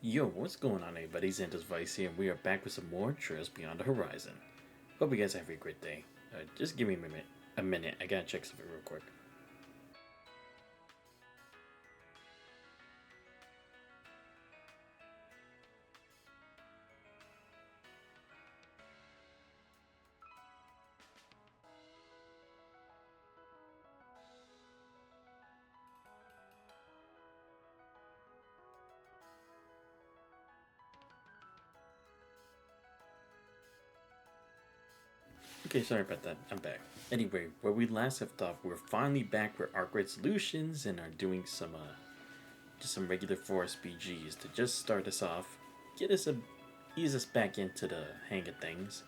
Yo, what's going on, everybody? Xander's Vice here, and we are back with some more Trails Beyond the Horizon. Hope you guys have a great day. Just give me a minute. I gotta check something real quick. Okay, sorry about that. I'm back. Anyway, where we last left off, we're finally back with Arc Solutions and are doing some just some regular Forest BGs to just start us off, ease us back into the hang of things,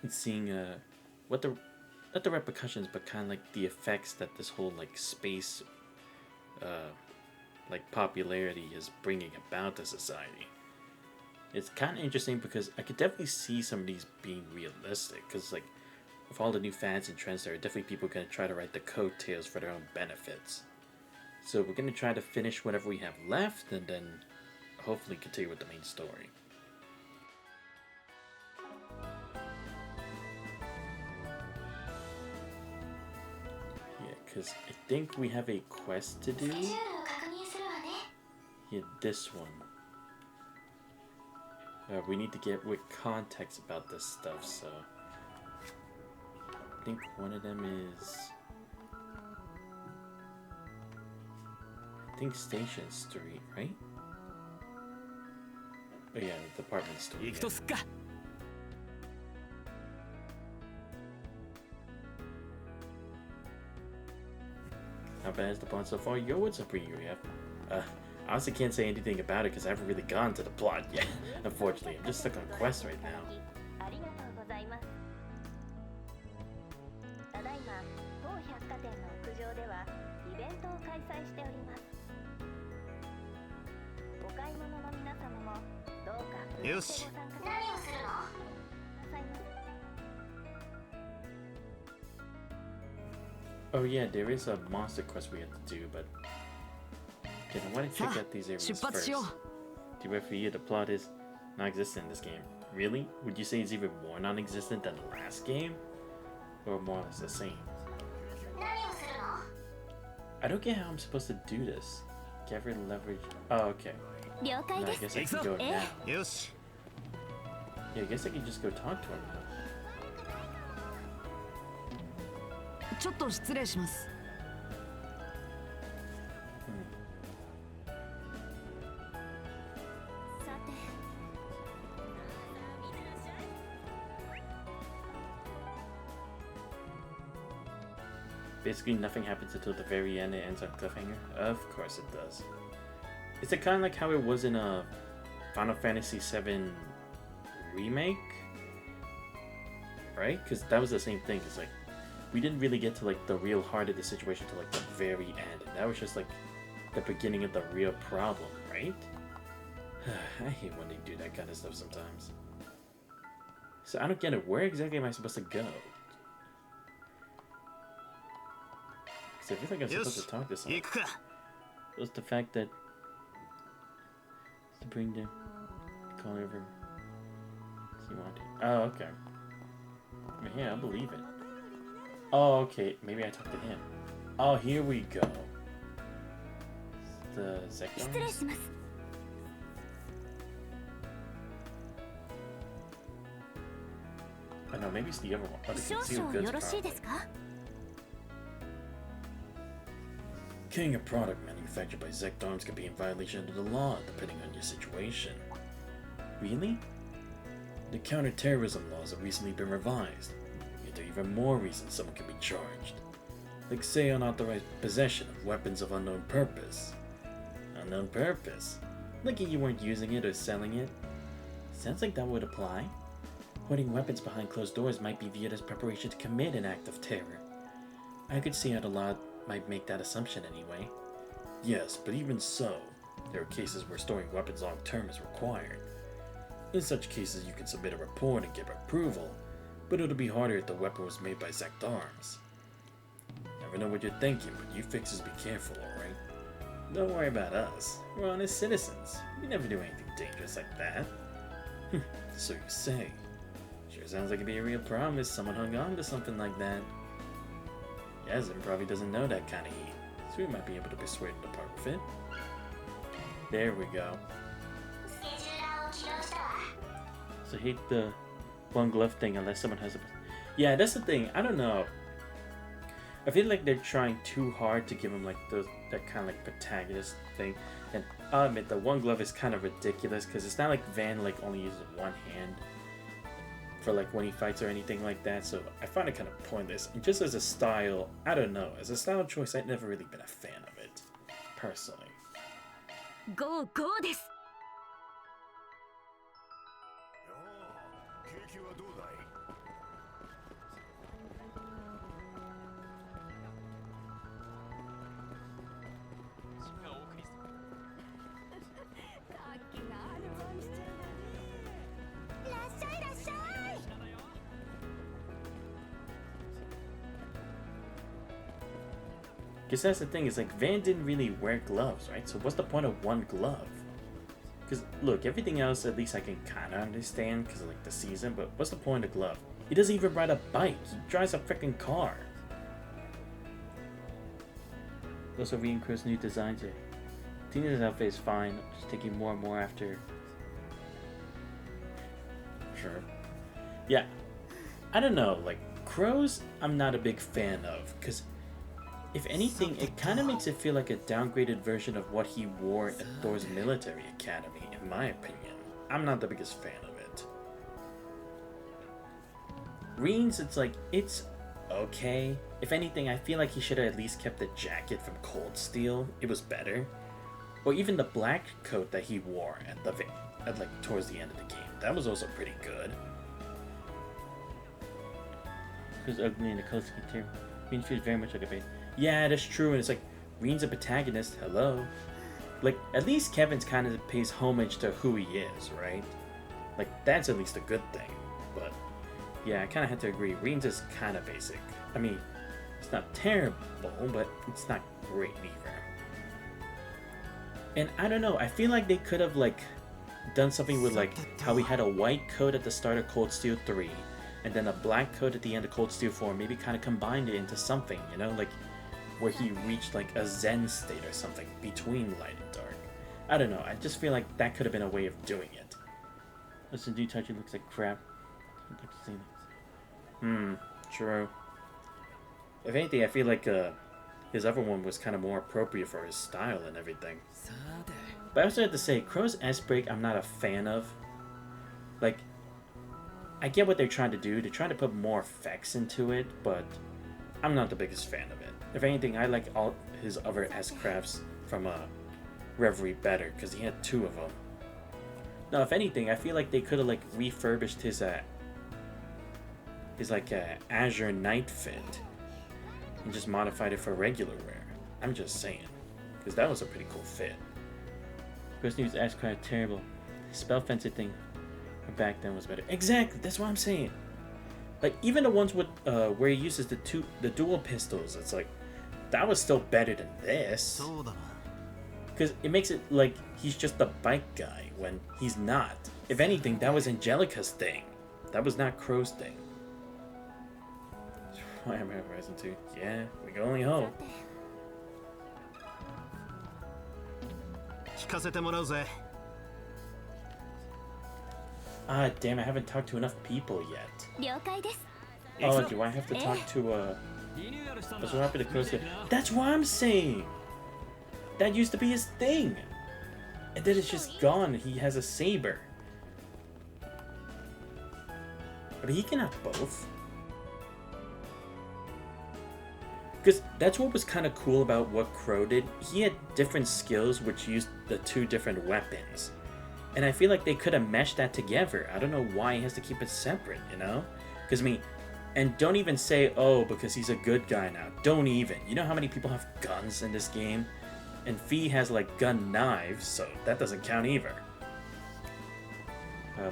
and seeing what the not the repercussions, but kind of like the effects that this whole like space like popularity is bringing about to society. It's kind of interesting because I could definitely see some of these being realistic. Because, like, with all the new fads and trends, there are definitely people going to try to write the coattails for their own benefits. So we're going to try to finish whatever we have left and then hopefully continue with the main story. Yeah, because I think we have a quest to do. Yeah, this one. We need to get with context about this stuff, so I think one of them is Station Street, right? Oh yeah, the department store. Yeah. How bad is the plot so far? Yo, what's up for you? I honestly can't say anything about it because I haven't really gone to the plot yet. Unfortunately, I'm just stuck on quest right now. Yosh. Oh yeah, there is a monster quest we have to do, but okay, I want to check out these areas first. To be for you, the plot is non-existent in this game. Really? Would you say it's even more non-existent than the last game? Or more or less the same? I don't get how I'm supposed to do this. Gather leverage. Oh, okay. No, I guess I can go now. Yeah, I guess I can just go talk to him now. ちょっと失礼します。Basically, nothing happens until the very end. It ends on cliffhanger. Of course it does. Is it kind of like how it was in a Final Fantasy VII remake? Right? Because that was the same thing. It's like we didn't really get to like the real heart of the situation till like the very end, and that was just like the beginning of the real problem, right? I hate when they do that kind of stuff sometimes. So I don't get it. Where exactly am I supposed to go? I feel like I'm supposed to talk to someone. Just the fact that to bring the call over. You want to? Oh, okay. Yeah, I believe it. Oh, okay. Maybe I talk to him. Oh, here we go. The Zekdons? Oh no, maybe it's the other one. Oh, the concealed goods problem. Carrying a product manufactured by Zekdons can be in violation of the law, depending on your situation. Really? The counterterrorism laws have recently been revised. Yet there are even more reasons someone can be charged. Like say unauthorized possession of weapons of unknown purpose. Unknown purpose? Like you weren't using it or selling it? Sounds like that would apply. Holding weapons behind closed doors might be viewed as preparation to commit an act of terror. I could see how the law might make that assumption anyway. Yes, but even so, there are cases where storing weapons long term is required. In such cases, you can submit a report and get approval, but it'll be harder if the weapon was made by Zekdarms. Never know what you're thinking, but you fixers be careful, alright? Don't worry about us. We're honest citizens. We never do anything dangerous like that. So you say. Sure sounds like it'd be a real problem if someone hung on to something like that. Yazin probably doesn't know that kind of heat, so we might be able to persuade him to part with it. There we go. So hate the one glove thing unless someone has a... Yeah, that's the thing. I don't know. I feel like they're trying too hard to give him like that kind of like protagonist thing. And I'll admit the one glove is kind of ridiculous because it's not like Van like only uses one hand for like when he fights or anything like that. So I find it kind of pointless. And just as a style, I don't know. As a style choice, I've never really been a fan of it, personally. Go, go です。Because that's the thing, is like Van didn't really wear gloves, right? So what's the point of one glove? Because look, everything else at least I can kind of understand because of like the season, but what's the point of glove? He doesn't even ride a bike, he drives a freaking car. Also reading Crow's new designs here. Tina's outfit is fine, just taking more and more after. Sure. Yeah, I don't know, like Crow's I'm not a big fan of, because if anything, it kind of makes it feel like a downgraded version of what he wore at Thor's military academy, in my opinion. I'm not the biggest fan of it. Reen's, it's like, it's okay. If anything, I feel like he should have at least kept the jacket from Cold Steel. It was better. Or even the black coat that he wore at like towards the end of the game. That was also pretty good. It was ugly in the close material. Reen feels very much like a babe. Yeah, that's true, and it's like, Reen's a protagonist, hello? Like, at least Kevin's kind of pays homage to who he is, right? Like, that's at least a good thing. But, yeah, I kind of have to agree, Reen's is kind of basic. I mean, it's not terrible, but it's not great either. And I don't know, I feel like they could have, like, done something with, like, how we had a white coat at the start of Cold Steel 3, and then a black coat at the end of Cold Steel 4, maybe kind of combined it into something, you know? Like, where he reached like a zen state or something between light and dark. I don't know, I just feel like that could have been a way of doing it. Listen, do touch it looks like crap. I'd like to see this. True. If anything, I feel like his other one was kind of more appropriate for his style and everything. But I also have to say, Crow's S-Break I'm not a fan of. Like, I get what they're trying to do. They're trying to put more effects into it, but I'm not the biggest fan of it. If anything, I like all his other S-Crafts from Reverie better, because he had 2 of them. Now, if anything, I feel like they could have like refurbished his like Azure Knight fit and just modified it for regular wear. I'm just saying, because that was a pretty cool fit. Chris News S-Craft terrible. Spell fencer thing back then was better. Exactly, that's what I'm saying. Like even the ones with where he uses the dual pistols, it's like that was still better than this. Because it makes it like he's just the bike guy when he's not. If anything, that was Angelica's thing. That was not Crow's thing. Why am I Horizon 2? Yeah, we can only hope. Ah, damn, I haven't talked to enough people yet. Oh, do I have to talk to, what's what happened to Crow's? That's what I'm saying! That used to be his thing! And then it's just gone, he has a saber. But he can have both. Because that's what was kind of cool about what Crow did. He had different skills which used the 2 different weapons. And I feel like they could have meshed that together. I don't know why he has to keep it separate, you know? Because, I mean, and don't even say, oh, because he's a good guy now. Don't even. You know how many people have guns in this game? And Fee has, like, gun knives, so that doesn't count either.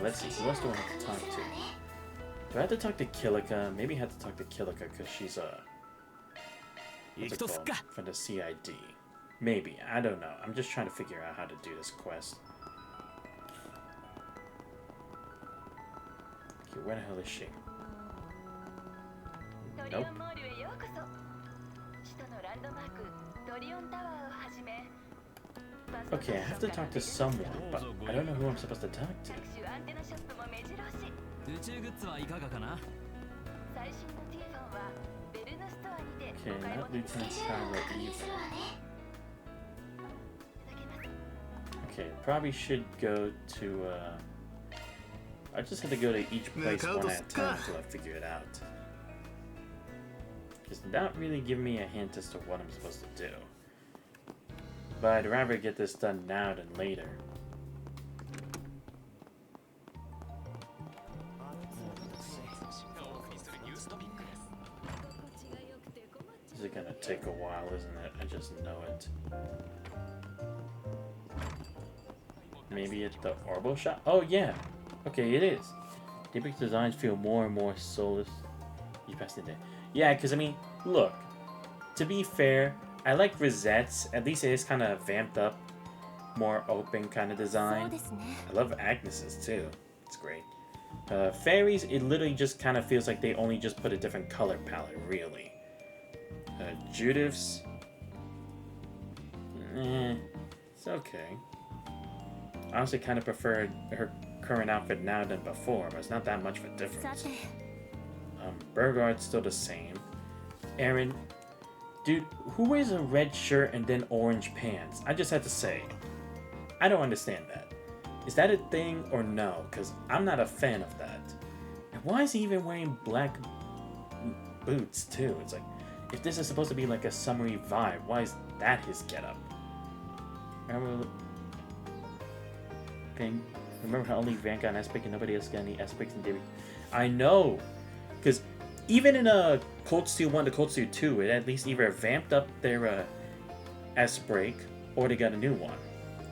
Let's see, who else do I have to talk to? Do I have to talk to Kilika? Maybe I have to talk to Kilika because she's, what's it called? From the CID. Maybe. I don't know. I'm just trying to figure out how to do this quest. Okay, where the hell is she? Nope. Okay, I have to talk to someone, but I don't know who I'm supposed to talk to. Okay, not Lieutenant Skylar either. Okay, probably should go to, I just have to go to each place one at a time until I figure it out. It's not really giving me a hint as to what I'm supposed to do. But I'd rather get this done now than later. This is gonna take a while, isn't it? I just know it. Maybe it's the Orbo shop? Oh yeah! Okay, it is. Daybreak's designs feel more and more soulless. You passed it there. Yeah, because I mean, look. To be fair, I like Rosette's. At least it is kind of vamped up, more open kind of design. I love Agnes's too. It's great. Fairies, it literally just kind of feels like they only just put a different color palette, really. Judith's, it's okay. I honestly kind of prefer her current outfit now than before, but it's not that much of a difference. Burgard's still the same. Aaron, dude, who wears a red shirt and then orange pants? I just had to say, I don't understand that. Is that a thing or no? Because I'm not a fan of that. And why is he even wearing black boots too? It's like, if this is supposed to be like a summery vibe, why is that his getup? Remember how only Van got an S-Pick and nobody else got any S-Picks in Daybreak? I know! Because even in a Cold Steel 1 to Cold Steel 2, it at least either vamped up their S-Break or they got a new one.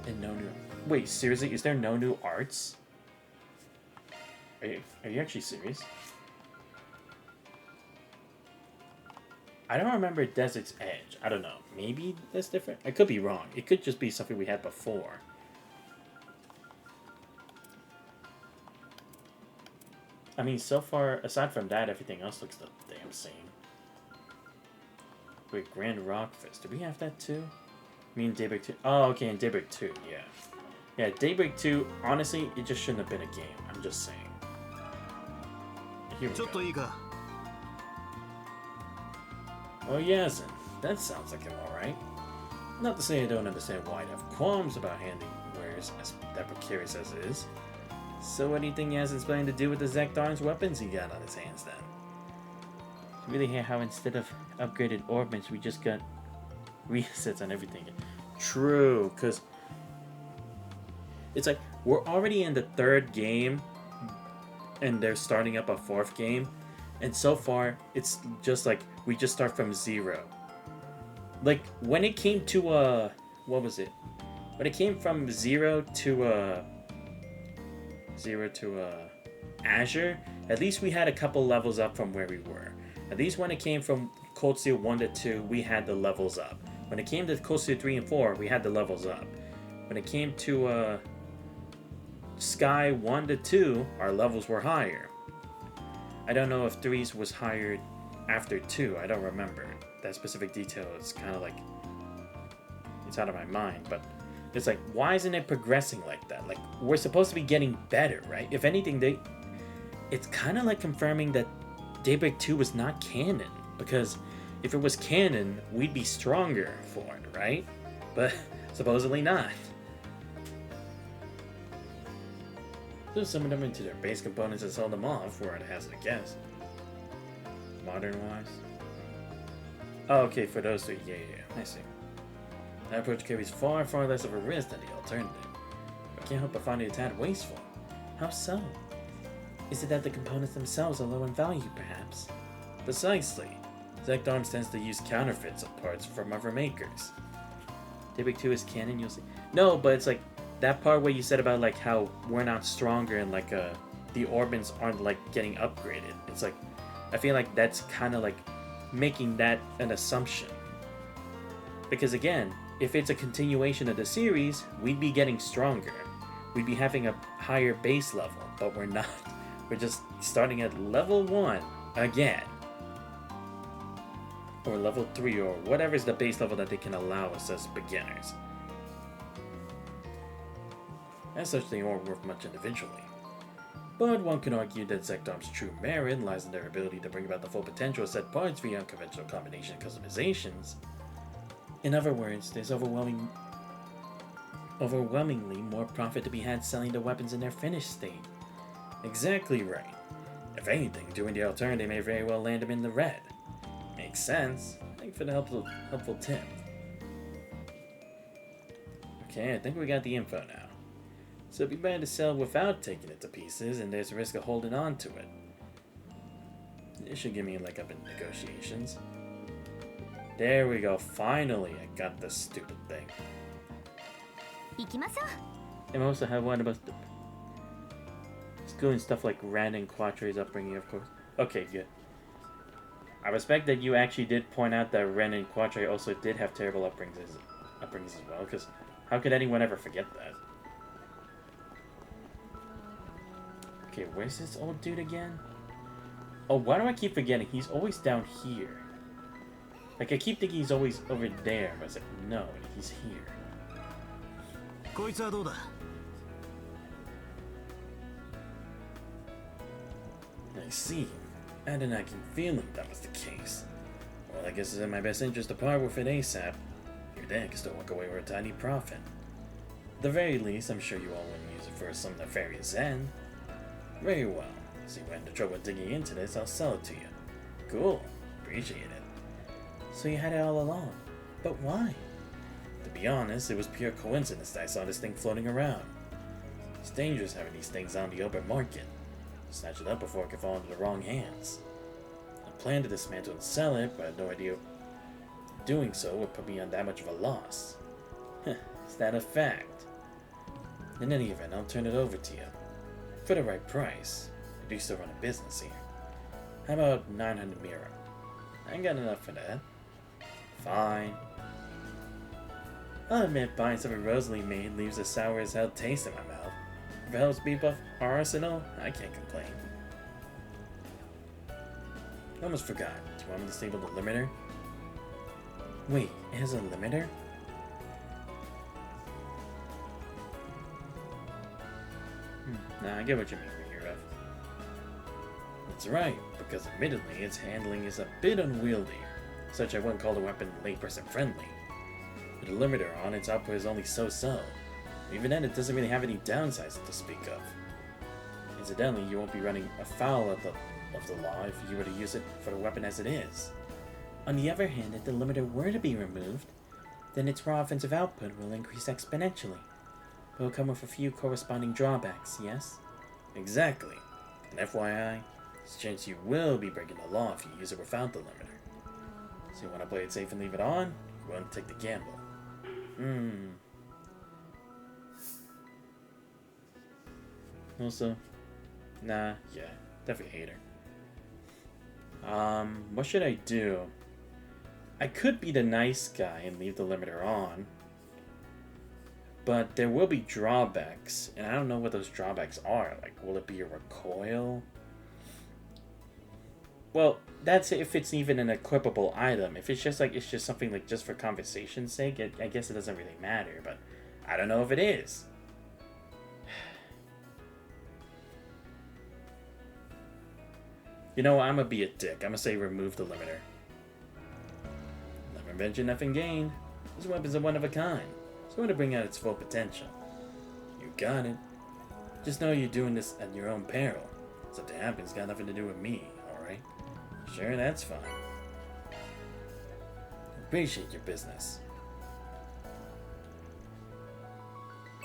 And no new... Wait, seriously? Is there no new arts? Are you actually serious? I don't remember Desert's Edge. I don't know. Maybe that's different? I could be wrong. It could just be something we had before. I mean, so far, aside from that, everything else looks the damn same. Wait, Grand Rock Fest. Do we have that too? I mean, Daybreak 2. Oh, okay, in Daybreak 2, yeah. Yeah, Daybreak 2, honestly, it just shouldn't have been a game. I'm just saying. Here we go. Oh, yes, that sounds like him, alright. Not to say I don't understand why I'd have qualms about handing wares as that precarious as it is. So anything he has explained to do with the Zekdarn's weapons he got on his hands then? It's really here how instead of upgraded orbits, we just got resets on everything. True, because it's like we're already in the third game and they're starting up a fourth game, and so far it's just like we just start from zero. Like when it came to what was it? When it came from zero to Azure, at least we had a couple levels up from where we were. At least when it came from Cold Steel 1 to 2, we had the levels up. When it came to Cold Steel 3 and 4, we had the levels up. When it came to Sky 1 to 2, our levels were higher. I don't know if 3's was higher after 2. I don't remember. That specific detail is kind of like, it's out of my mind, but it's like, why isn't it progressing like that? Like, we're supposed to be getting better, right? If anything, it's kind of like confirming that Daybreak 2 was not canon, because if it was canon, we'd be stronger for it, right? But supposedly not. So summon them into their base components and sell them off, where it has to guess. Modern-wise. Oh, okay, for those two, yeah, I see. That approach carries far, far less of a risk than the alternative. I can't help but find it a tad wasteful. How so? Is it that the components themselves are low in value, perhaps? Precisely. Zekdarn tends to use counterfeits of parts from other makers. Daybreak 2 is canon, you'll see. No, but it's like, that part where you said about like how we're not stronger and like the Orbans aren't like getting upgraded. It's like, I feel like that's kind of like making that an assumption. Because again, if it's a continuation of the series, we'd be getting stronger. We'd be having a higher base level, but we're not. We're just starting at level 1 again. Or level 3, or whatever's the base level that they can allow us as beginners. As such, they aren't worth much individually. But one could argue that Zekdom's true merit lies in their ability to bring about the full potential of set parts via unconventional combination customizations. In other words, there's overwhelmingly more profit to be had selling the weapons in their finished state. Exactly right. If anything, doing the alternative may very well land them in the red. Makes sense. Thank you for the helpful tip. Okay, I think we got the info now. So it'd be better to sell without taking it to pieces, and there's a risk of holding on to it. This should give me a leg up in negotiations. There we go, finally I got this stupid thing. And I also have one about the school and stuff like Ren and Quatre's upbringing, of course. Okay, good. I respect that you actually did point out that Ren and Quatre also did have terrible upbringings as well, because how could anyone ever forget that? Okay, where's this old dude again? Oh, why do I keep forgetting? He's always down here. Like, I keep thinking he's always over there, but it's like, no, he's here. I see. I had an nagging feeling that was the case. Well, I guess it's in my best interest to part with it ASAP. Your dad can still walk away with a tiny profit. At the very least, I'm sure you all wouldn't use it for some nefarious end. Very well. See, when the trouble digging into this, I'll sell it to you. Cool. Appreciate it. So you had it all along. But why? To be honest, it was pure coincidence that I saw this thing floating around. It's dangerous having these things on the open market. Snatch it up before it can fall into the wrong hands. I planned to dismantle and sell it, but I had no idea doing so would put me on that much of a loss. Is that a fact? In any event, I'll turn it over to you. For the right price. I do still run a business here. How about 900 Mira? I ain't got enough for that. Fine. I'll admit buying something Rosalie made leaves a sour as hell taste in my mouth. If it helps beef up our arsenal, I can't complain. I almost forgot. Do you want me to disable the limiter? Wait, it has a limiter? Nah, I get what you mean, Hero. That's right, because admittedly, its handling is a bit unwieldy. Such I wouldn't call the weapon layperson friendly. With a limiter on, its output is only so-so. Even then, it doesn't really have any downsides to speak of. Incidentally, you won't be running afoul of the law if you were to use it for the weapon as it is. On the other hand, if the limiter were to be removed, then its raw offensive output will increase exponentially. But it will come with a few corresponding drawbacks, yes? Exactly. And FYI, there's a chance you will be breaking the law if you use it without the limiter. So you want to play it safe and leave it on? You want to take the gamble. Also, nah, yeah, definitely hate her. What should I do? I could be the nice guy and leave the limiter on. But there will be drawbacks, and I don't know what those drawbacks are. Like, will it be a recoil? Well, that's if it's even an equipable item. If it's just like, it's just something like just for conversation's sake, I guess it doesn't really matter, but I don't know if it is. You know what, I'm gonna be a dick. I'm gonna say remove the limiter. Never mention, nothing gained. This weapon's a one of a kind. So I'm gonna bring out its full potential. You got it. Just know you're doing this at your own peril. Something happens, got nothing to do with me, alright? Sure, that's fine. Appreciate your business.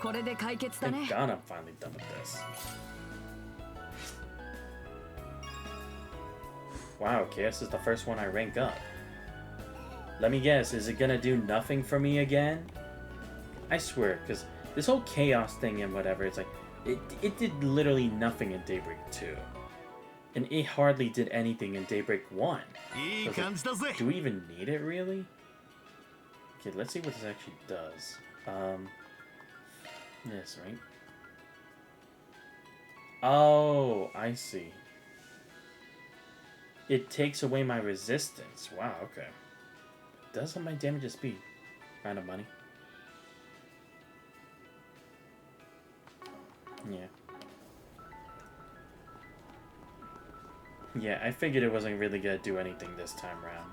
Thank God I'm finally done with this. Wow, okay, this is the first one I rank up. Let me guess, is it gonna do nothing for me again? I swear, because this whole chaos thing and whatever, it's like, it did literally nothing in Daybreak 2. And it hardly did anything in Daybreak 1. So like, do we even need it, really? Okay, let's see what this actually does. This, right? Oh, I see. It takes away my resistance. Wow, okay. Does have my damage at speed. Kind of money. Yeah. Yeah, I figured it wasn't really gonna do anything this time around.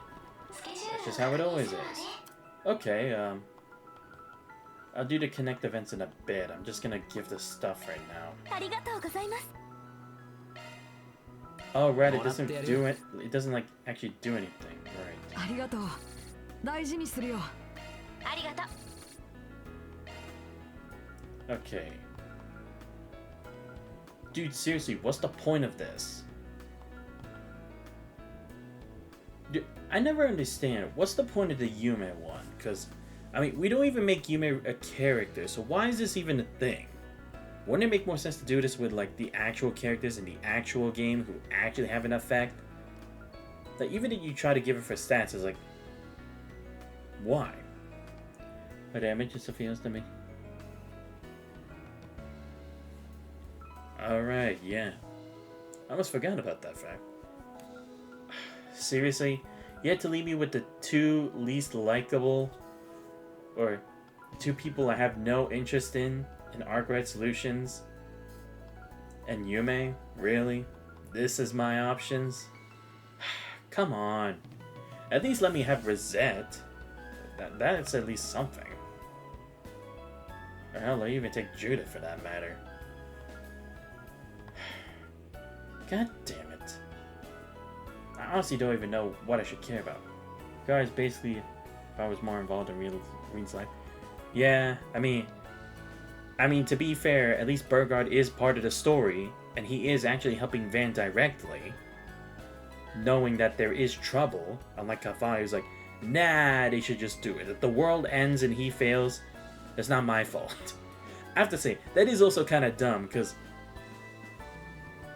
That's just how it always is. Okay, I'll do the connect events in a bit. I'm just gonna give the stuff right now. Oh, right, it doesn't do it. It doesn't, like, actually do anything. Right. Okay. Dude, seriously, what's the point of this? Dude, I never understand. What's the point of the Yume one? Because, I mean, we don't even make Yume a character, so why is this even a thing? Wouldn't it make more sense to do this with, like, the actual characters in the actual game who actually have an effect? Like, even if you try to give it for stats, it's like, why? My damage just feels to me. Alright, yeah. I almost forgot about that fact. Seriously? You had to leave me with the two least likable, or two people I have no interest in Arc-Red Solutions? And Yume? Really? This is my options? Come on. At least let me have Rosette. That's at least something. Or hell, I'll even take Judith for that matter. God damn it. I honestly don't even know what I should care about. Guys, basically, if I was more involved in Reen's life. Yeah, I mean, to be fair, at least Burgard is part of the story, and he is actually helping Van directly, knowing that there is trouble, unlike Kafai, who's like, nah, they should just do it. If the world ends and he fails, it's not my fault. I have to say, that is also kind of dumb, because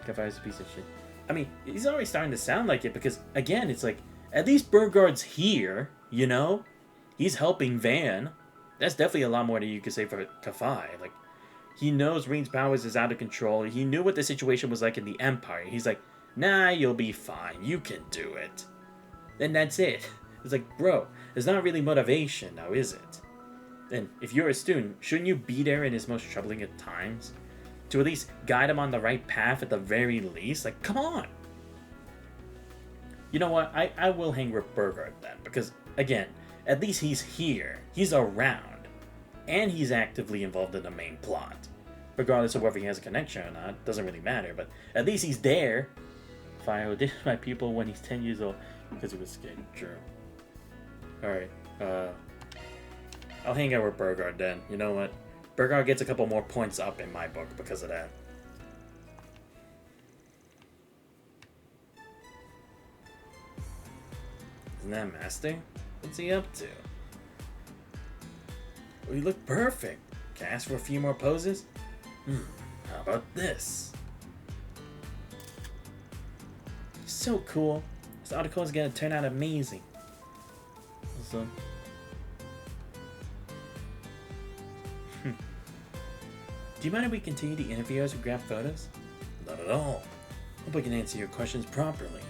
Kafai's a piece of shit. I mean, he's already starting to sound like it, because, again, it's like, at least Burgard's here, you know? He's helping Van. That's definitely a lot more than you could say for Kafai. Like, he knows Reen's powers is out of control. He knew what the situation was like in the Empire. He's like, nah, you'll be fine. You can do it. And that's it. It's like, bro, there's not really motivation now, is it? And if you're a student, shouldn't you be there in his most troubling of times? To at least guide him on the right path at the very least? Like, come on! You know what? I will hang with Burgard then. Because, again, at least he's here. He's around. And he's actively involved in the main plot. Regardless of whether he has a connection or not, doesn't really matter. But at least he's there. Fire did my pupil when he's 10 years old. Because he was scared. True. Alright. I'll hang out with Burgard then. You know what? Burgard gets a couple more points up in my book because of that. Isn't that Master? What's he up to? Oh, you look perfect. Can I ask for a few more poses? How about this? So cool. This article is gonna turn out amazing. Also, do you mind if we continue the interview as we grab photos? Not at all. Hope I can answer your questions properly.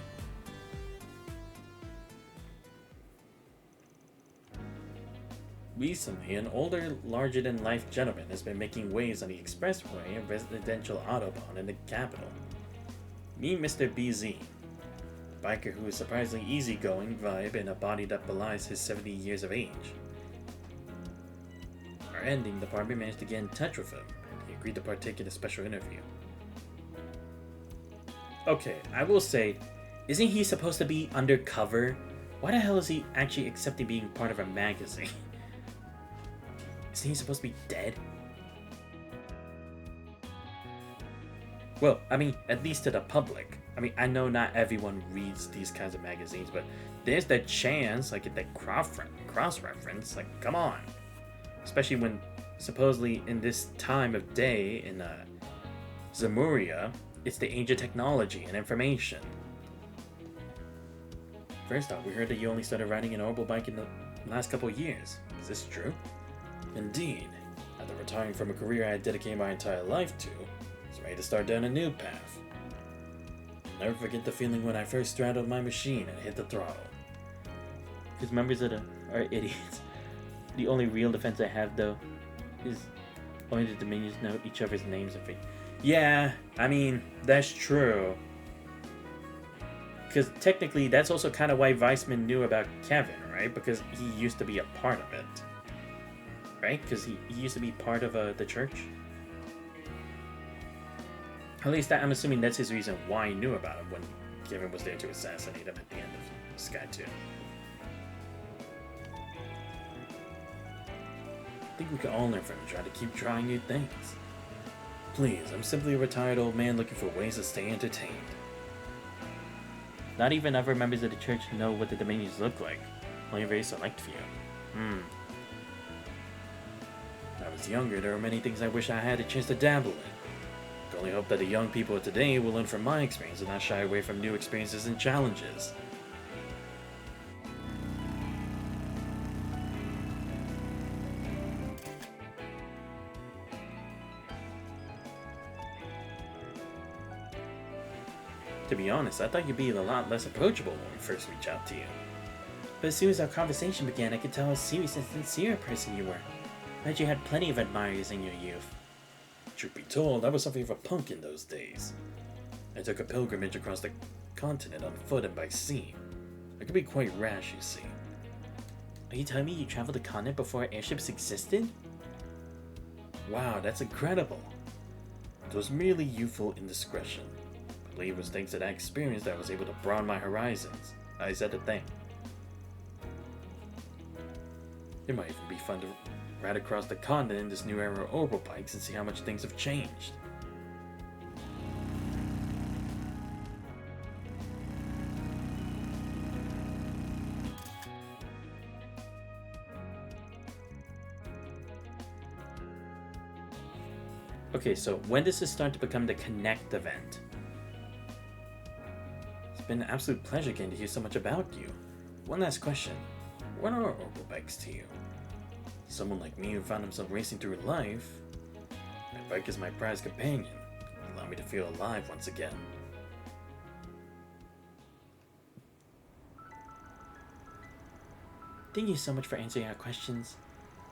Recently, an older, larger-than-life gentleman has been making waves on the expressway and residential autobahn in the capital. Meet Mr. BZ, a biker who is surprisingly easygoing, vibe, and a body that belies his 70 years of age. Our ending department managed to get in touch with him. He agreed to partake in a special interview. Okay, I will say, isn't he supposed to be undercover? Why the hell is he actually accepting being part of a magazine? Isn't he supposed to be dead? Well, I mean, at least to the public. I mean, I know not everyone reads these kinds of magazines, but there's that chance, like, that cross-reference, like, come on. Especially when, supposedly, in this time of day, in Zemuria, it's the age of technology and information. First off, we heard that you only started riding an orbital bike in last couple of years. Is this true? Indeed. After retiring from a career I had dedicated my entire life to, I was ready to start down a new path. I'll never forget the feeling when I first straddled my machine and hit the throttle. Because members of are idiots. The only real defense I have, though, is only the Dominions know each other's names and things. Yeah, I mean, that's true. Because technically, that's also kind of why Weissman knew about Kevin, right? Because he used to be a part of it. Right? Because he used to be part of the church. At least I'm assuming that's his reason why he knew about him when Kevin was there to assassinate him at the end of Sky 2. I think we can all learn from him, try to keep trying new things. Please, I'm simply a retired old man looking for ways to stay entertained. Not even other members of the church know what the Dominions look like. Only a very select few. When I was younger, there were many things I wish I had a chance to dabble in. I can only hope that the young people of today will learn from my experience and not shy away from new experiences and challenges. To be honest, I thought you'd be a lot less approachable when we first reached out to you. But as soon as our conversation began, I could tell how serious and sincere a person you were. I bet you had plenty of admirers in your youth. Truth be told, I was something of a punk in those days. I took a pilgrimage across the continent on foot and by sea. I could be quite rash, you see. Are you telling me you traveled the continent before airships existed? Wow, that's incredible. It was merely youthful indiscretion. I believe it was thanks to that experience that I was able to broaden my horizons. I said the thing. It might even be fun to ride across the continent in this new era of orbital bikes and see how much things have changed. Okay, so when does this start to become the Connect event? It's been an absolute pleasure getting to hear so much about you. One last question. What are orbital bikes to you? Someone like me who found himself racing through life, my bike is my prized companion. Allow me to feel alive once again. Thank you so much for answering our questions.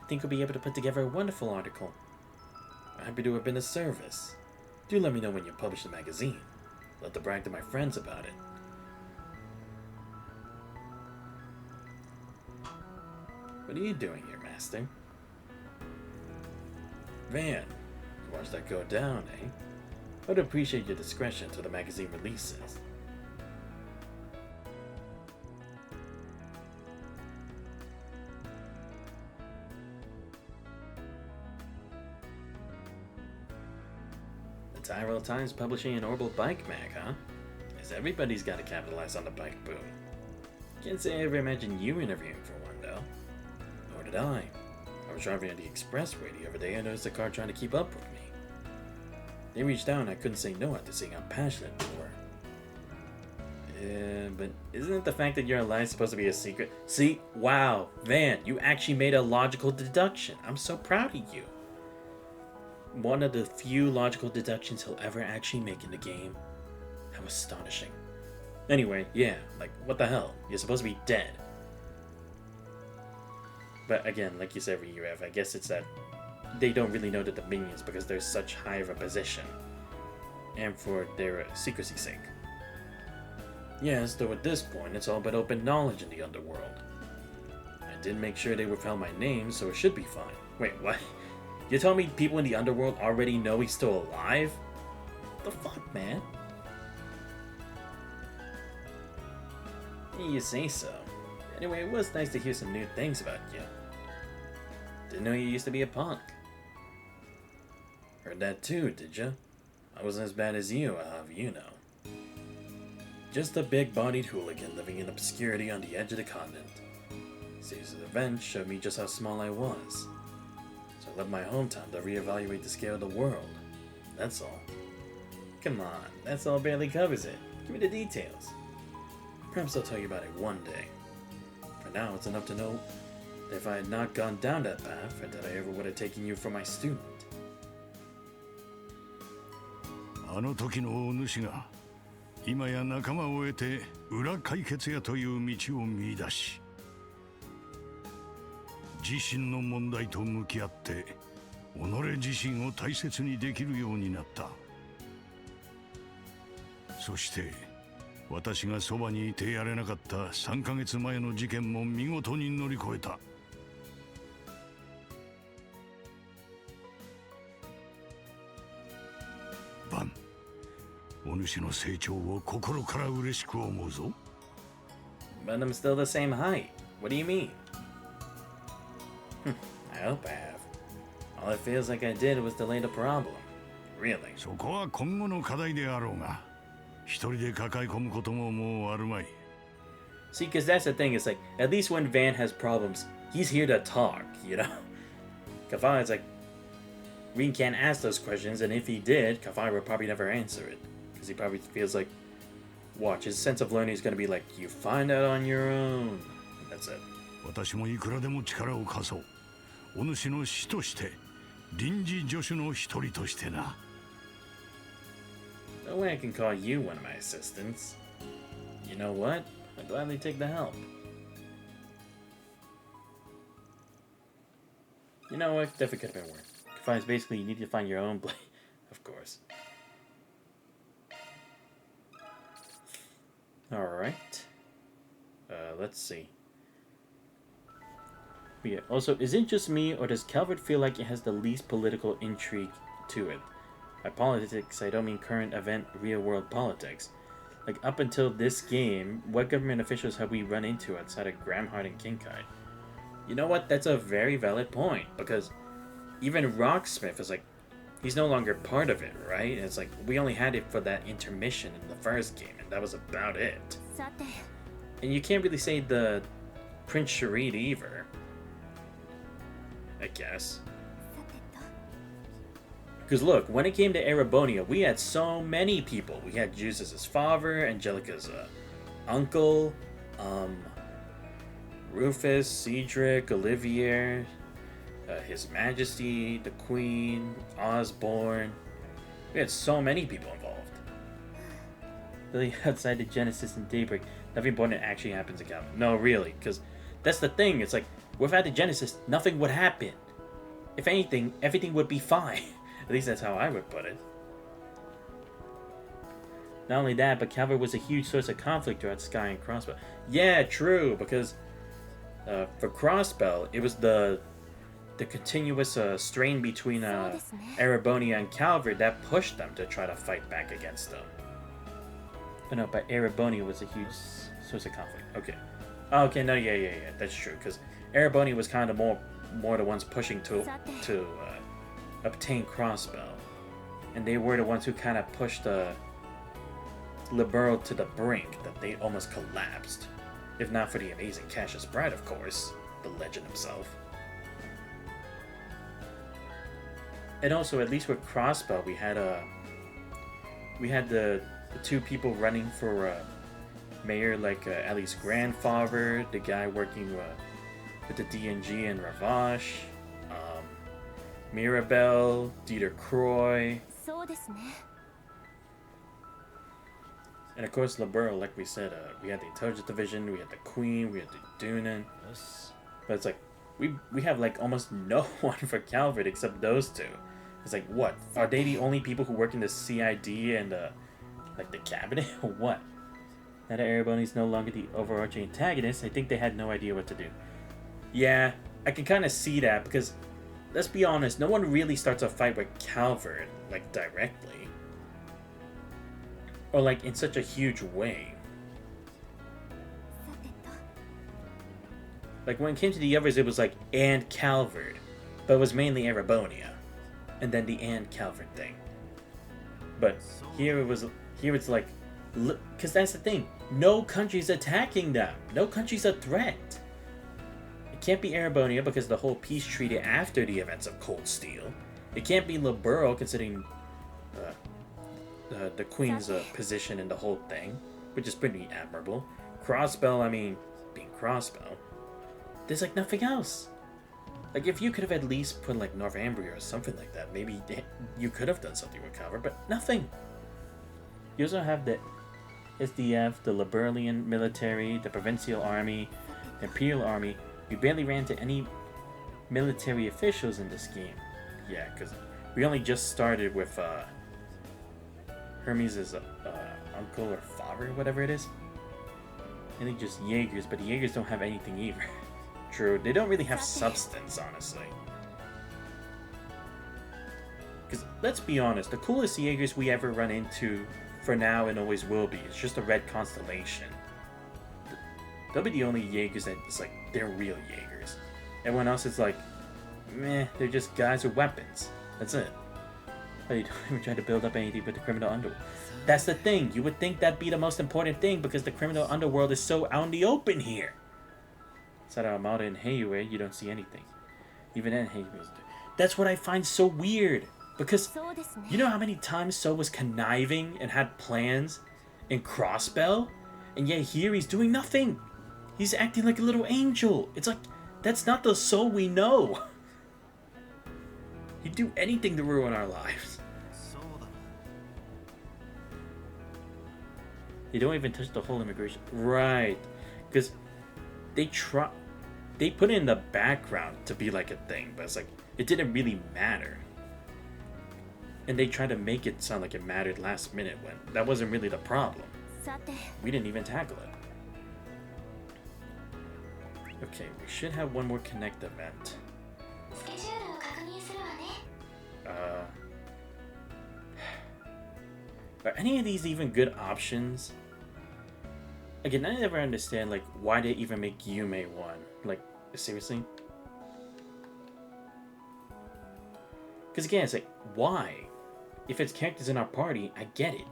I think we'll be able to put together a wonderful article. I'm happy to have been of service. Do let me know when you publish the magazine. I'd love to brag to my friends about it. What are you doing here, Master? Van, you watched that go down, eh? I would appreciate your discretion until the magazine releases. The Tyrell Times publishing an orbital bike mag, huh? Guess everybody's got to capitalize on the bike boom. Can't say I ever imagined you interviewing for one, though. Nor did I. I was driving on the expressway the other day and noticed a car trying to keep up with me. They reached out and I couldn't say no after seeing how passionate they were. But isn't it the fact that you're alive supposed to be a secret? See? Wow, Van, you actually made a logical deduction. I'm so proud of you. One of the few logical deductions he'll ever actually make in the game. How astonishing. Anyway, yeah, like, what the hell? You're supposed to be dead. But again, like you said, Ryuev, I guess it's that they don't really know the Dominions because they're such high of a position. And for their secrecy's sake. Yes, though at this point, it's all but open knowledge in the underworld. I did make sure they withheld my name, so it should be fine. Wait, what? You're telling me people in the underworld already know he's still alive? What the fuck, man? Yeah, you say so. Anyway, it was nice to hear some new things about you. Didn't know you used to be a punk. Heard that too, did ya? I wasn't as bad as you, I'll have you know. Just a big-bodied hooligan living in obscurity on the edge of the continent. Series of events showed me just how small I was. So I left my hometown to reevaluate the scale of the world. That's all. Come on, that's all barely covers it. Give me the details. Perhaps I'll tell you about it one day. For now, it's enough to know If I had not gone down that path, I doubt I ever would have taken you for my student. あの時のお主が今や仲間を得て裏解決へという道を見出し、自身の問題と向き合って己自身を大切にできるようになった。そして私がそばにいてやれなかった3ヶ月前の事件も見事に乗り越えた。バン、お主の成長を心から嬉しく思うぞ。 But I'm still the same height. What do you mean? I hope I have. All it feels like I did was delay the problem. Really? そこは今後の課題であろうが、一人で抱え込むことももうあるまい。 See, because that's the thing, it's like, at least when Van has problems, he's here to talk, you know? Kafai, it's like, Rin can't ask those questions, and if he did, Kafai would probably never answer it. Because he probably feels like, watch, his sense of learning is going to be like, you find out on your own. And that's it. 私もいくらでも力を貸そう。お主の師として、臨時助手の一人としてな。 No way I can call you one of my assistants. You know what? I'd gladly take the help. You know what? Definitely could have been worse. Kafai's basically, you need to find your own blade. Of course. Alright. Let's see. But yeah, also, is it just me, or does Calvert feel like it has the least political intrigue to it? By politics, I don't mean current event, real-world politics. Like, up until this game, what government officials have we run into outside of Gramhard and Kinkai? You know what? That's a very valid point, because even Rocksmith is like, he's no longer part of it, right? It's like, we only had it for that intermission in the first game, and that was about it. さて And you can't really say the Prince Sharid either. I guess. さてと Because look, when it came to Erebonia, we had so many people. We had Jesus' father, Angelica's uncle, Rufus, Cedric, Olivier, His Majesty, the Queen, Osborne. We had so many people involved. Really, outside the Genesis and Daybreak, nothing important actually happens again. No, really, because that's the thing. It's like, without the Genesis, nothing would happen. If anything, everything would be fine. At least that's how I would put it. Not only that, but Calvert was a huge source of conflict throughout Sky and Crossbell. Yeah, true, because for Crossbell, it was the continuous strain between Erebonia and Calvert that pushed them to try to fight back against them. Oh, no, but Erebonia was a huge source of conflict. Okay. Oh, okay, no, yeah, that's true, because Erebonia was kind of more the ones pushing to obtain Crossbell. And they were the ones who kind of pushed Liberal to the brink that they almost collapsed. If not for the amazing Cassius Bright, of course, the legend himself. And also, at least with Crossbell, we had the two people running for mayor, like Ellie's grandfather, the guy working with the DNG and Ravash, Mirabelle, Dieter Croy, そうですね and of course Liberal, like we said, we had the Intelligence Division, we had the Queen, we had the Dunan. But it's like, we have like almost no one for Calvert except those two. It's like, what? Are they the only people who work in the CID and like the cabinet or what? Now that Ereboni's no longer the overarching antagonist, I think they had no idea what to do. Yeah, I can kind of see that because, let's be honest, no one really starts a fight with Calvert, like directly. Or like in such a huge way. さてと Like when it came to the others, it was like, and Calvert. But it was mainly Erebonia. And then the and Calvert thing. But here it's like, because that's the thing. No country's attacking them. No country's a threat. It can't be Erebonia because of the whole peace treaty after the events of Cold Steel. It can't be Liberal considering the Queen's position in the whole thing, which is pretty admirable. Crossbell, I mean, being Crossbell. there's like nothing else. Like if you could have at least put like Northumbria or something like that, maybe you could have done something with Calvert, but nothing. You also have the SDF, the Liberalian military, the Provincial Army, the Imperial Army. We barely ran into any military officials in this game. Yeah, because we only just started with Hermes' uncle or father, whatever it is. I think just Jaegers, but the Jaegers don't have anything either. True, they don't really have substance, honestly. Because let's be honest, the coolest Jaegers we ever run into, for now and always will be, is just a red constellation. They'll be the only Jaegers that it's like they're real Jaegers. Everyone else is like, meh, they're just guys with weapons. That's it. But you don't even try to build up anything with the criminal underworld. That's the thing. You would think that'd be the most important thing because the criminal underworld is so out in the open here. Outside of Armada and Heiyue, you don't see anything. Even then, Heiyue's. That's what I find so weird. Because you know how many times So was conniving and had plans in Crossbell? And yet here he's doing nothing. He's acting like a little angel. It's like, that's not the So we know. He'd do anything to ruin our lives. They don't even touch the whole immigration. Right. Because they put it in the background to be like a thing, but it's like, it didn't really matter. And they tried to make it sound like it mattered last minute when that wasn't really the problem. We didn't even tackle it. Okay, we should have one more Connect event. Are any of these even good options? Again, I never understand like why they even make Yume one. Like, seriously? Because again, it's like, why? If it's characters in our party, I get it.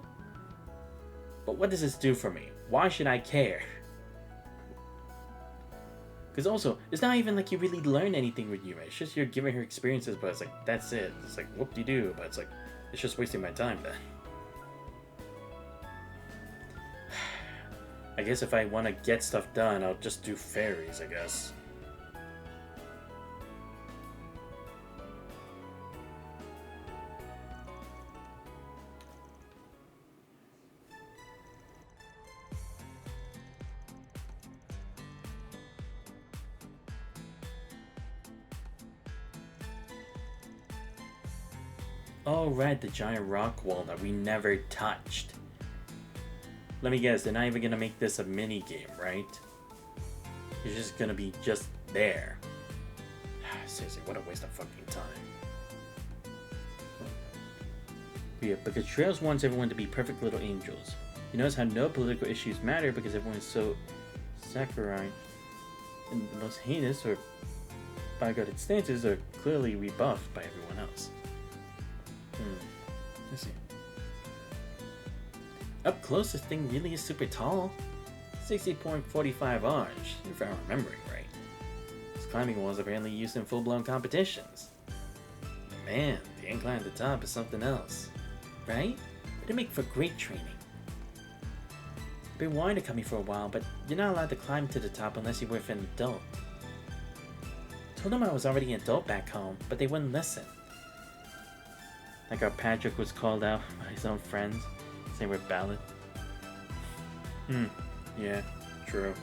But what does this do for me? Why should I care? Because also, it's not even like you really learn anything with Yume. It's just you're giving her experiences, but it's like, that's it. It's like, whoop-de-doo. But it's like, it's just wasting my time then. I guess if I want to get stuff done, I'll just do fairies, I guess. Oh, right, the giant rock wall that we never touched. Let me guess, they're not even gonna make this a mini game, right? It's just gonna be just there. Seriously, what a waste of fucking time. But yeah, because Trails wants everyone to be perfect little angels. He knows how no political issues matter because everyone is so saccharine. And the most heinous or bigoted stances are clearly rebuffed by everyone else. Let's see. Up close, this thing really is super tall. 60.45 arch, if I'm remembering right. These climbing walls are apparently used in full-blown competitions. Man, the incline at the top is something else. Right? It'd make for great training. Been wanting to come here for a while, but you're not allowed to climb to the top unless you're with an adult. Told them I was already an adult back home, but they wouldn't listen. Like our Patrick was called out by his own friends. Same with Ballad. Yeah, true.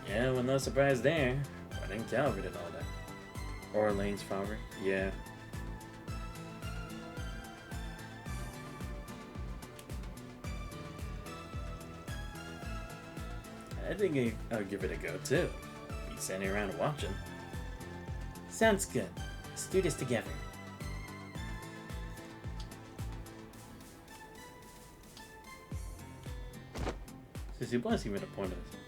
Yeah, well, no surprise there. Why didn't Calvert and all that? Or Elaine's father. Yeah. I think I'll give it a go too. Be standing around watching. Sounds good. Let's do this together. Because it was even a point of this.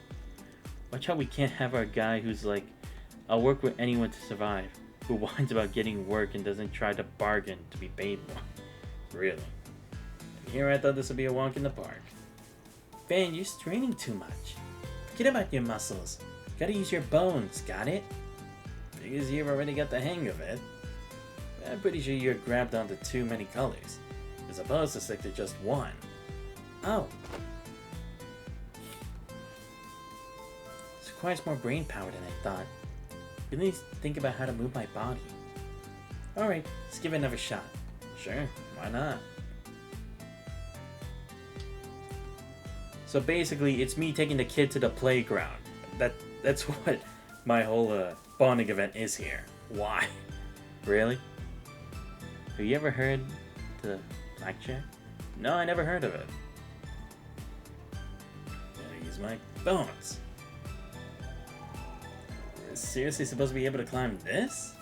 Watch how we can't have our guy who's like, I'll work with anyone to survive, who whines about getting work and doesn't try to bargain to be paid more. Really? And here I thought this would be a walk in the park. Van, you're straining too much. Forget about your muscles. Gotta use your bones, got it? Figures you've already got the hang of it. I'm pretty sure you're grabbed onto too many colors, as opposed to stick to just one. Oh. requires more brain power than I thought. Really need to think about how to move my body. Alright, let's give it another shot. Sure, why not? So basically, it's me taking the kid to the playground. That's what my whole bonding event is here. Why? Really? Have you ever heard the blackjack? No, I never heard of it. Gotta use my bones. Seriously supposed to be able to climb this?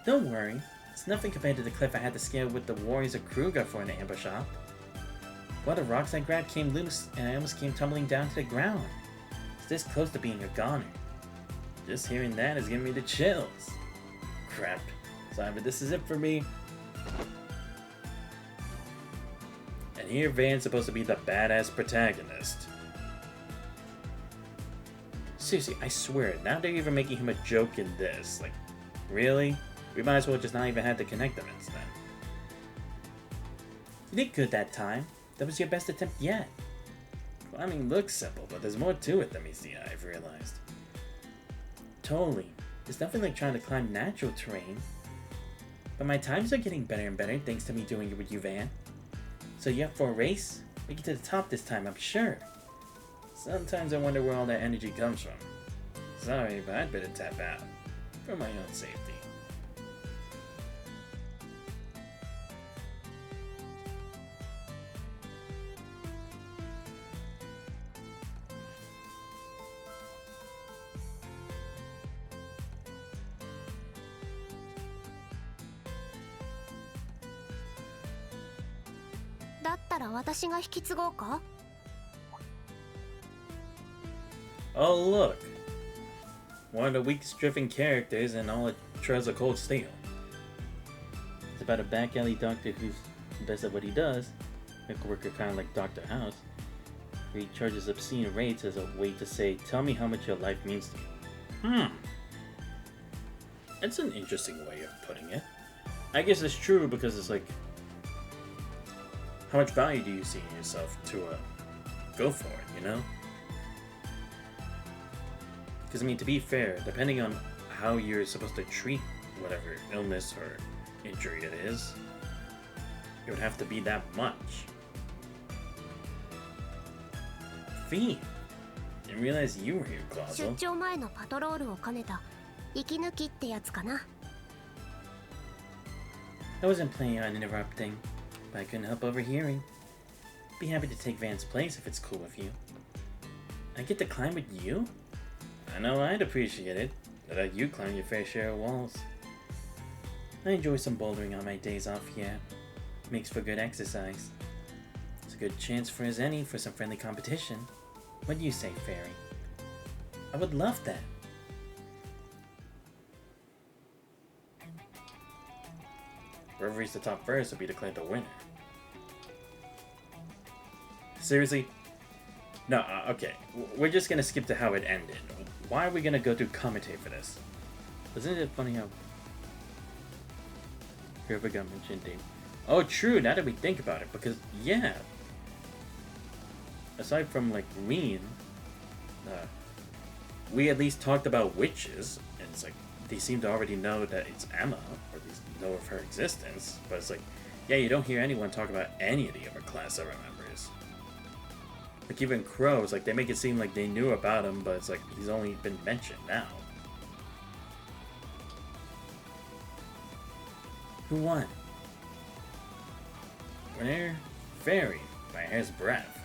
Don't worry, it's nothing compared to the cliff I had to scale with the warriors of Kruger for an ambush op. One of the rocks I grabbed came loose and I almost came tumbling down to the ground. It's this close to being a goner. Just hearing that is giving me the chills. Crap. Sorry, but this is it for me. And here Van's supposed to be the badass protagonist. Seriously, I swear, now they're even making him a joke in this. Like, really? We might as well just not even have to connect them instead. You did good that time. That was your best attempt yet. Climbing looks simple, but there's more to it than meets the eye, I've realized. Totally. There's nothing like trying to climb natural terrain. But my times are getting better and better thanks to me doing it with you, Van. So you up for a race? We get to the top this time, I'm sure. Sometimes I wonder where all that energy comes from. Sorry, but I'd better tap out. For my own safety. Oh look! One of the weakest driven characters in all of Trails of Cold Steel. It's about a back alley doctor who's the best at what he does, a worker kind of like Dr. House, where he charges obscene rates as a way to say, tell me how much your life means to you. That's an interesting way of putting it. I guess it's true because it's like, how much value do you see in yourself to go for it, you know? Because, I mean, to be fair, depending on how you're supposed to treat whatever illness or injury it is, it would have to be that much. Fee! Didn't realize you were here, Claudio. 出張前のパトロールを兼ねた息抜きってやつかな。I wasn't planning on interrupting, but I couldn't help overhearing. Be happy to take Van's place if it's cool with you. I get to climb with you? I know I'd appreciate it. I'd let you climb your fair share of walls. I enjoy some bouldering on my days off here. Makes for good exercise. It's a good chance for as any for some friendly competition. What do you say, Fairy? I would love that. Whoever reaches the top first will be declared the winner. Seriously? No, okay. We're just gonna skip to how it ended. Why are we gonna go through commentary for this? Isn't it funny how whoever got mentioned name? Oh, true. Now that we think about it, because yeah, aside from like Reen, we at least talked about witches, and it's like they seem to already know that it's Emma, or at least know of her existence. But it's like, yeah, you don't hear anyone talk about any of the other class ever members. Like even Crows, like they make it seem like they knew about him, but it's like he's only been mentioned now. Who won? Winner? Fairy, by a hair's breadth.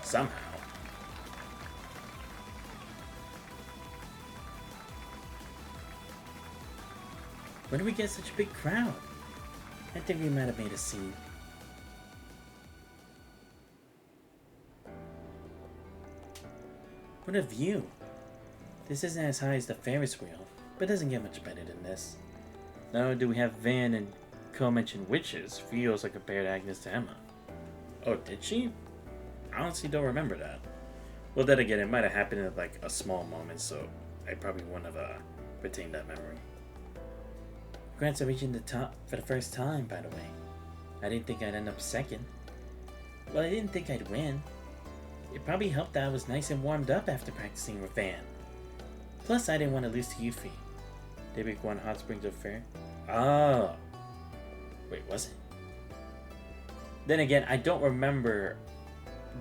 Somehow. When did we get such a big crowd? I think we might have made a scene. What a view! This isn't as high as the Ferris wheel, but doesn't get much better than this. Not only do we have Van and co-mentioned witches, feels like compared Agnes to Emma. Oh, did she? I honestly don't remember that. Well, then again, it might have happened in like a small moment, so I probably wouldn't have retained that memory. Congrats on reaching the top for the first time, by the way. I didn't think I'd end up second. Well, I didn't think I'd win. It probably helped that I was nice and warmed up after practicing with Van. Plus, I didn't want to lose to Yuffie. They won Hot Springs of Fair. Oh. Wait, was it? Then again, I don't remember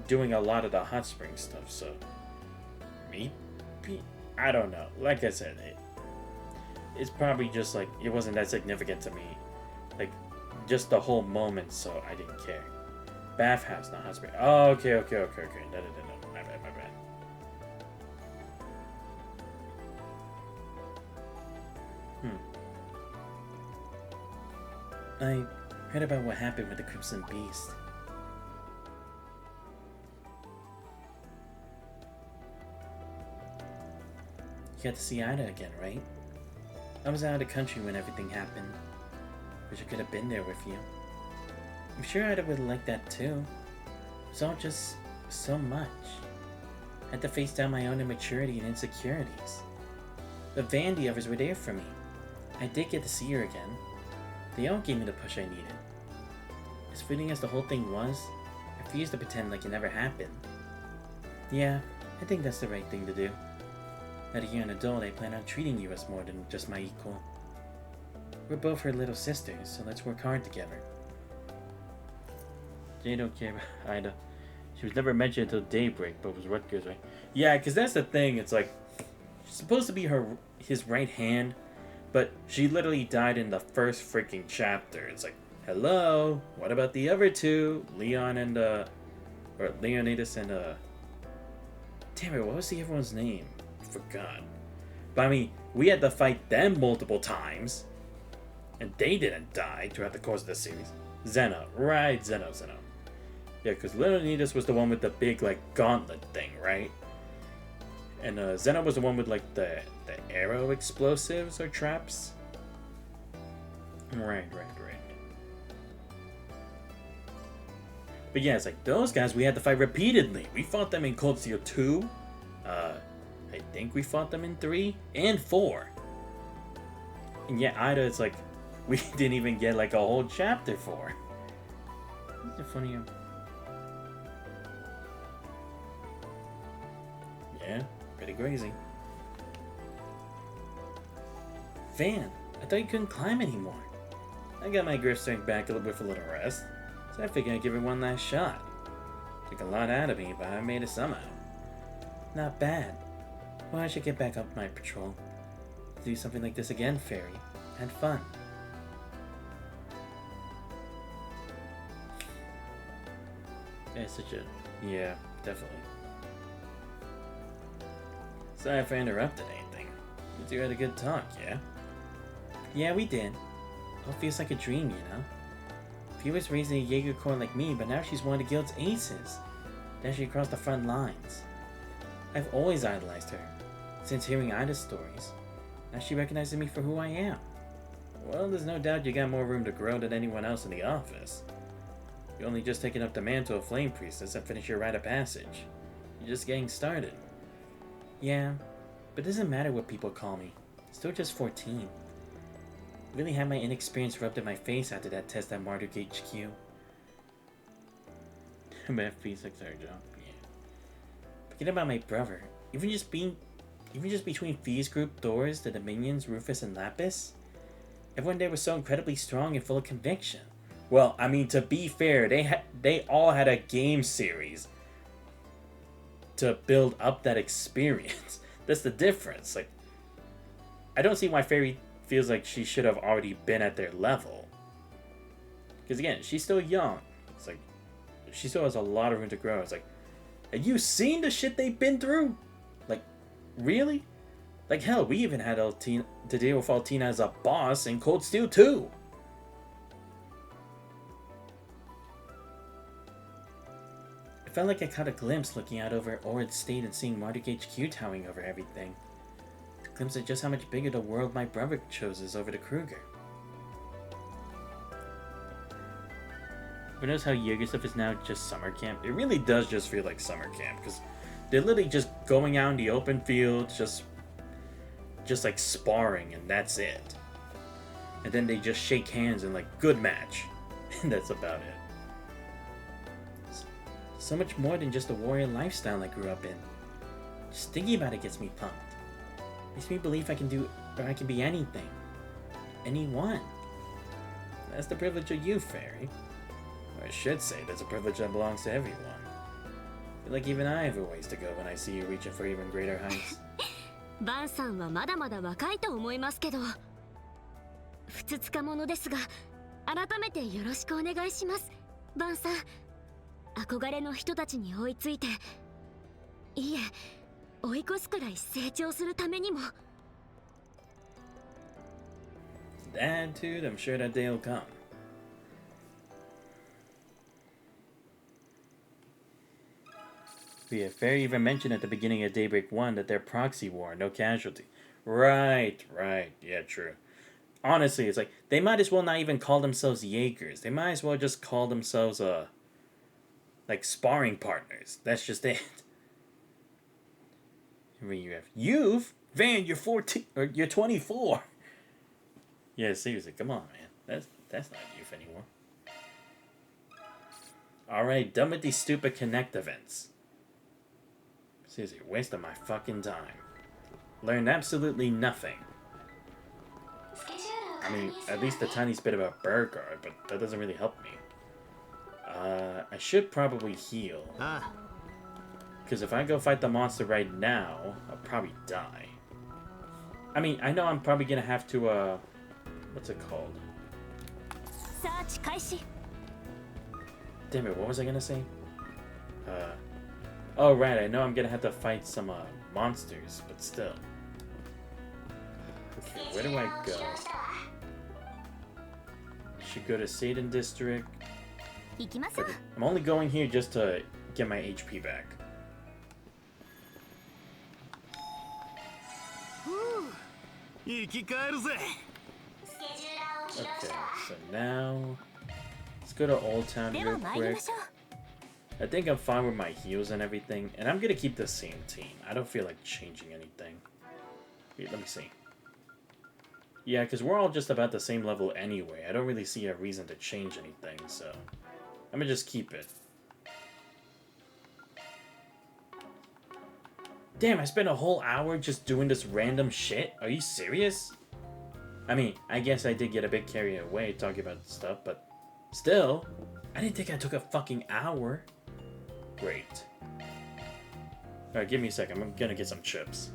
doing a lot of the Hot Springs stuff, so maybe, I don't know. Like I said, it's probably just like it wasn't that significant to me, like just the whole moment, so I didn't care. Bathhouse, not Hot Spring. Oh, okay. No, my bad. I heard about what happened with the Crimson Beast. You got to see Ida again, right? I was out of the country when everything happened. Wish I could have been there with you. I'm sure Ida would like that too. It was all just so much. I had to face down my own immaturity and insecurities. But Van and the others were there for me. I did get to see her again. They all gave me the push I needed. As fleeting as the whole thing was, I refused to pretend like it never happened. Yeah, I think that's the right thing to do. Now that you're an adult, I plan on treating you as more than just my equal. We're both her little sisters, so let's work hard together. Jay don't care about Ida. She was never mentioned until Daybreak, but was Rutgers, right? Yeah, because that's the thing. It's like, she's supposed to be his right hand, but she literally died in the first freaking chapter. It's like, hello, what about the other two? Leon and, or Leonidas and, damn it, what was the everyone's name? I forgot. But I mean, we had to fight them multiple times, and they didn't die throughout the course of the series. Zeno, right? Zeno. Yeah, because Leonidas was the one with the big, like, gauntlet thing, right? And Zeno was the one with, like, the arrow explosives or traps. Right. But yeah, it's like, those guys we had to fight repeatedly. We fought them in Cold Steel 2. I think we fought them in 3 and 4. And yeah, Ida, it's like, we didn't even get, like, a whole chapter for. Isn't it funny? Yeah, pretty crazy. Van, I thought you couldn't climb anymore. I got my grip strength back a little bit for a little rest, so I figured I'd give it one last shot. Took a lot out of me, but I made it somehow. Not bad. Well, I should get back up my patrol. Do something like this again, Fairy. Had fun. It's such a... Yeah, definitely. Sorry if I interrupted anything. You two had a good talk, yeah? Yeah, we did. All feels like a dream, you know? She was raised in a Jaeger Corps like me, but now she's one of the guild's aces. Dashing across the front lines. I've always idolized her, since hearing Ida's stories. Now she recognizes me for who I am. Well, there's no doubt you got more room to grow than anyone else in the office. You're only just taking up the mantle of Flame Priestess and finish your rite of passage. You're just getting started. Yeah, but it doesn't matter what people call me. Still just 14. Really had my inexperience rubbed in my face after that test at Marduk HQ. I'm FP6 our job. Yeah. Forget about my brother. Even just between Fee's group, Doors, the Dominions, Rufus, and Lapis, everyone there was so incredibly strong and full of conviction. Well, I mean, to be fair, they all had a game series to build up that experience. That's the difference. Like, I don't see why Fairy feels like she should have already been at their level. Because again, she's still young. It's like, she still has a lot of room to grow. It's like, have you seen the shit they've been through? Like, really? Like, hell, we even had to deal with Altina as a boss in Cold Steel 2. I felt like I caught a glimpse looking out over Ord State and seeing Marduk HQ towering over everything. A glimpse of just how much bigger the world my brother chose is over the Kruger. But notice how Jaeger stuff is now just summer camp? It really does just feel like summer camp, because they're literally just going out in the open field, just like sparring, and that's it. And then they just shake hands and like, good match. And that's about it. So much more than just the warrior lifestyle I grew up in. Just thinking about it gets me pumped. Makes me believe I can do, or I can be anything. Anyone. That's the privilege of youth, Fairy. Or I should say, that's a privilege that belongs to everyone. I feel like even I have a ways to go when I see you reaching for even greater heights. バンさんはまだまだ若いと思いますけど、ふつつか者ですが、改めてよろしくお願いします、バンさん。憧れの人たちに追いついて、いいえ、追い越すくらい成長するためにも。Attitude, I'm sure that day will come. Yeah, Fairy even mentioned at the beginning of Daybreak 1 that their proxy war, no casualty. Right. Yeah, true. Honestly, it's like, they might as well not even call themselves Jaegers. They might as well just call themselves, like, sparring partners. That's just it. I mean, you have youth? Van, you're 14, or you're 24. Yeah, seriously, come on, man. That's not youth anymore. Alright, done with these stupid Connect events. Seriously, wasting my fucking time. Learned absolutely nothing. I mean, at least a tiny bit about Bird Guard, but that doesn't really help me. I should probably heal. Because if I go fight the monster right now, I'll probably die. I mean, I know I'm probably gonna have to, what's it called? Damn it, what was I gonna say? Oh right, I know I'm gonna have to fight some, monsters, but still. Okay, where do I go? Should go to Satan District. I'm only going here just to get my HP back. Okay, so now let's go to Old Town real quick. I think I'm fine with my heals and everything, and I'm gonna keep the same team. I don't feel like changing anything. Wait, let me see. Yeah, because we're all just about the same level anyway. I don't really see a reason to change anything, so I'm gonna just keep it. Damn, I spent a whole hour just doing this random shit? Are you serious? I mean, I guess I did get a bit carried away talking about stuff, but still, I didn't think I took a fucking hour. Great. Alright, give me a second. I'm gonna get some chips.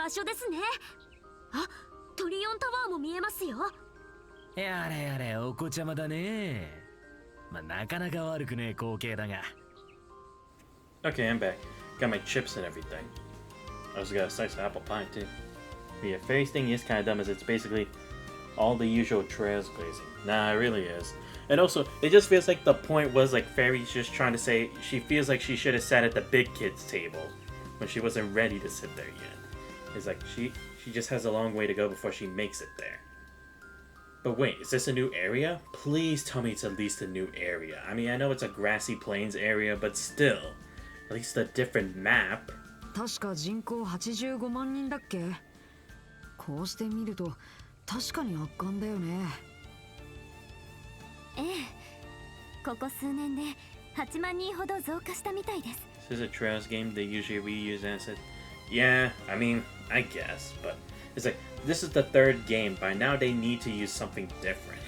場所ですね。あ、トリオンタワーも見えますよ。やれやれお子ちゃまだね。まあ、なかなか悪くねえ光景だが。Okay, I'm back. Got my chips and everything. I also got a slice of apple pie too. Yeah, fairy's thing is kind of dumb as it's basically all the usual trails glazing. Nah, it really is. And also, it just feels like the point was like Fairy's just trying to say she feels like she should have sat at the big kids table when she wasn't ready to sit there yet. It's like she just has a long way to go before she makes it there. But wait, is this a new area? Please tell me it's at least a new area. I mean, I know it's a grassy plains area, but still, at least a different map. 確か人口85万人だっけ。こうして見ると確かに圧巻だよね。ええ、ここ数年で8万人ほど増加したみたいです。This is a Trails game they usually reuse assets. Yeah, I mean, I guess, but it's like this is the third game. By now they need to use something different.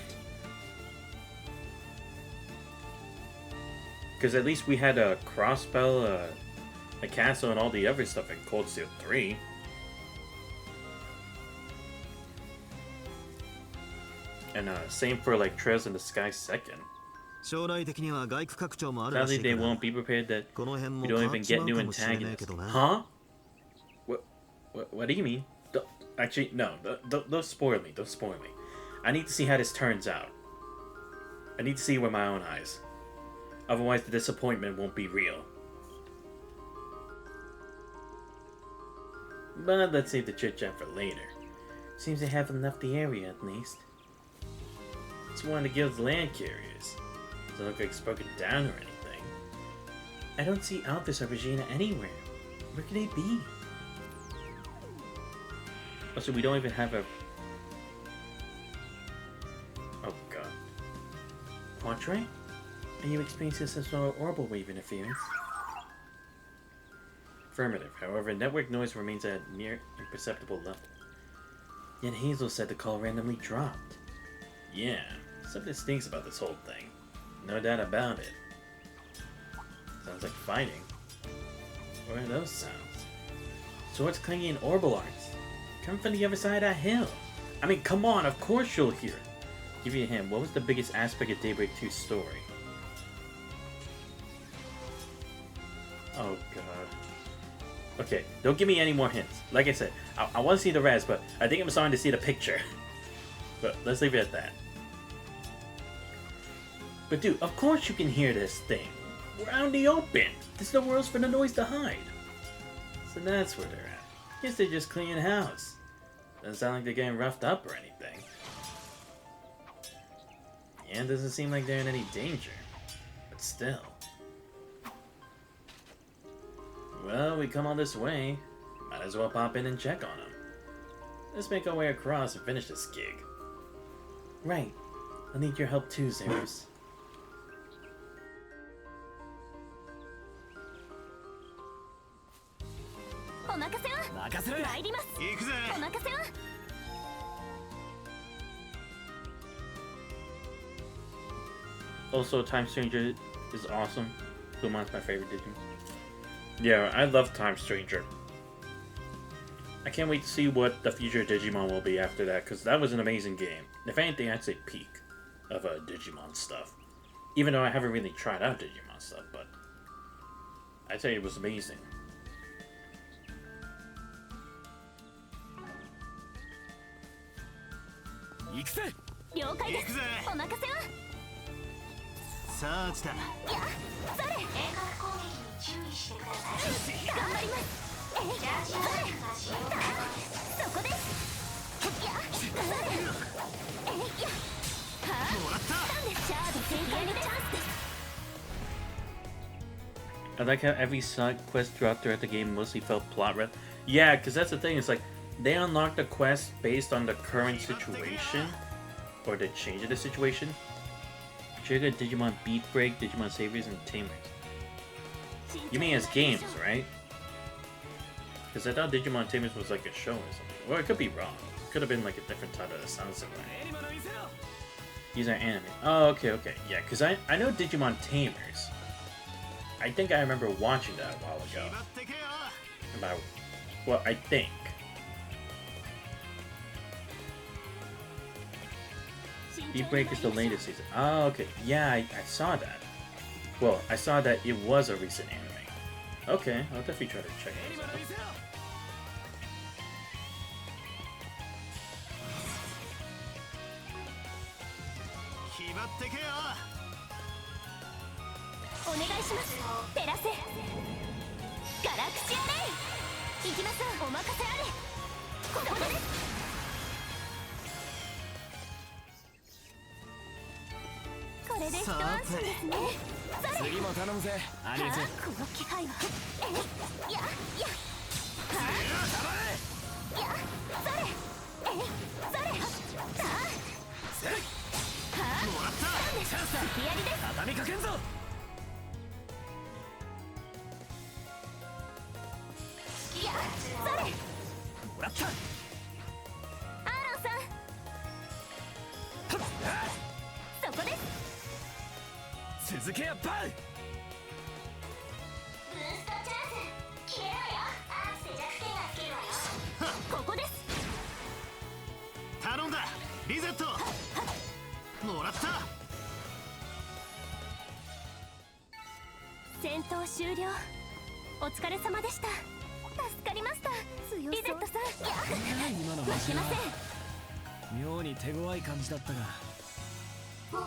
Because at least we had a crossbow, a castle, and all the other stuff in Cold Steel 3. And same for like Trails in the Sky 2nd. 将来的には外区拡張もある Sadly, らしい they から won't be prepared that この辺 we も don't 変わ even っち get まう new かもしれねえ antagonists. けどな。 Huh? What do you mean? Actually, no. Don't spoil me. Don't spoil me. I need to see how this turns out. I need to see with my own eyes. Otherwise, the disappointment won't be real. But let's save the chit-chat for later. Seems they haven't left the area, at least. It's one of the guild's land carriers. Doesn't look like it's broken down or anything. I don't see Alphys or Regina anywhere. Where could they be? Also, we don't even have a... Oh god. Quatre? Are you experiencing some sort of orbital wave interference? Affirmative. However, network noise remains at a near imperceptible level. Yet Hazel said the call randomly dropped. Yeah, something stinks about this whole thing. No doubt about it. Sounds like fighting. What are those sounds? Swords clanging and orbital arts. Come from the other side of that hill. I mean, come on, of course you'll hear it. Give you a hint, what was the biggest aspect of Daybreak 2's story? Oh god. Okay, don't give me any more hints. Like I said, I want to see the rest, but I think I'm starting to see the picture. But let's leave it at that. But dude, of course you can hear this thing. We're out in the open. There's nowhere else for the noise to hide. So that's where they're at. Guess they're just cleaning house. Doesn't sound like they're getting roughed up or anything. Yeah, it doesn't seem like they're in any danger. But still. Well, we come all this way. Might as well pop in and check on them. Let's make our way across and finish this gig. Right. I'll need your help too, Zeus. お任せは任せる。参ります。行くぜ。お任せは Also, Time Stranger is awesome. Gumon's my favorite Digimon. Yeah, I love Time Stranger. I can't wait to see what the future Digimon will be after that, because that was an amazing game. If anything, I'd say peak of Digimon stuff. Even though I haven't really tried out Digimon stuff, but I'd say it was amazing. 行くぜ。了解です行くぜ。お任せはさあ、来た。やそれ遠隔攻撃に注意してください頑張りますえいそれそこですやそれえいやはあもらった。なんでシャード全開のチャンスです I like how every side quest throughout the game mostly felt plot red. Yeah, because that's the thing. It's like they unlock the quest based on the current situation or the change of the situation. Trigger Digimon Beat Break, Digimon Saviors, and Tamers. You mean as games, right? Because I thought Digimon Tamers was like a show or something. Or it could be wrong. It could have been like a different type of Sunset one. These are anime. Oh, okay, okay. Yeah, because I know Digimon Tamers. I think I remember watching that a while ago. About, well, I think. Speed Breaker's the latest season. Oh, okay. Yeah, I saw that. Well, I saw that it was a recent anime. Okay, I'll definitely try to check it out. 決まってけよ。お願いします。照らせガラクシアレイ。行きましょう。お任せあれ。ここです。これで一安心ですね。次も頼むぜアニーズ。この気配はややはやそれそれさあもらったチャンスだ。吹き槍です。畳みかけんぞ。やそれもらった。アーロンさんそこです。続けやバウ。ブーストチャンス決めろよ。アーツで弱点がつけるわよ。ここです。頼んだリゼット。もらった。戦闘終了。お疲れ様でした。助かりました。リゼットさん。いや今の負けません。妙に手強い感じだったが。手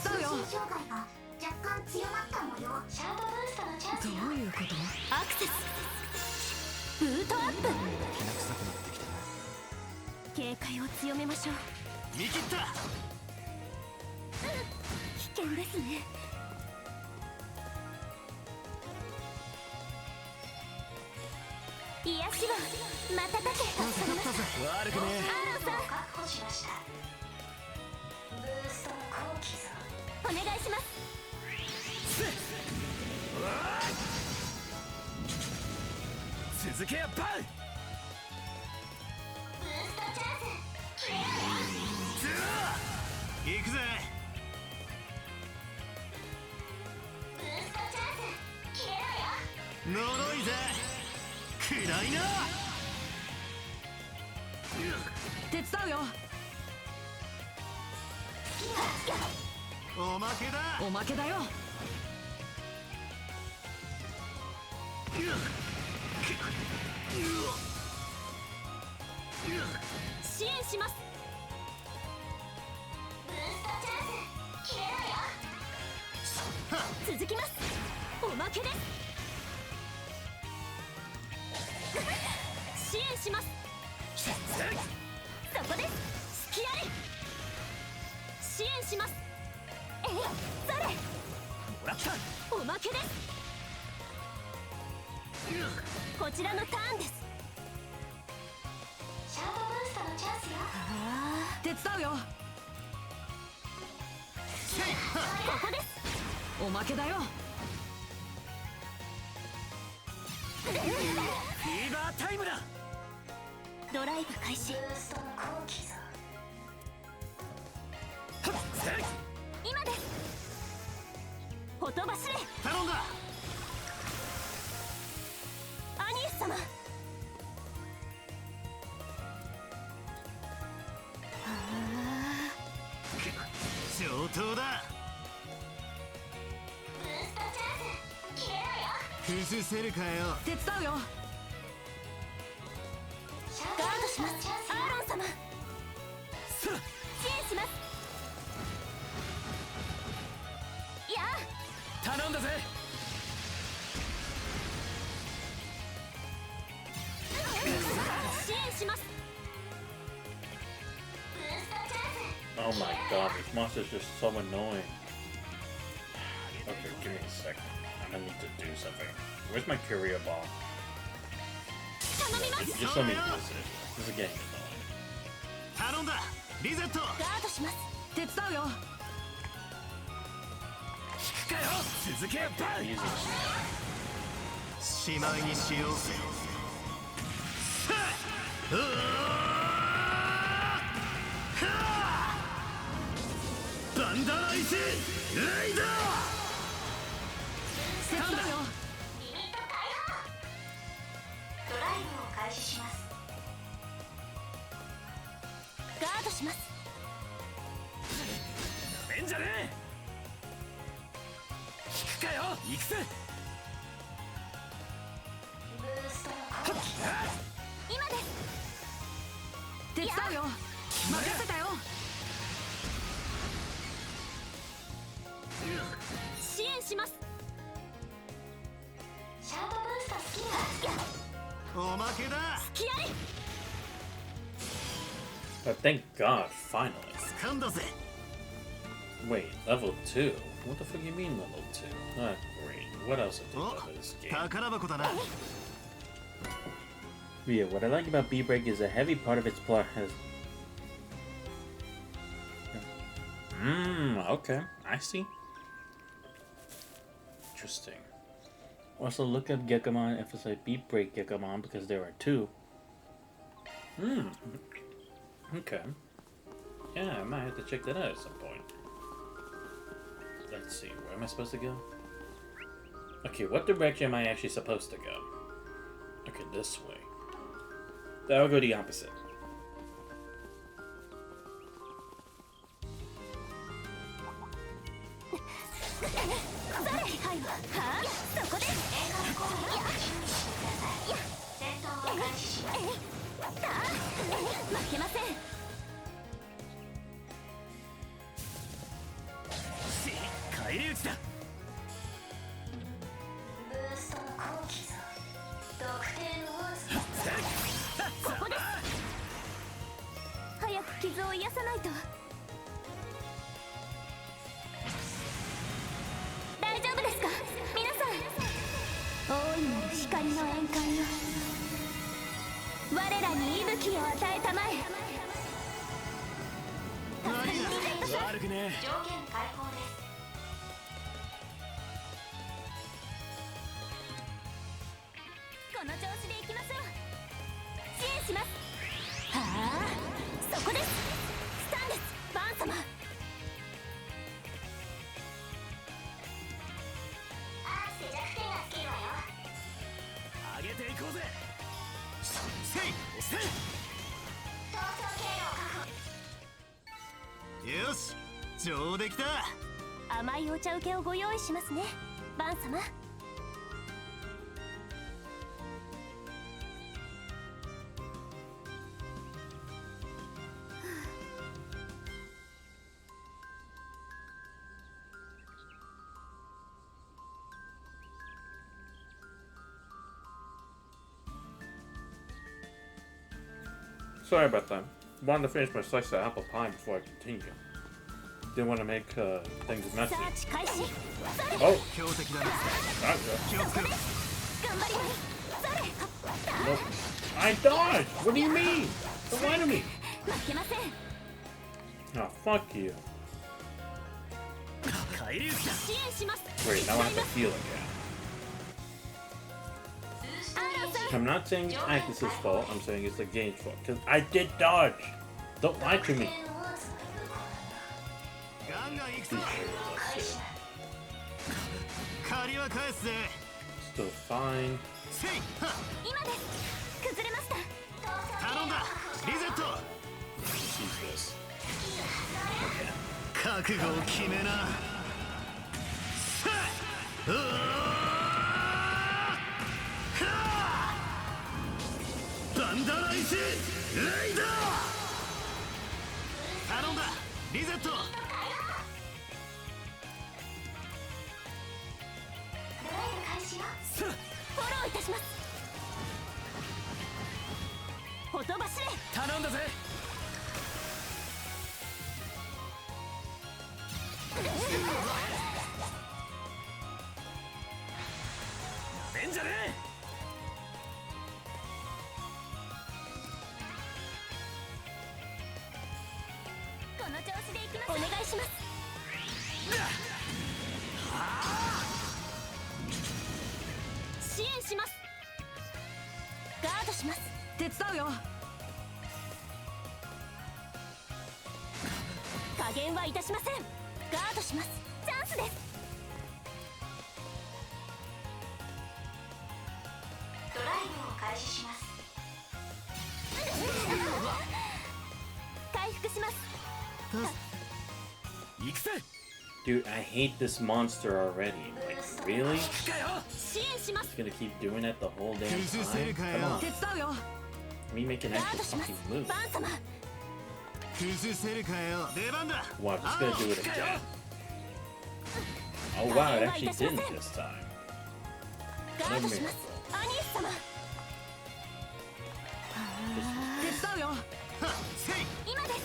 伝うよ。障害が若干強まった模様。シャードブーストのチャンスよ。どういうこと？アクセスブートアップ。警戒を強めましょう。見切った。危険ですね。癒しは瞬け。助かります。悪くねアーロンさん確保しました。ブーストの後期ぞ。お願いします。続けやバウ。ブーストチャンス決めろよ。行くぜ。ブーストチャンス決めろよ。呪いぜ。暗いな。手伝うよ。おまけだ。おまけだよ。支援します。ブーストチャンス決めろよ。続きます。おまけです。支援します。そこです。隙あり。支援します。それもらった。おまけです。こちらのターンです。シャードブーストのチャンスよ。手伝うよ。ここです。おまけだよ。フィーバータイムだ。ドライブ開始。ブーストの後期ぞ。今です。ほとばしれ。頼んだ。アニエス様。上等だ。ブーストチャンス決めろよ。崩せるかよ。手伝うよ。シャーガードします。チャンスアーロン様。支援します。いや頼んだぜ。支援します。ブーストチャンス。 Oh my god, this monster's just so annoying. Okay, give me a second. I'm gonna need to do something. Where's my career ball? 頼みます。 Just let me use it. This is getting annoying. 頼んだリゼット。ガードします。手伝うよ。引くかよ。続けやバウ。 Using しまいにしよう。バンダライスレイダー。手伝うよ。リミット解放。ドライブを開始します。ガードします。じゃねえ。引くかよ。行くぜ。ブーストの攻撃今です。手伝うよ。任せたよ。支援します。シャープブーストスキルおまけだ。気合い。 But thank God, finally. 掴んだぜ。 Wait, level 2? What the fuck do you mean level 2? Not great. What else I think お about this game? 宝箱だな。 Yeah, what I like about B-Break is a heavy part of its plot has... Okay. I see. Interesting. Also, look up Gekamon, emphasize B-Break Gekamon because there are 2. Okay. Yeah, I might have to check that out at some point. Let's see, where am I supposed to go? Okay, what direction am I actually supposed to go? Okay, this way. That'll go the opposite. そこで。戦闘を開始します。負けません。返り討ちだ。ブーストの攻撃ぞ。特定のウォーズここです。早く傷を癒さないと。大丈夫ですか皆さん。大いなる光の宴会よ、我らに息吹を与えたまえ。悪くね上限解放です。この調子でいきましょう。支援します。はあ、そこです。スタンですバーン様。アーツで弱点がつけるわよ。え。上げていこうぜ。せいせい。逃走経路を確保。よし、上出来だ。甘いお茶受けをご用意しますねバーン様。Sorry about that. Wanted to finish my slice of apple pie before I continue. Didn't want to make things messy. サーチ開始。 Oh, 強敵だな。 gotcha. 気をつけろ。頑張ります。 Nope. I dodged! What do you mean? Don't lie to me! 負けません。 Oh, fuck you. 返り討ちだ。支援します。 Wait, now I have to heal again. アーロンさん。 I'm not saying it's Agnes's fault, I'm saying it's the game's fault. Because I did dodge! Don't lie to me. ガンガン行くぞ。借りは返すぜ。 Still fine. せいはっ。今です。崩れました。頼んだ。リゼット。 Use this. 覚悟を決めな。さあ。うわー。はあ。バンダライスレイダー。頼んだ。リゼット。ドライブ開始よ。フォローいたします。ほとばしれ。頼んだぜ。なめんじゃねえ。この調子でいきます。お願いします。支援します。ガードします。手伝うよ。加減はいたしません。ガードします。チャンスです。ドライブを開始します。回復します。行くぜ。Dude, I hate this monster already. Like, really? 支援します。 He's gonna keep doing that the whole damn time? Come on. 手伝うよ。 Let me make an ガー actual ドします fucking move. バン様。崩せるかよ。出番だ。 Wow, just gonna do it again. Oh wow, it actually didn't this time. ガードしますアニス様。手伝うよ。今です。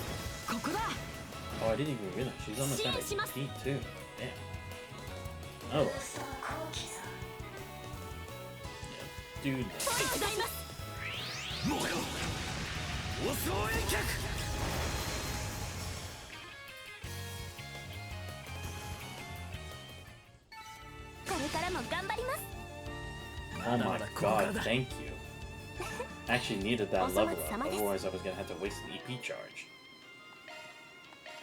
ここだ。 Oh, I didn't even realize she's on the side of EP too. Damn. Oh well. Dude, 手伝います。もうよ。お総遠脚。これからも頑張ります。 oh my god, thank you. I actually needed that level up, otherwise I was gonna have to waste an EP charge.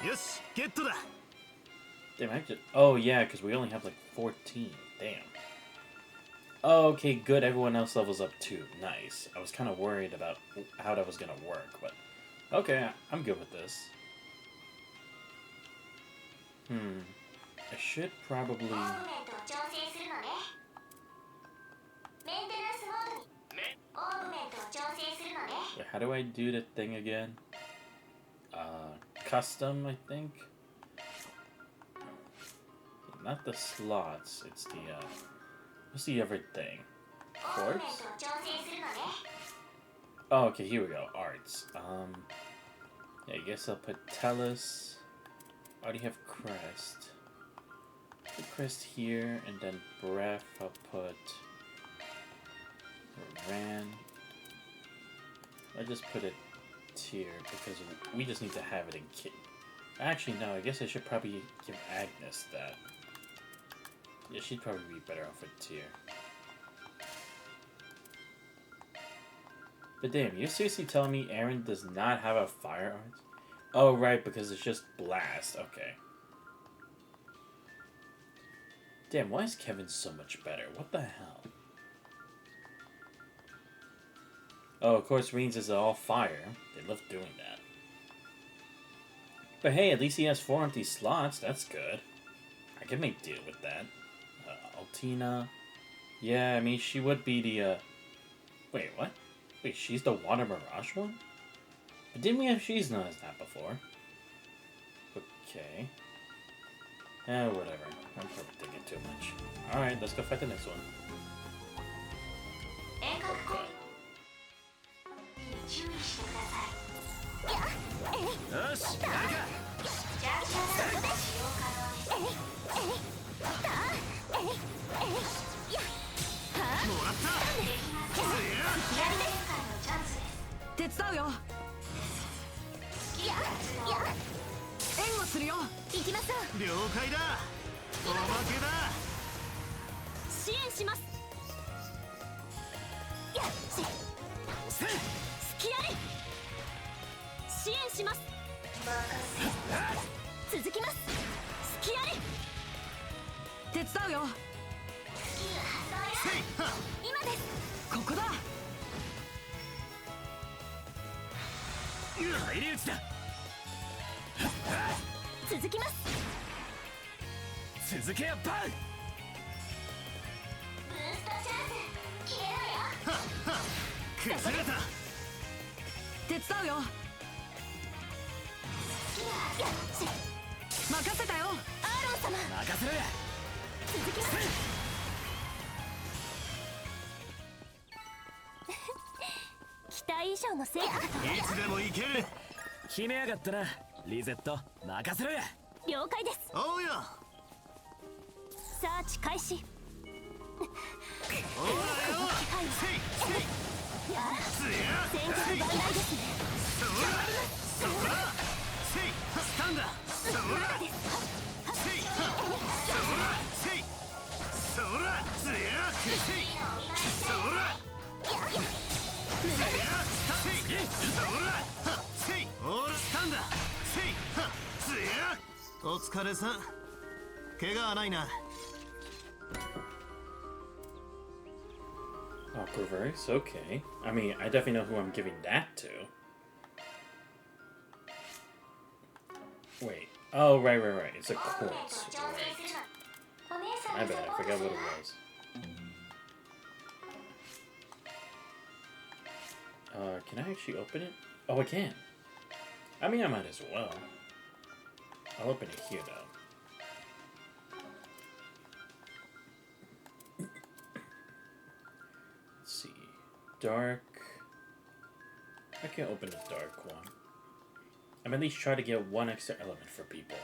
よし、ゲットだ。 Damn, I just... Oh yeah, because we only have like 14. Damn. Oh, okay, good. Everyone else levels up too. Nice. I was kind of worried about how that was gonna work, but okay, I'm good with this. I should probably. オーグメントを調整するのね。メンテナンスモードに。オーグメントを調整するのね。 Wait, how do I do the thing again? Custom, I think. Not the slots. It's the what's the other thing? オーグメン Course? トを調整するのね。 Oh, okay. Here we go. Arts. Yeah, I guess I'll put Tellus. I already have Crest. Put Crest here, and then Breath. I'll put Ran. I just put it tier because we just need to have it in kit. Actually, no. I guess I should probably give Agnes that. Yeah, she'd probably be better off with tier. But damn, you're seriously telling me Aaron does not have a fire art? Oh, right, because it's just blast. Okay. Damn, why is Kevin so much better? What the hell? Oh, of course, Reigns is all fire. They love doing that. But hey, at least he has 4 empty slots. That's good. I can make deal with that. Altina. Yeah, I mean, she would be the, Wait, what? Wait, she's the Water Mirage one? But didn't we have she's known as that before? Okay. Whatever. I'm probably thinking too much. Alright, let's go fight the next one. 遠隔攻撃に注意してください。よし、やるか。ジャンクションダウン使用可能です。もらった。リアル展開のチャンスです。手伝うよ。援護するよ。行きましょう。了解だ。おまけだ。支援します。やっしせい。隙あり。支援します。続きます。隙あり。手伝うよ。せい。はっ。今です。ここだ。入り討ちだ。続きます。続けやバウ。ブーストチャンス消えろよ。はっはっ。崩れた。手伝うよ。やっし任せたよ。アーロン様。任せろや。続きます。期待以上の成果だと。いつでもいける。決めやがったなリゼット任せろや。了解です。おうよ。サーチ開始。おうらよ。せい。せい。つや。戦術万来ですね。そら。そら。せい。スタンダ。そら。せい。そら。せい。そら。つや。せい。そら。せい。せい。そら。せい。オールスタンダ。せい。つや。お疲れさん。怪我はないな。Aquaverse, okay. I mean, I definitely know who I'm giving that to. Wait. Oh, right. It's a オーブメントを quartz. 調整 Right. するの。お姉さん My の bad. サ I ポート forgot す what る it わ。 was. Can I actually open it? Oh, I can. I mean, I might as well. I'll open it here, though. Let's see. Dark. I can open the dark one. I'm at least try to get one extra element for people.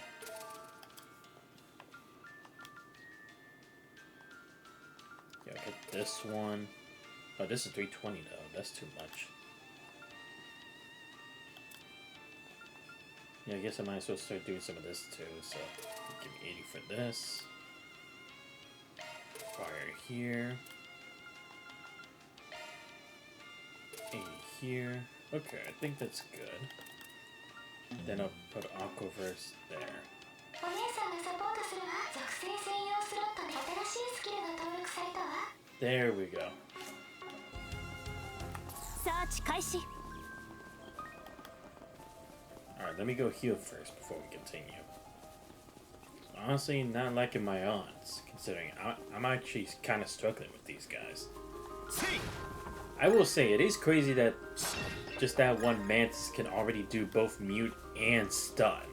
Yeah, I'll get this one. Oh, this is 320 though. That's too much. Yeah, I guess I might as well start doing some of this too. So, give me 80 for this. Fire here. 80 here. Okay, I think that's good. Then I'll put Aquaverse there. お姉さんがサポートするわ。属性専用スロットで新しいスキルが登録されたわ。 There we go. サーチ開始。 Alright, let me go heal first before we continue. Honestly, not liking my odds, considering I'm actually kind of struggling with these guys. I will say, it is crazy that just that one Mantis can already do both mute and stun.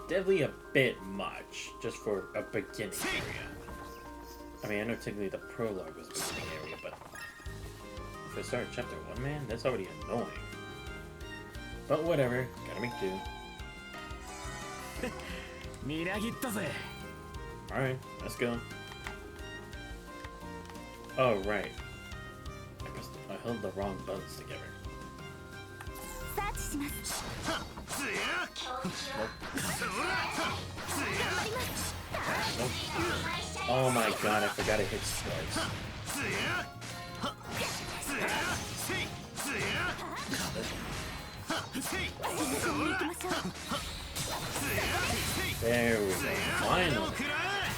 Definitely a bit much, just for a beginning area. I mean, I know technically the prologue was a beginning area, but if I start chapter 1, man, that's already annoying. But whatever, gotta make do. みなぎったぜ。 Alright, let's go. Oh, right. I held the wrong buttons together. サーチします。 Oh my god, I forgot to hit strikes. There we go. Finally.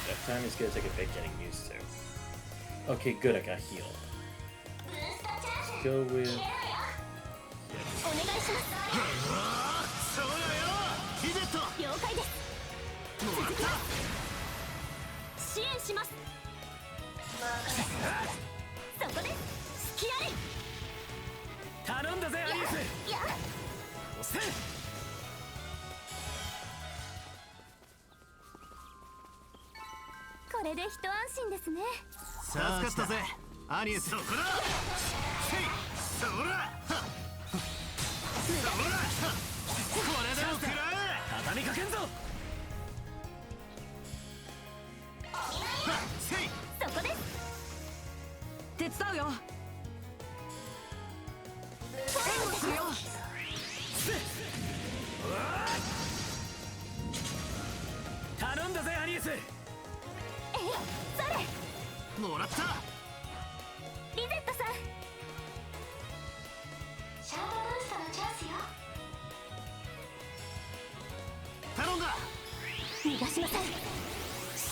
That time is gonna take a bit getting used to. Okay, good, I got healed. Let's go with... お願いします。了解です。続きます。支援します。そこです。隙あり。頼んだぜアリス。いや。押せ。これで一安心ですね。助かったぜアニエス。そこだ。そら。これでも食らえ。畳みかけんぞ。そこです。手伝うよ。援護するよ。頼んだぜアニエス。えい、それ。もらった。リゼットさん。シャードブーストのチャンスよ。頼んだ。逃がしません。シ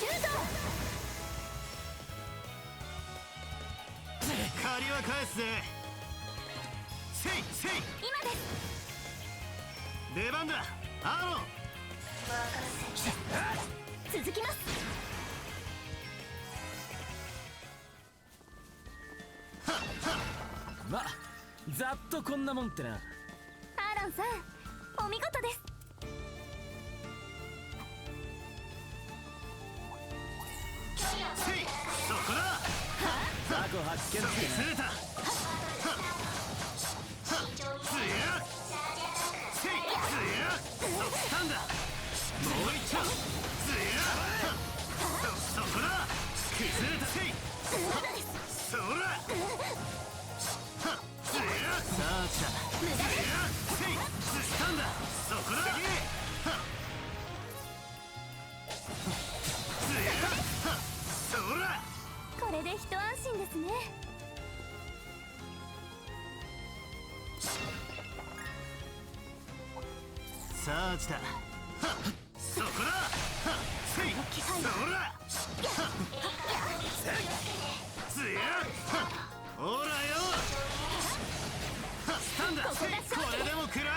ュート。借りは返すぜ。せいせい。今です。出番だアロン。続きます。ま、ざっとこんなもんってな。アーロンさん、お見事です。せいそこだ。ザコ発見って釣れた。つや。せいつや。そったんだ。もう一丁。つや。そこだ。崩れた。せい。そら。つや。さあ来た。つや。せい。つったんだ。そこだ。つや。そら。これで一安心ですね。さあ来た。そこだ。せい。そら。つや。ほらよ。スタンダ。これでも食らえ。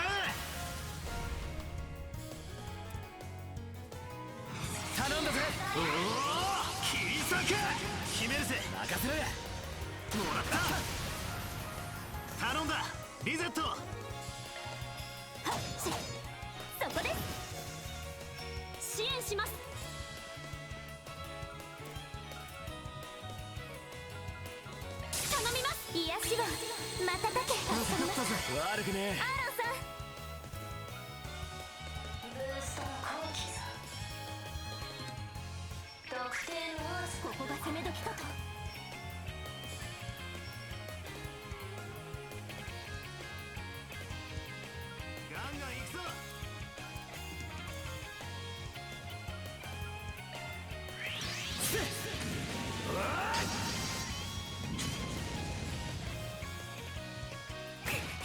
リゼット。そこです支援します。頼みます。癒しを瞬け。悪くねアーロンさん、ブーストの後期ぞ。特定のここが攻め時かと。ガンガン行くぞ。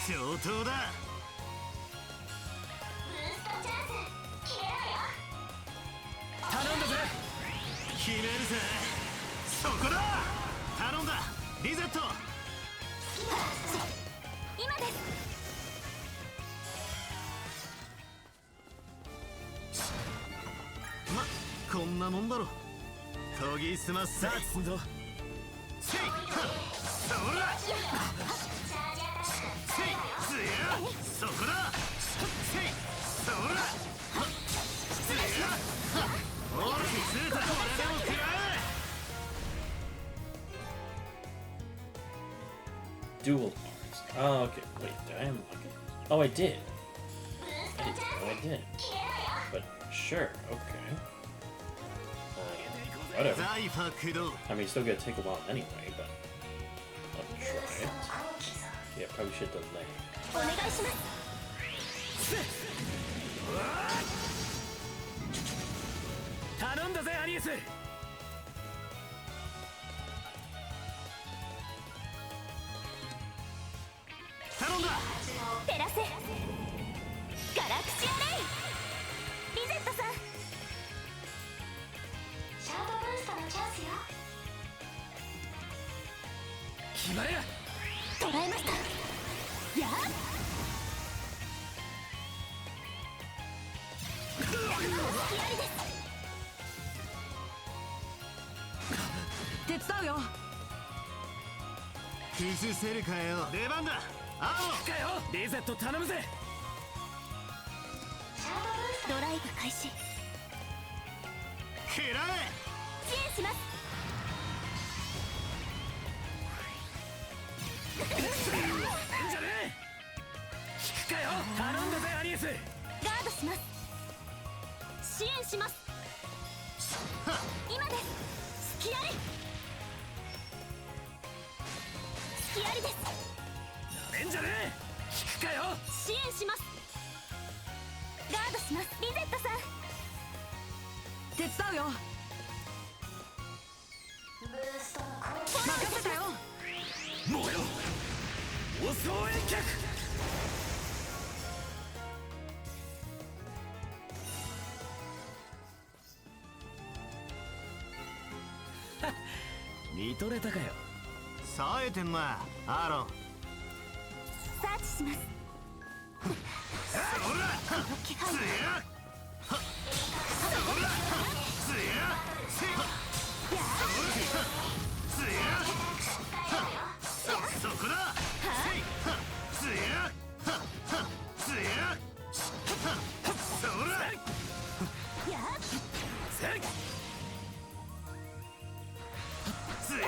上等だ。ブーストチャンス決めろよ。頼んだぜ。決めるぜ。そこだ。頼んだ。リゼット。今です。ま、こんなもんだろ。研ぎ澄ますさあ進んぞ。せいはっそらチャージアタックせいつやそこだせいそらつやおらついたこれでも食らえ Dual arms. Oh, okay. Wait, did I unlock it? Oh, I did. I didn't know I did. But sure, okay. Whatever. ザイファ駆動 I mean, it's still gonna take a while anyway, but I'll try it. Yeah, probably should delay. お願いします。頼んだぜアニエス。頼んだ。照らせガラクシアレイ。リゼットさん、シャードブーストのチャンスよ。決まれや。捉えました。やっ隙ありです。手伝うよ。崩せるかよ。出番だ。青かよ。リゼット頼むぜ。シャードブーストドライブ開始。食らえ。支援します。んじゃねえ。引くかよ。頼んだぜアニエス。ガードします。支援します。今です。隙あり。隙ありです。なめんじゃねえ。引くかよ。支援します。ガードします。リゼットさん、手伝うよ。ブーストの後期。任せたよ。もうよ。お総遠脚。見とれたかよ。冴えてんなアーロン。サーチします。そら気配つやそらつやせいつやそこだせいつやつやそらやっせいつや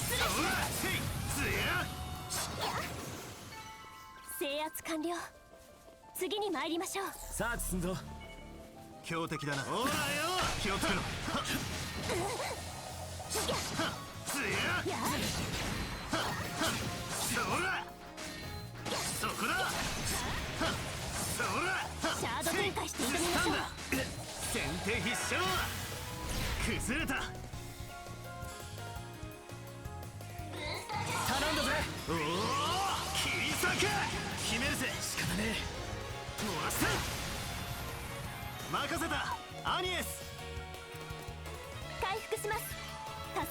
そらせいつや制圧完了。次に参りましょう。さあ進んぞ。強敵だな。ほらよ気をつけろ。つややっそらそこだそらシャード展開して挑みましょう。先手必勝。崩れた。頼んだぜ。おお切り裂け。決めるぜ。仕方ねもらした任せたアニエス。回復します。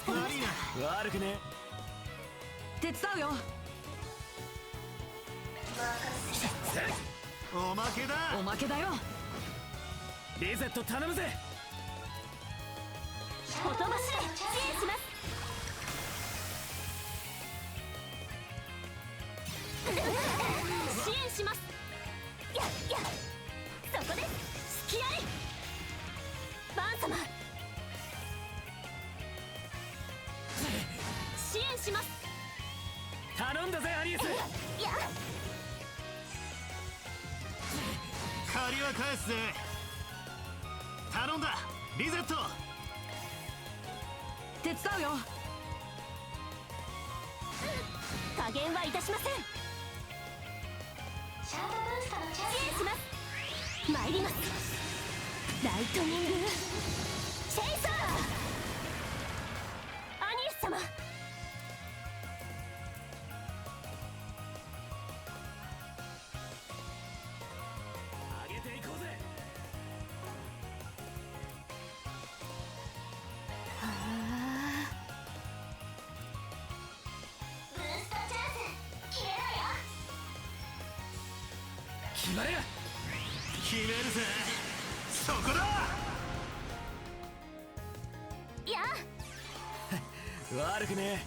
助かりま悪いしな。え。悪くね手伝うよ。おまけだ。おまけだよ。リゼット頼むぜ。ほとばしれ支援します。します。頼んだぜアニエス。いや、借りは返すぜ。頼んだリゼット。手伝うよ。加減はいたしません。シャードブーストのチャン支援します。参ります。ライトニングチェイサー。アニエス様、上げていこうぜ。ブーストチャンス決めろよ。決まれや。決めるぜ。そこだ。いや、悪くねえ。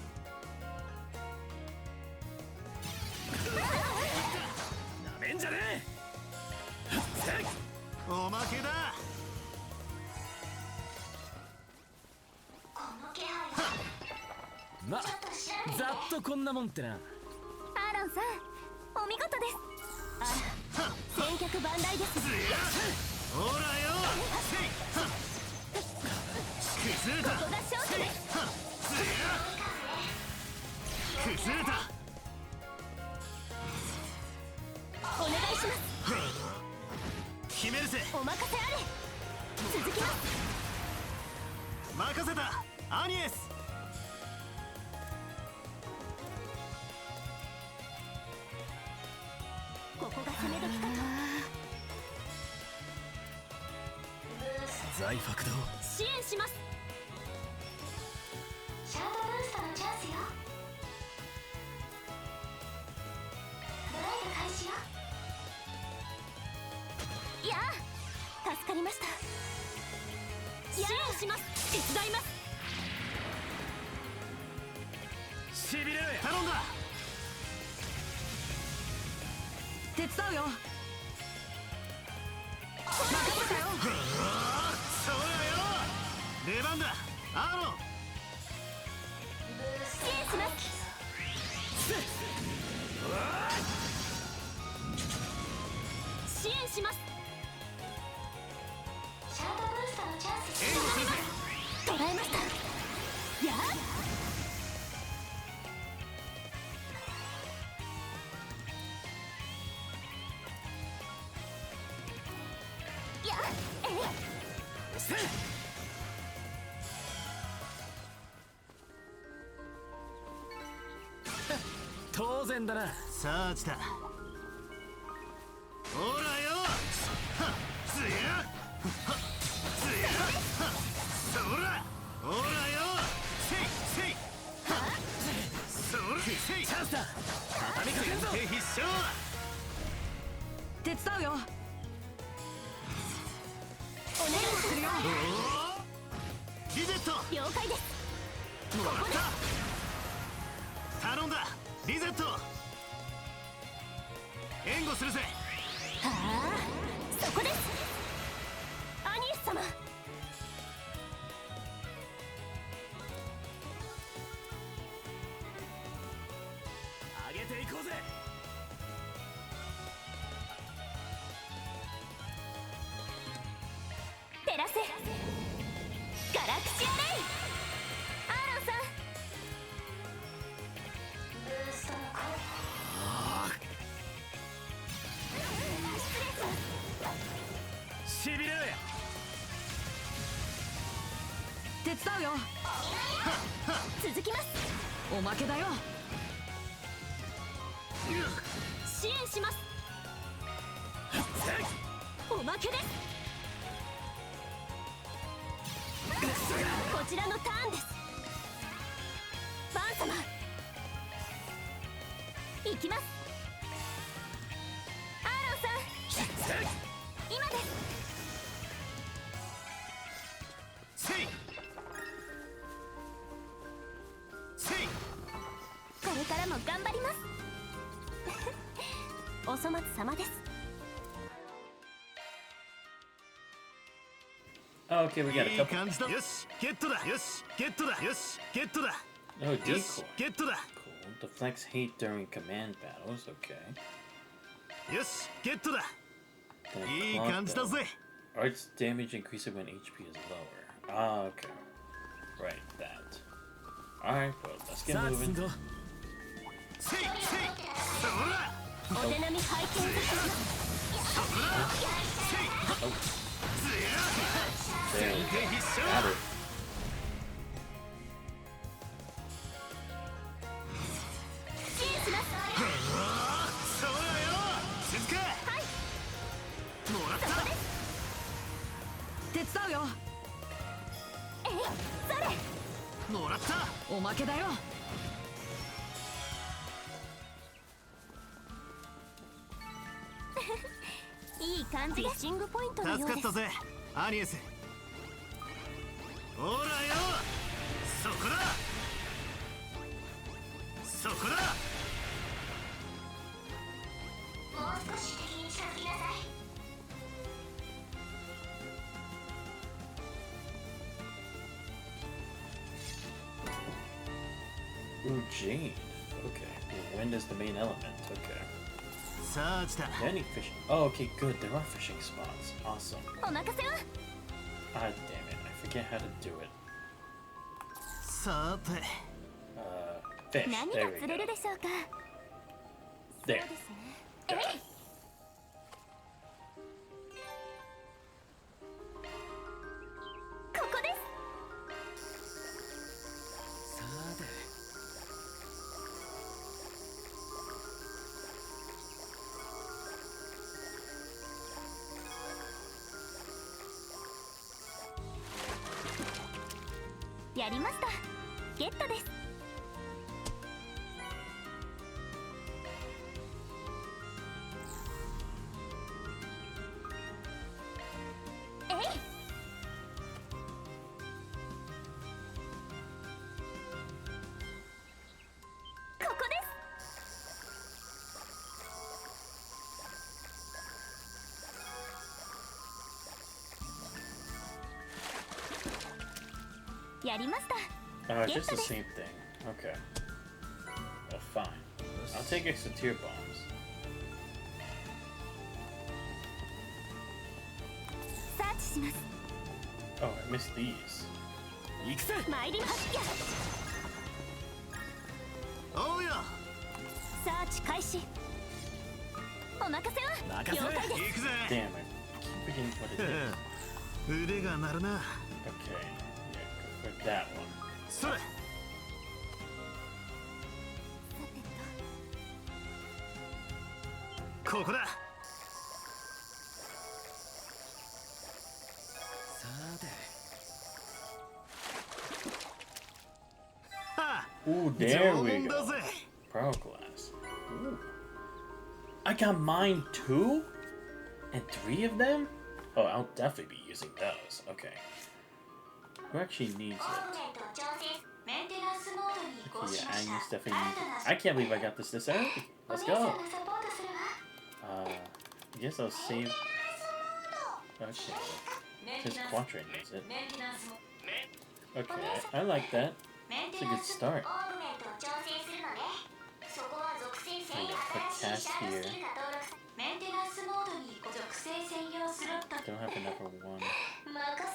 なめんじゃねえ。おまけだ。この気配はま、ちょっと調べて。ざっとこんなもんってな。アーロンさん、お見事です。あら、先客万来です。ほらよ。せいはっ崩れた。ここが勝負です。崩れた。お願いします。決めるぜ。お任せあれ。続きます。任せたアニエス。ここが攻め時かと。財ファクト。支援します。シャードブーストのチャンスよ。ドライブ開始よ。いやー、助かりました。支援します。手伝います。しびれろや。頼んだ。手伝うよ。そうだよ。出番だアーロン。支援します。支援します。シャードブーストのチャンス。援護するぜ。捉えました。やあ、やあ、当然だな。さあ来た。ほらよ。はっつやはっつやはっそら。ほらよ。せいせいはっそらせい。チャンスだ。畳みかけんぞ。手必勝。手伝うよ。お願いするよ。リゼット。了解です。もらった頼んだリゼット。援護するぜ。はあ、そこです。アニエス様、上げていこうぜ。照らせガラクシアレイ。アーロンさん、ブーストの声。しびれろや。手伝うよ。続きます。おまけだよ。支援します。おまけです。こちらのターンです。バン様、行きます。アーロンさん、今です。せいせい。これからも頑張ります。お粗末様です。Oh, okay, we got a いい couple. 感じだ。よしゲットだ。よしゲットだ。よしゲットだ。No よし decoy. ゲットだ Cool. Deflects hate during command battles. Okay. よしゲットだ Then いい clock 感じだ though. ぜ Arts damage increases when HP is lower. Ah, okay. Right, that. Alright, well, let's get さあ進 moving. んぞせいせいそらお手並み拝見させますそこだせい Oh, つや there we 手 go. 必勝 Got it. 支援しますそらよ静かはいもらった手伝うよ。えいそれもらったおまけだよ。いい感じでフィッシングポイントのようです助かったぜアニエスほらよそこだそこだもう少し敵に近づきなさい Ooh, Jade. Okay. Wind is the main element. Okay. さあ来た Any fishing? Oh, okay, good. There are fishing spots. Awesome. お任せは Ah, damn it. I forget how to do it. さて Fish. 何 There が we 釣れる go. でしょうか There. そうですねえい Got it. ここですさて やりましたゲットですえいここですやりました Oh, it's just the Get same thing. Okay. Well, fine. I'll take extra tier bombs. サーチします Oh, I missed these. 行くぜ参りますやおうよサーチ開始お任せは任せ了解です行くぜ Damn, I keep forgetting what it is. 腕が鳴るな Okay. Yeah, go for that one. それここださて は Ooh, あ there 縄 we 文だ go. ぜ Pro class. Ooh. I got mine too? And 3 of them? Oh, I'll definitely be using those. Okay. Who actually needs オー it? グメントを調整メンテナンスモードに移行 Okay, し yeah, ま I した use definitely 新 need たな I can't believe I got this early. お Let's 姉さん go. がサポートするわ I guess I'll save. Okay. Since Quatrain needs it. メンテナンスモ Okay, I like that. メン It's テ a ナ good ンス start. オーグメントを調整するのねそこは属性専用 Put 新しい cast シャード here. スキルが登録さメンテナンスモードに移行属性専用スロット Don't have another one. 任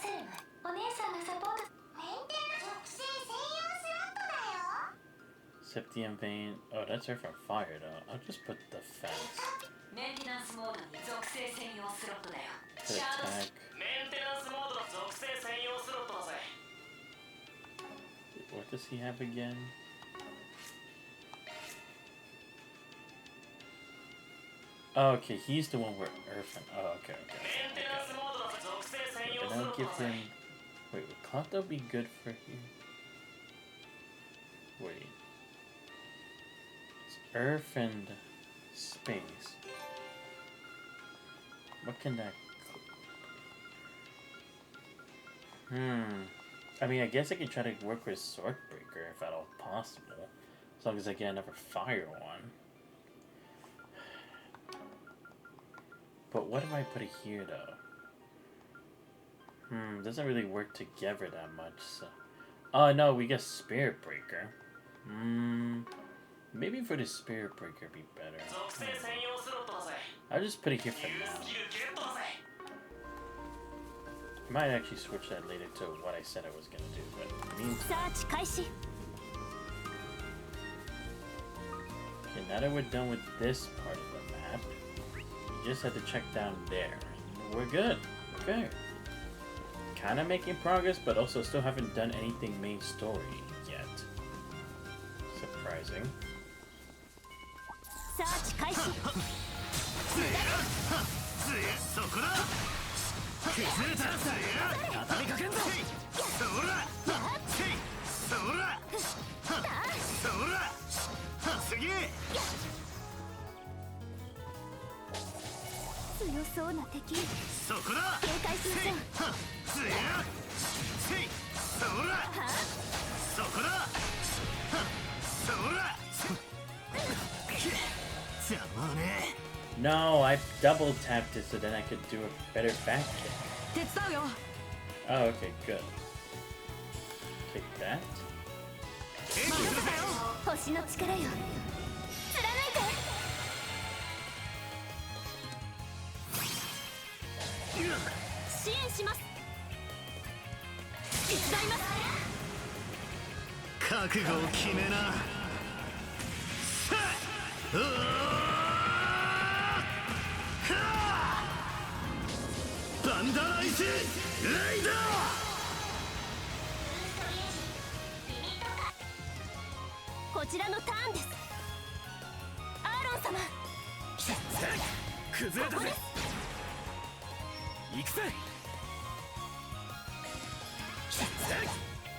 せるわお姉さんがサポートメンテナンス属性専用スロットだよ Septium vein. Oh, that's Earth on fire though. I'll just put defense. メンテナンスモードに属性専用スロットだよ Put attack. メンテナンスモードの属性専用スロットだぜ What does he have again? Oh, okay, he's the one where Earth and oh, okay, okay. メンテナンス Okay. モードの属性専用 And スロ I'll ット give だぜ him. Wait, would Kato be good for here? Wait. It's Earth and space. What can that? I mean, I guess I could try to work with Swordbreaker if at all possible, as long as I get another fire one. But what if I put it here though? Doesn't really work together that much. So, oh no, we get Spirit Breaker. Maybe for the Spirit Breaker be better. I'll just put it here for now. I might actually switch that later to what I said I was gonna do, but I mean... サーチ開始。 Okay, now that we're done with this part of the map, you just have to check down there. We're good. Okay. Kind of making progress, but also still haven't done anything main story yet. Surprising. サーチ開始。そこだ崩れた畳みかけんぞそらせいそらそらすげえ強そうな敵。そこだ警戒しましょう。つやせいそらそこだそら邪魔ね No, I double tapped it so then I could do a better back kick. 手伝うよ。 Oh, okay, good. Kick that. 星の力よ。貫いて。支援します。手伝います。覚悟を決めなさあバンダライスレイダーこちらのターンです。アーロン様。崩れたぜ。行くぜ。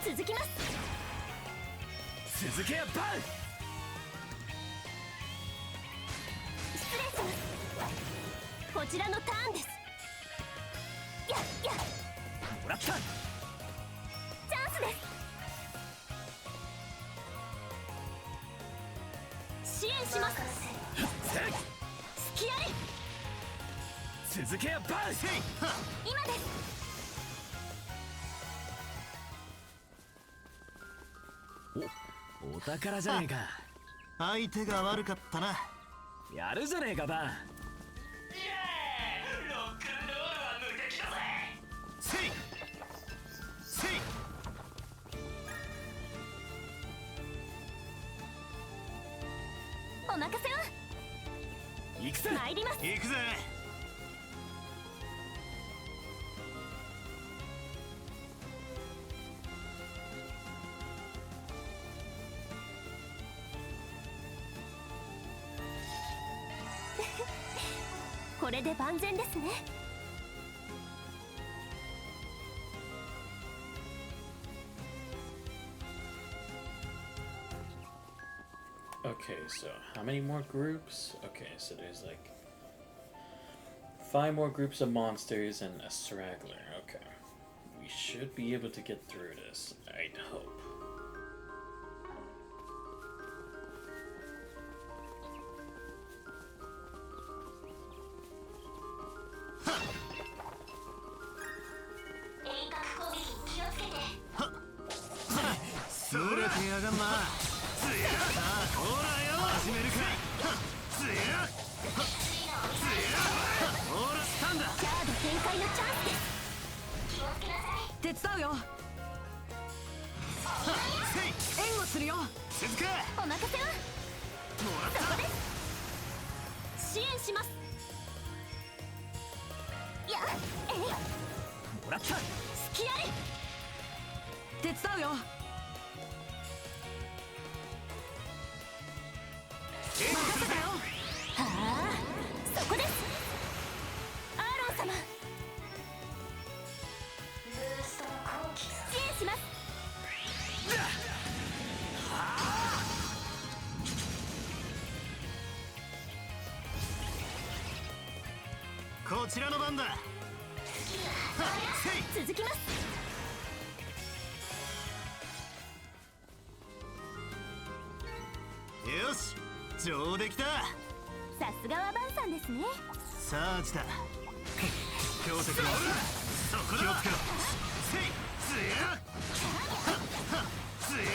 続きます。続けやバン。失礼します。こちらのターンです。やっやっ。もらった。チャンスです。支援します。隙あり。続けやバン。今です。お宝じゃねえか。相手が悪かったなやるじゃねえかバン。ロックンロールは無敵だぜせいせいお任せを。行くぜ。参ります。行くぜ これで万全ですね。Okay, so how many more groups? Okay, so there's like 5 more groups of monsters and a straggler. Okay. We should be able to get through this, I'd hope.こちらの番だ続きます。よし上出来ださすがはバンさんですね。サーチだ強敵のそこだ気をつけろせいつやつや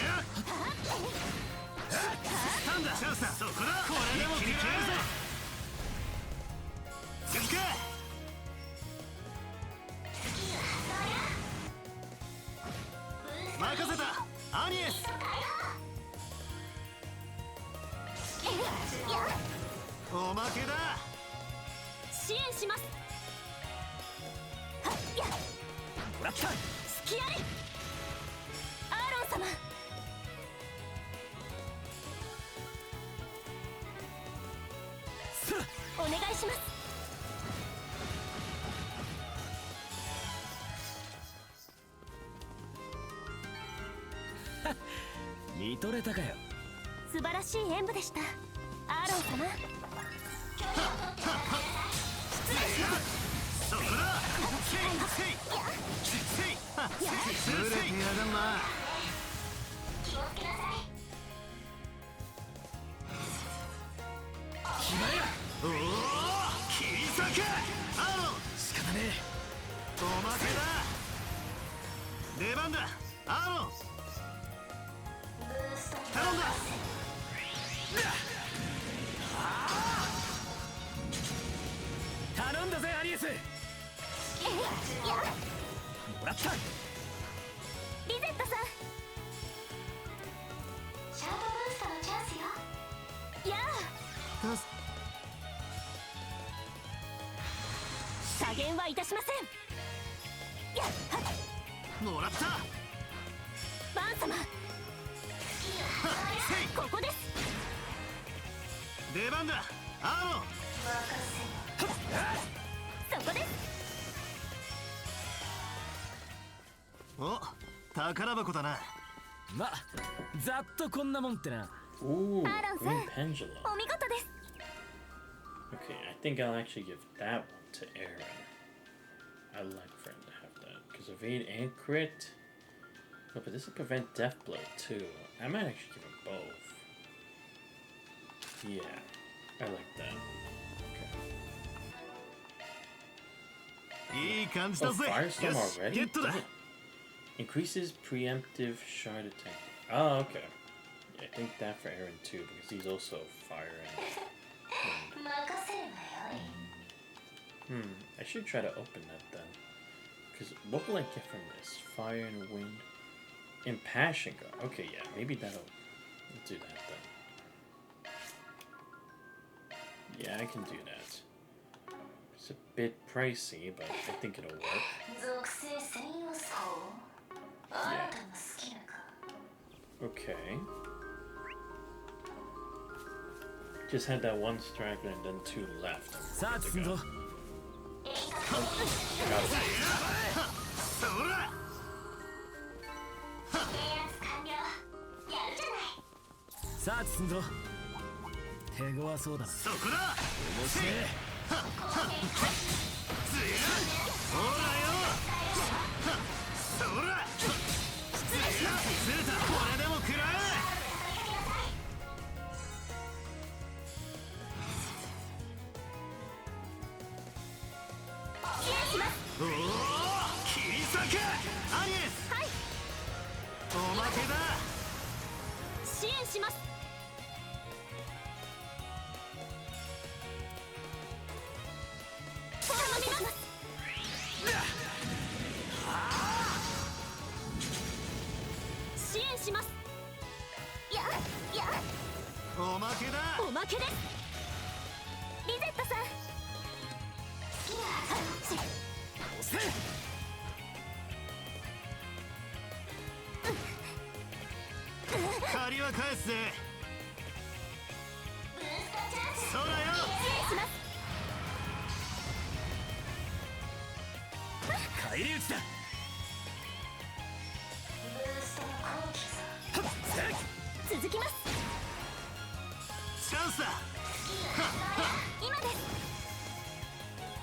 ンだチャンスだそこだこれでも食らえるぞ続け任せたアニエスおまけだ支援します。はっやもらった隙あり。アーロン様お願いします。見とれたかよ。素晴らしい演舞でした。アーロン様そこだせいせいせいずれてやがんな気をつけなさい。おお切り裂けアーロン仕方ねおまけだ出番だアーロン頼んだえ。頼んだぜアニエス。もらったリゼットさんシャートブーストのチャンスよ。やあ加減はいたしません。やっはっもらったバン様せいここです。出番だアーロンそこです。お宝箱だなまざっとこんなもんってな。 Ooh, Aaron, green sir. pendulum. お見事です。 Okay, I think I'll actually give that one to Aaron. I like for him to have that. Because evade and crit. No, but this will prevent death blow too. I might actually give him both. Yeah, I like that. Okay. いい感じだ Oh, ぜ Firestorm よし already? ゲットだ Damn. Increases preemptive shard attack. Oh, okay. Yeah, I think that for Aaron too, because he's also fire and wind. 任せるがよい。 I should try to open that then. Because what will I get from this? Fire and wind. Impassion guard. Okay, yeah, maybe that'll do that then. Yeah, I can do that. It's a bit pricey, but I think it'll work. 属性専用スコーあなたのスキルか。 Okay. Just had that one straggler and then two left. さあ進むぞ。 Got it. そら制圧完了。やるじゃない。さあ進むぞ。手強そうだな。そこだ面白え。ほらよそらずれたこれでも食らえ支援します。おお切り裂けアニエスはいおまけだ支援します。頼みます。支援します。やおまけだおまけです。リゼットさん借りは返すぜブーストチャンス。そらよ支援します。返り討ちだ。ブーストの後期さ。続きます。チャンスだ今です。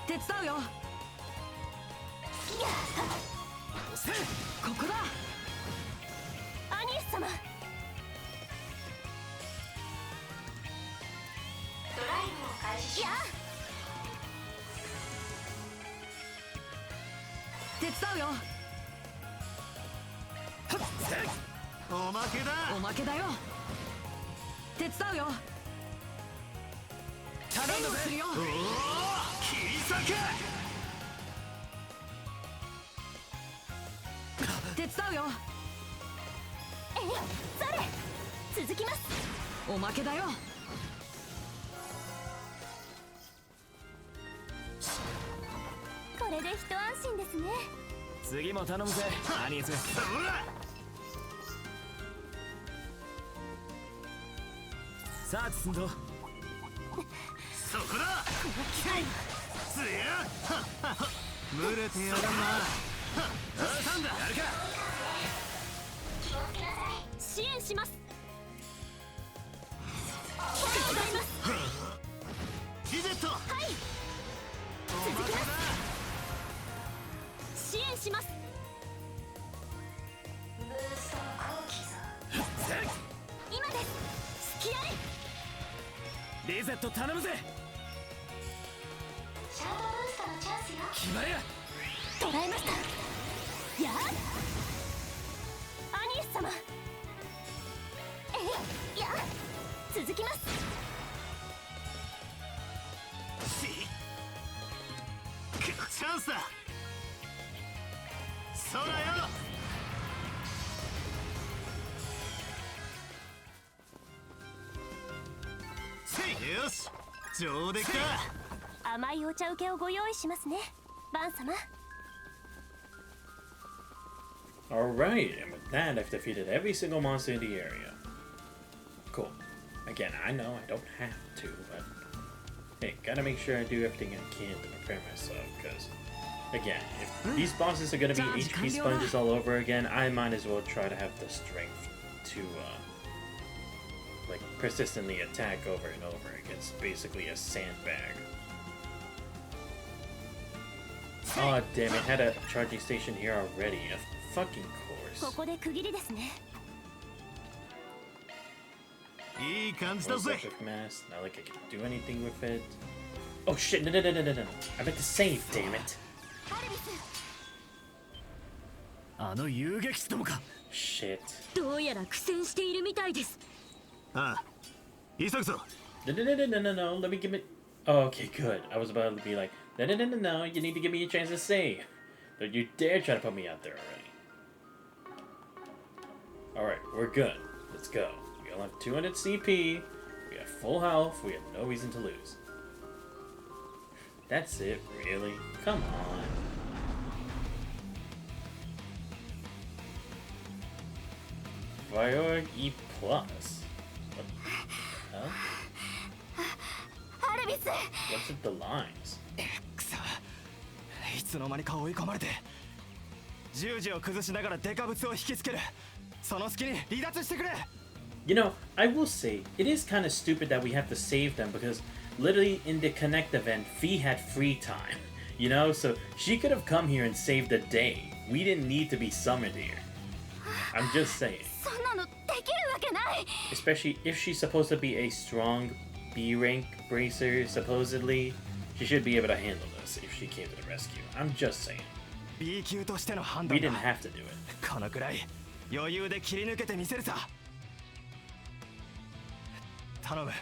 手伝うよ。ここだ。アニエス様ドライブを開始しやます。手伝うよ。おまけだおまけだよ。手伝手伝うよ。頼んだぜ。するよ。おお切り裂け。手伝うよ。えいそれ続きます。おまけだよ。これで一安心ですね。次も頼むぜアニーズ。そらさあ進んど。そこだ。つや群れてやがんな。スタンだ。やるか。支援します。手伝います。リゼット。はい続きます。支援します。今です。隙あり。リゼット頼むぜ。シャードブーストのチャンスよ。決まれや。捉えました。やあアニエス様。えいや続きます。チャンスだ。そらよ。よし上出来だ。甘いお茶受けをご用意しますねバン様。 Alright, and with that, I've defeated every single monster in the area. Cool. Again, I know I don't have to, but hey, gotta make sure I do everything I can to prepare myself, because, again, if these bosses are gonna be HP sponges all over again, I might as well try to have the strength to, like, persistently attack over and over against basically a sandbag. Oh damn it, had a charging station here already, of fucking こ course. こで区切りですね。いい感じだ Close ぜ。 epic mask, not like I can do anything with it. Oh shit, no. I meant to save, damn it. アルビスあの遊撃士どもか。 Shit. どうやら苦戦しているみたいです。ああ急ぐぞ。 No, let me give it. Oh, okay, good. I was about to be like, no, you need to give me a chance to save. Don't you dare try to put me out there already. Alright, we're good. Let's go. We all have 200 CP, we have full health, we have no reason to lose. That's it, really? Come on. Vior E+. What the hell? アルビス What's with the lines? くそ、いつの間にか追い込まれて十字を崩しながらデカブツを引きつける。その隙に離脱してくれ。 You know, I will say, it is kind of stupid that we have to save them because literally in the Connect event, Fee had free time. You know, so she could have come here and saved the day. We didn't need to be summoned here. I'm just saying. そんなのできるわけない。 Especially if she's supposed to be a strong B rank bracer, supposedly, she should be able to handle this if she came to the rescue. I'm just saying. B 級としての判 We 断 didn't だ。 have to do it. このくらい余裕で切り抜けてみせるさ。頼む。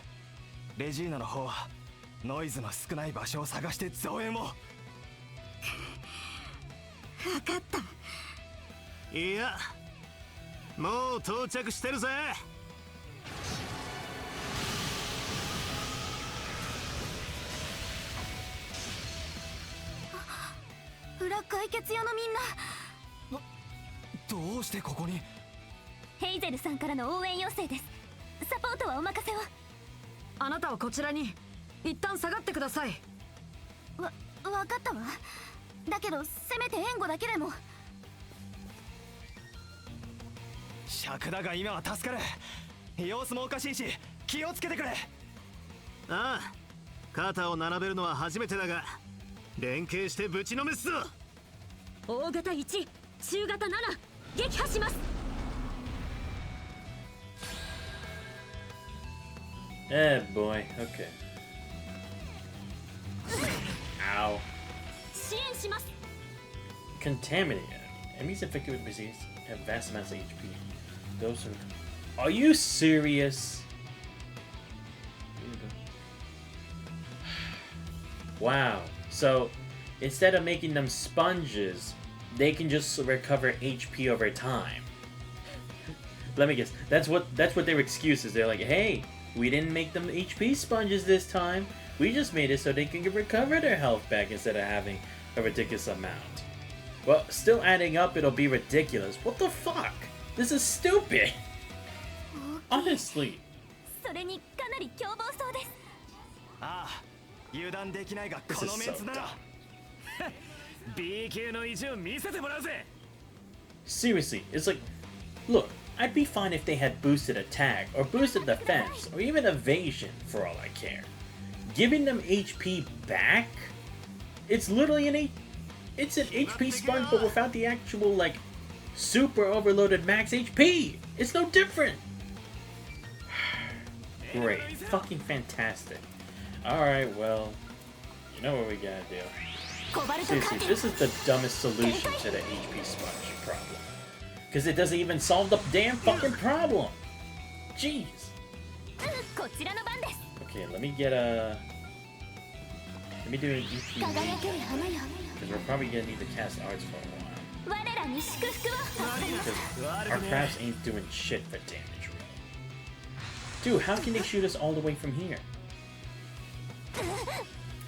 レジーナの方はノイズの少ない場所を探して増援を。分かった。いやもう到着してるぜ。裏解決屋のみんな。どうしてここに。ヘイゼルさんからの応援要請です。サポートはお任せを。あなたはこちらに一旦下がってください。分かったわ。だけどせめて援護だけでも。尺だが今は助かる。様子もおかしいし気をつけてくれ。ああ肩を並べるのは初めてだが連携してぶちのめすぞ。大型1、中型7、撃破します。Eh, boy. Okay. Ow. 支援します。 Contaminated. Enemies infected with disease have vast amounts of HP. Those who... Are you serious? Wow. So instead of making them sponges, they can just recover HP over time. Let me guess. That's what their excuse is. They're like, hey, we didn't make them HP sponges this time. We just made it so they can recover their health back instead of having a ridiculous amount. Well, still adding up, it'll be ridiculous. What the fuck? This is stupid. Honestly. それにかなり凶暴そうです。ああ、油断できないが This こ is のメン so ツな dumb. ら B 級の意地を見せてもらうぜ。 Seriously, it's like, look, I'd be fine if they had boosted attack, or boosted defense, or even evasion, for all I care. Giving them HP back? It's literally it's an HP sponge, but without the actual, like, super overloaded max HP! It's no different! Great. Fucking fantastic. Alright, well, you know what we gotta do. Seriously, this is the dumbest solution to the HP sponge problem. Because it doesn't even solve the damn fucking problem! Jeez! こちらの番です。 Okay, let me get a... Let me do an EP 輝ける花よ。 because we're probably gonna need to cast arts for a while. 我らに祝福を授かります。 Because our crafts ain't doing shit for damage, really. Dude, how can they shoot us all the way from here?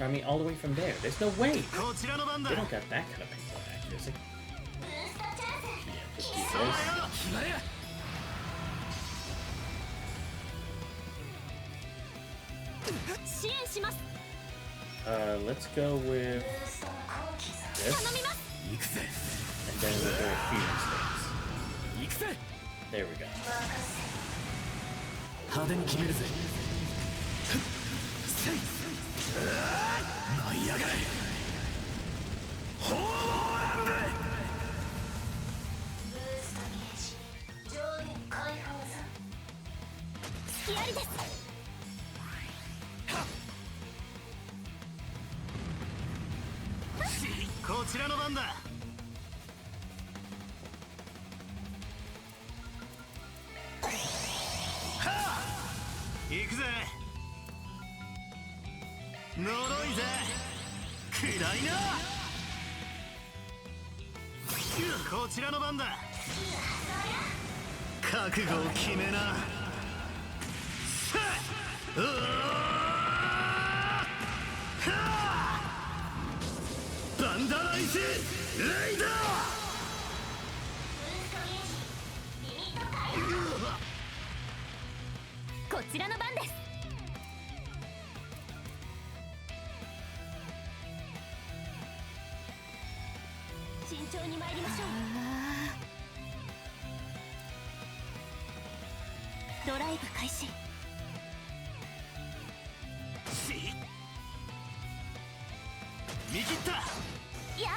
I mean, all the way from there. There's no way. こちらの番だ They don't got that kind of pinpoint accuracy. ブーストチャンス Yeah, just do this. 決まれや。 支援します。 Let's go with ブーストの後期さ this, 頼みます。行くぜ。 and then we'll go with Phoenix States. 行くぜ。 There we go. 派手に決めるぜ。せい。舞い上がれ。ホーランド。ブーストゲージ上限解放ぞ隙ありです。こちらの番だ行くぜ呪いぜ暗いなこちらの番だ覚悟を決めなさあうバンダライスレイダーブーストゲージリミット解放こちらの番です。慎重に参りましょう。ドライブ開始。見切ったいや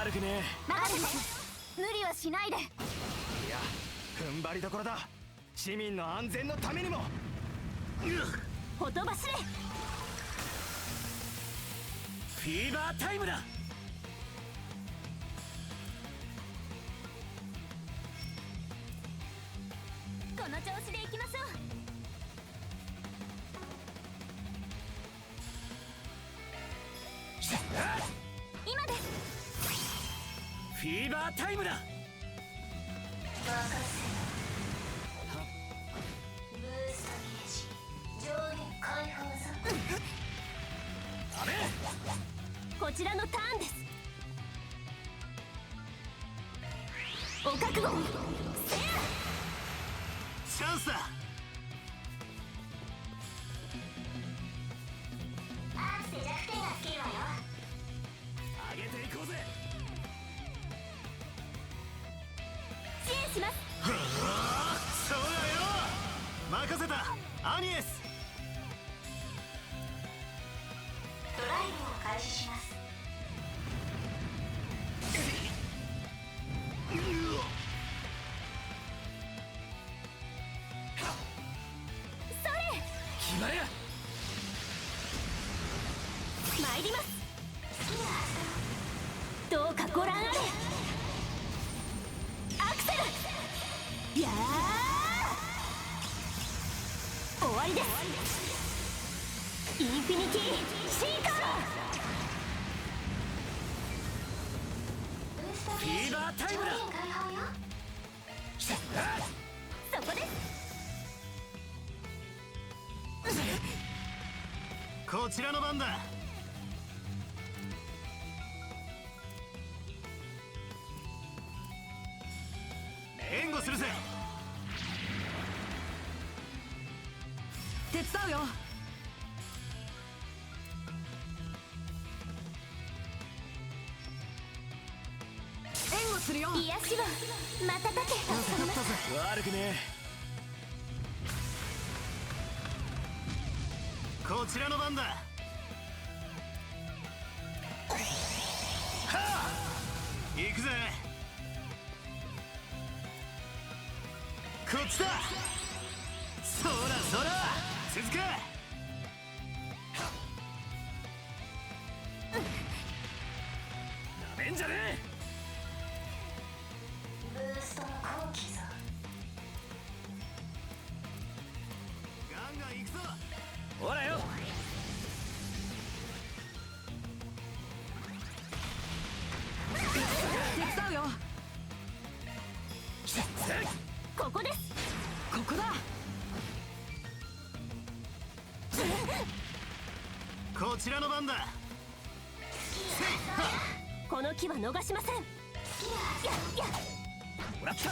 悪くね待ってます無理はしないで。え。いや、踏ん張りどころだ。市民の安全のためにも。ほとばしれ。フィーバータイムだ。この調子でいきましょう。今です。フィーバータイムだ。任せブーストゲージ上限解放ぞダメ。こちらのターンです。お覚悟。チャンスだアーツで弱点がつけるわよ上げていこうぜ。支援します。そうだよ任せたアニエスドライブを開始しますそれ。決まれや。参ります。どうかご覧あれ。アクセル。やあ終わりです。インフィニティシーカー。フィーバータイムだ。そこです。こちらの番だ。援護するぜ。手伝うよ。援護するよ。癒しをまたたけ。助かります。悪くねこちらの番だ。はあ、行くぜ。こっちだ。そらそら続け。なめんじゃねえ。ブーストの後期ぞ。ガンガン行くぞ。ほらよ。手伝うよ。ここです。ここだ。こちらの番だ。この木は逃しません。もらった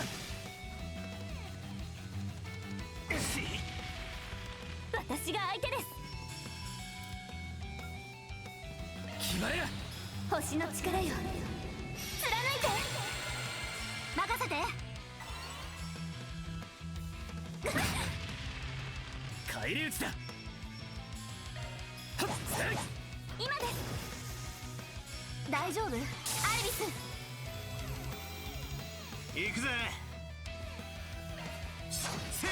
私が相手です。決まれや。星の力よ、貫いて。任せて。返り討ちだ。今です。大丈夫アイリス。行くぜ。せい。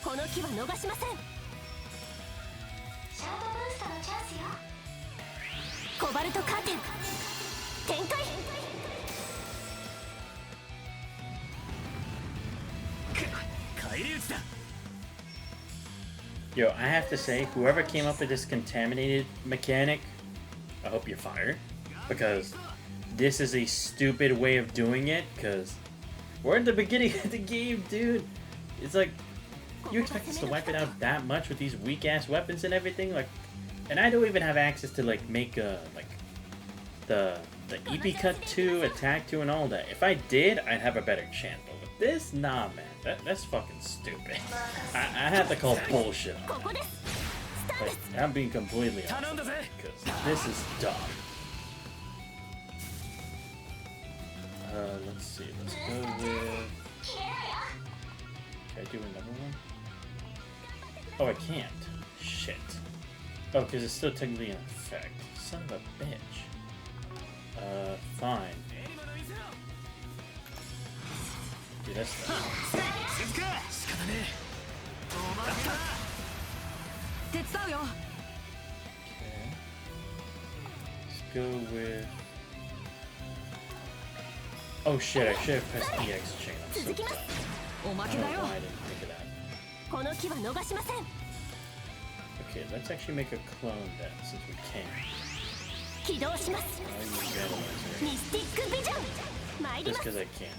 この木は逃しません。シャードブーストのチャンスよ。コバルトカーテン展開。返り討ちだ。 Yo, I have to say, whoever came up with this contaminated mechanic, I hope you're fired. Because this is a stupid way of doing it, because we're at the beginning of the game, dude. It's like, you expect us to wipe it out that much with these weak-ass weapons and everything? Like, and I don't even have access to, like, make, like, the EP cut 2, attack 2, and all that. If I did, I'd have a better chance. But with this, nah, man. That's fucking stupid. I have to call bullshit on it. Like, I'm being completely honest, because this is dumb. Let's see. Let's go with... Can I do another one? Oh, I can't. Shit. Oh, because it's still technically in effect. Son of a bitch. Fine. Dude, that's the... 手伝うよ。 Okay. Let's go with... Oh shit, I should have pressed EX chain. I'm so dumb. おま I け don't だ know よ。 why I didn't think of that. この木は逃しません。 Okay, let's actually make a clone then, since we can. 起動します。 I'll use Vandalizer. ミスティックビジョン参り Just ます。 because I can.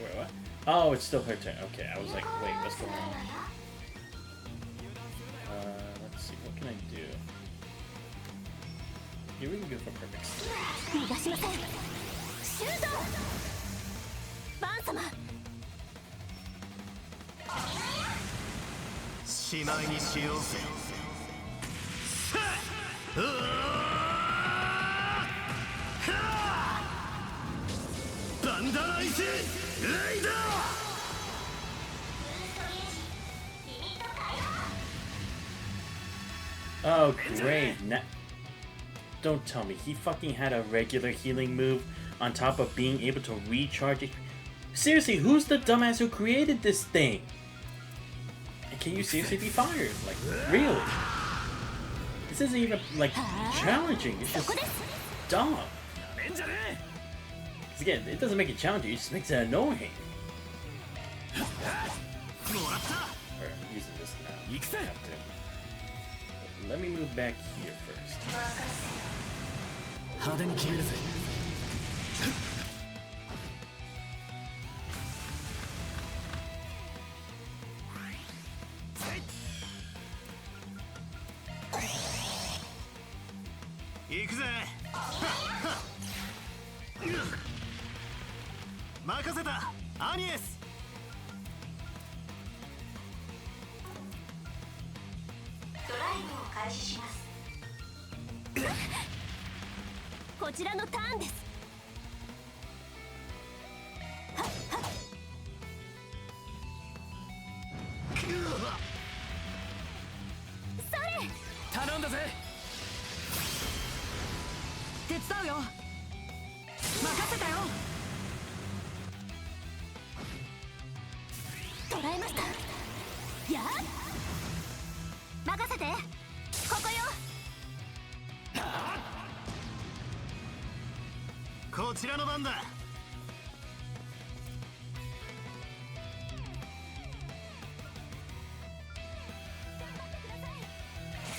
Wait, what? Oh, it's still her turn. Okay, I was like, wait, what's going on? Let's see, what can I do? Yeah, we can go for perfect. 逃がしません。シュート。バン様。しまいにしようぜ。バンダライズレイダー。 Oh, great. Don't tell me. He fucking had a regular healing move on top of being able to recharge it. Seriously, who's the dumbass who created this thing? And can you seriously be fired? Like, really? This isn't even, like, challenging. It's just dumb. 'Cause again, it doesn't make it challenging. It just makes it annoying. using this now. 行くぜ I have to. Let me move back here first. 派手に決めるぜ行くぜ。任せたアニエス。ドライブを開始します。こちらのターンです。それ頼んだぜ手伝うよ。任せたよ。捕らえました。やあ任せて。ここよ。こちらの番だ。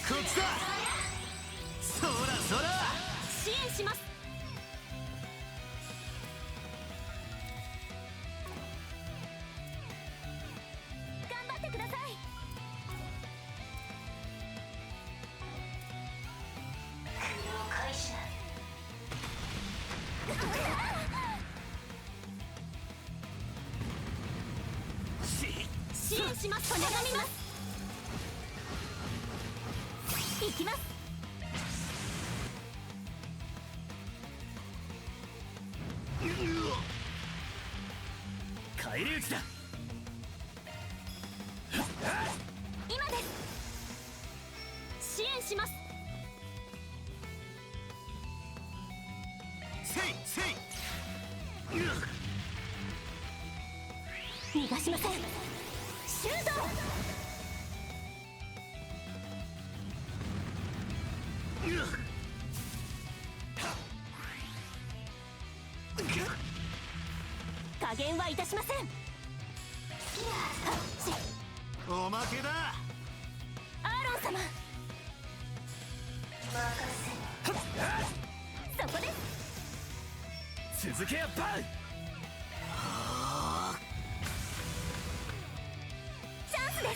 こっちだ。そらそら。支援します。頑張ってください。空洞開始だ。支援します。お願いします。行きます。返り討ちだ今です。支援します。せいせい。逃がしません。シュート。加減はいたしません。おまけだ。アーロン様。そこです。続けやバウチャンスです。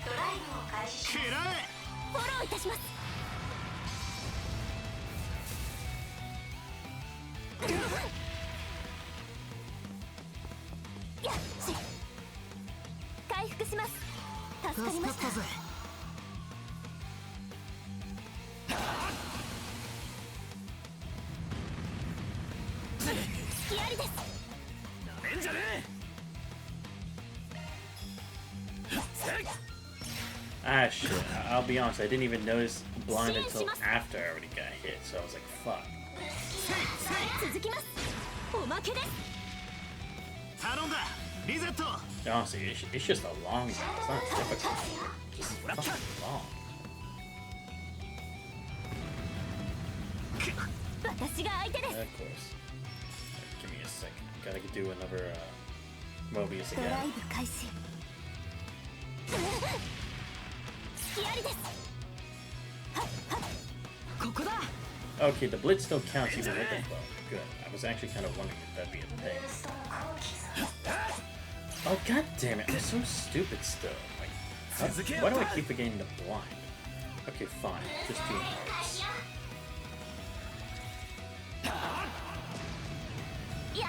ドライブを開始し蹴られ。フォローいたします。やっし回復します。助かりました。ぜ。隙ありです。なめんじゃねえ Ah, shit. I'll be honest, I didn't even notice blind until after I already got hit, so I was like, fuck. 続きます。おまけです。頼んだリゼット。 Honestly, it's just a long game. It's not difficult. Just fucking long. 私が相手で Of す。 course. Give me a second. Gotta do another Mobius ドラ again. イブ開始。隙ありです。ここだ。 Okay, the blitz still counts even with the bow. Good. I was actually kind of wondering if that'd be a ブ thing. ーストの後期ぞ。 Oh, god damn it. I'm so stupid still. Like, why do I keep forgetting the blind? Okay, fine. Just doing 開 hearts. 始よ。いや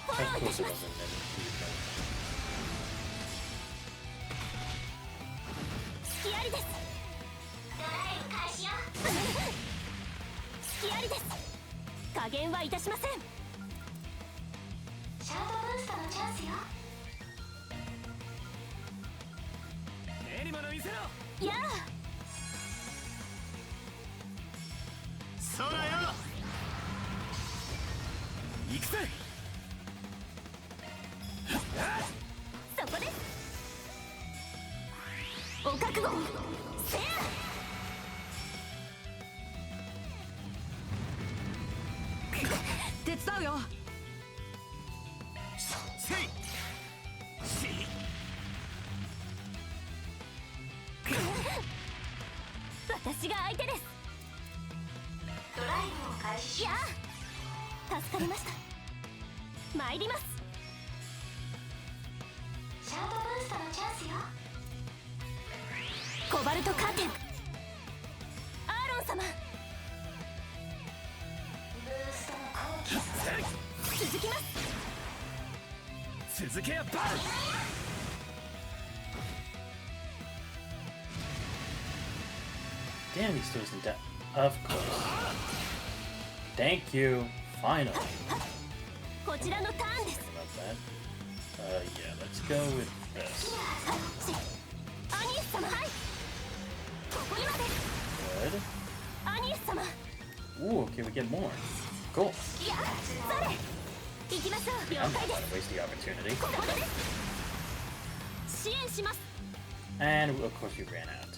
フォ Of ローいた course し it ま wasn't す。 meant to be done. 隙ありです。ドライブ開始よ。隙ありです。加減はいたしません。シャードブーストのチャンスよ。目に物見せろやそらよ。行くぜそこです。お覚悟せや。手伝うよ。私が相手です。ドライブを開始しいやあ、助かりました。参ります。シャードブーストのチャンスよ。コバルトカーテン。アーロン様。ブーストの後期続きます。続けやバル Damn, he still isn't dead. Of course. Thank you. Finally. こちらのターンです。 About that. Yeah, let's go with this. アニエス様。はい。ここ今です。 Good. アニエス様。 Ooh, okay, we get more. Cool. いや、それ。行きましょう。了 I'm 解 not で gonna す。 waste the opportunity. ここです。支援します。 And of course we ran out.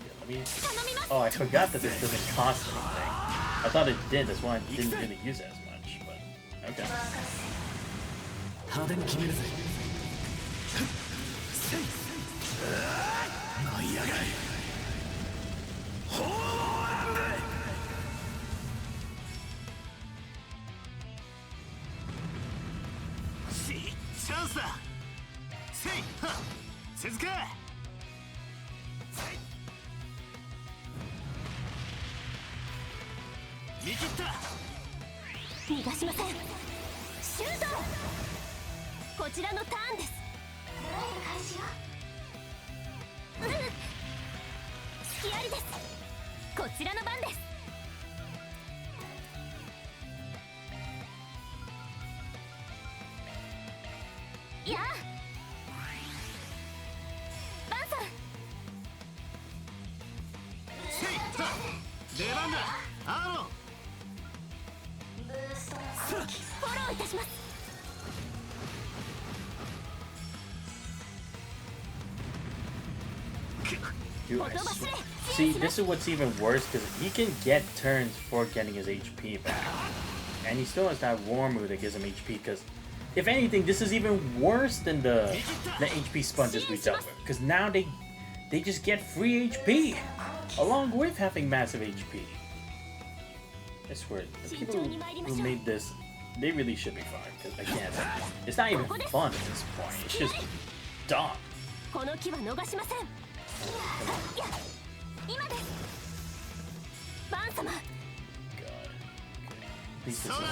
Yeah, let me. 頼みます。 Oh, I forgot that this doesn't cost anything. I thought it did. That's why I didn't really use it as much. But okay. 派手に決めるぜ舞い上がれチャンスだせいはっ続け見切った逃がしません。シュート。こちらのターンです。ドライブ開始よ。隙ありです。こちらの番です。いやバンさん。せいはっ出番だアーロンブーストの後期フォローいたします。 Dude, see, this is what's even worse because he can get turns for getting his HP back, and he still has that war move that gives him HP. Because if anything, this is even worse than the HP sponges we dealt with. Because now they just get free HP along with having massive HP. I swear, the people who made this, they really should be fired. Because again, it's not even fun at this point. It's just dumb. この木は逃しません。いや、今です。バン様。 God. At least this is そうだよ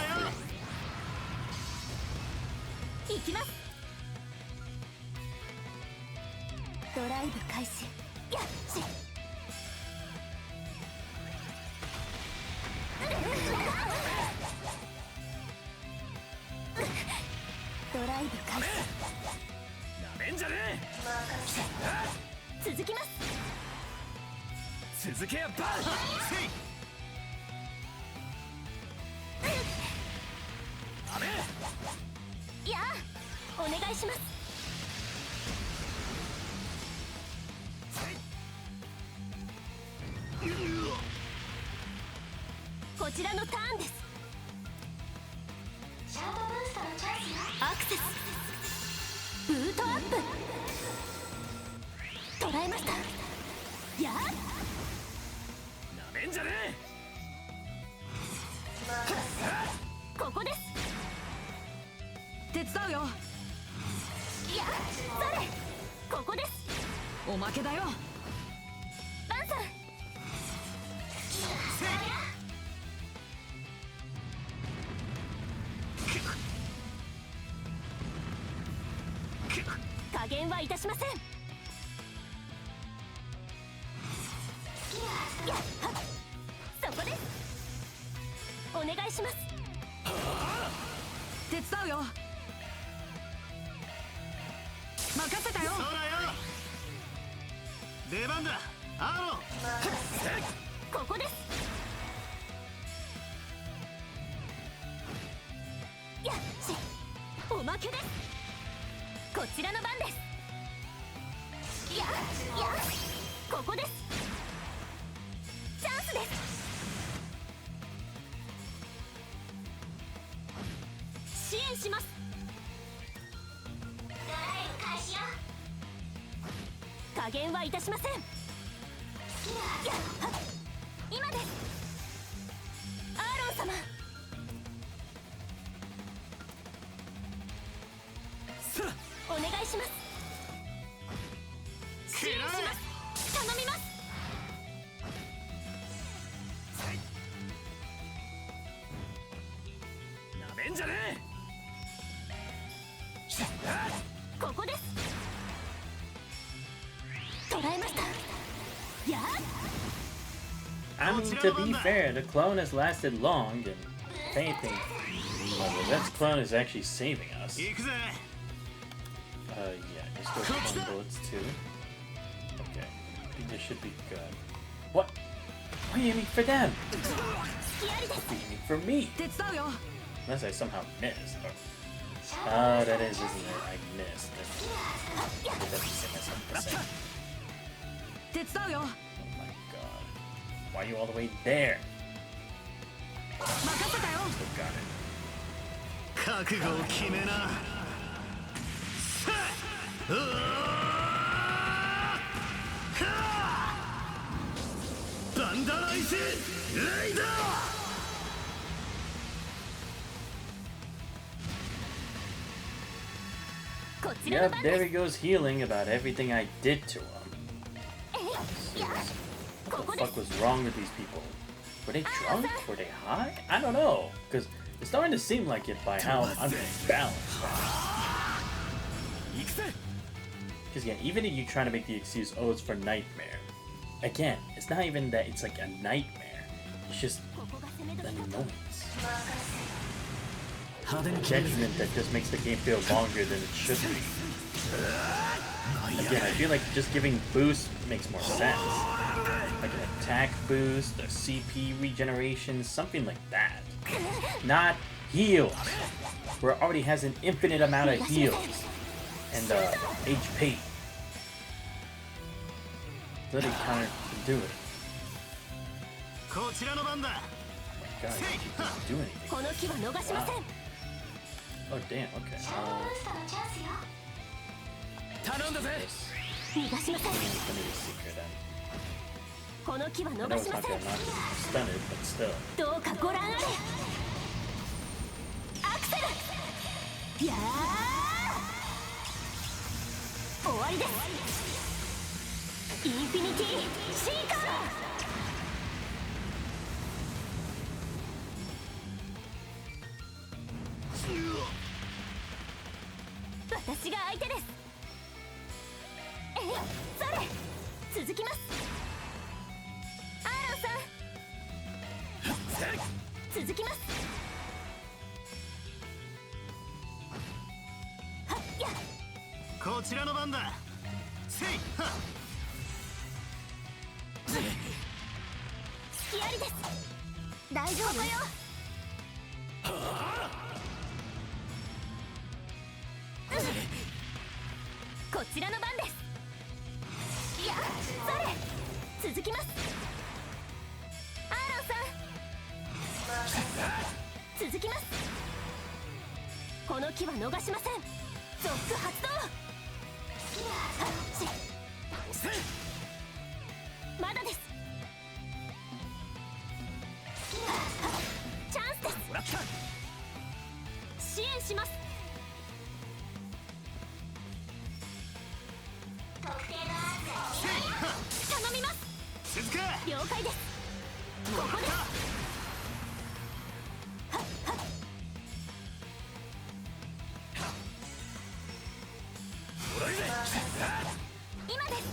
free. 行きます。ドライブ開始。やっし。ドライブ開始。なめんじゃね続きます。え続けやバルせいダメいや、お願いします。こちらのターンです。シャードブーストのチャンスよ。アクセス。ブートアップ。捉えました。やあ。なめんじゃねここです。手伝うよ。いや、それ。ここです。おまけだよ。バンさん。加減はいたしません。いや、はっそこです。お願いします。手伝うよ。任せたよ。そうだよ出番だアーロンここです。やっし。おまけです。こちらの番です。いや、いや、ここです。チャンスです。支援します。ドライブ開始よ。加減はいたしません。やっはっ今です。アーロン様。お願いします。支援します。頼みます。なめんじゃねここです。捕らえました。やっ I mean, to be fair, the clone has lasted long, and if anything, that clone is actually saving us. 行くぜ。 Yeah, just those clone bullets too. Okay, I think this should be good. What? Why are you aiming for them? 隙ありです。 You're aiming for me. 手伝うよ。 Unless I somehow missed. Oh, that is, isn't it? I missed. It doesn't say myself the same. 手伝うよ。 Oh my god. Why are you all the way there? 任せたよ。 Still got it. 覚悟を決めな。さあうわーはあバンダライズレイダー。 こちらの Yep, 番 there で he goes healing about everything I did to him. す。やっこ What こ the で fuck す。 was wrong with these people? Were they drunk? Were they high? I don't know. Because it's starting to seem like it by how unbalanced. 行くぜ。 Because yeah, even if you try to make the excuse, oh, it's for nightmare. Again, it's not even that it's like a nightmare. It's just ここが攻め an 時だと。 annoyance. 派手に Detriment that just makes the game feel longer than it should be. Again, I feel like just giving boost makes more sense. Like an attack boost, a CP regeneration, something like that. Not heals, where it already has an infinite amount of heals and HP. Let it counter to do it. こちらの番だ。 God, he didn't do anything. この木は逃しません。 Oh damn, okay. シャドウブーストのチャンスよ。頼んだぜ。 逃がしません。 Let me be secret then. この木は I 逃 know し it's ま not せん。 gonna knock you stunned, but still. どうかご覧あれ。アクセル。やー。終わりです。インフィニティシーカー。私が相手です。えい、それ。続きます。アーロンさん。続きます。はっや。こちらの番だ。せいはっ。隙ありです。大丈夫よ。こちらの番です。いや、それ。続きます。アーロンさん。続きます。この木は逃しません。ゾック発動。はっし。まだです。チャンスです。支援します。特定のアン頼みます。静か。了解です。ここです。今です。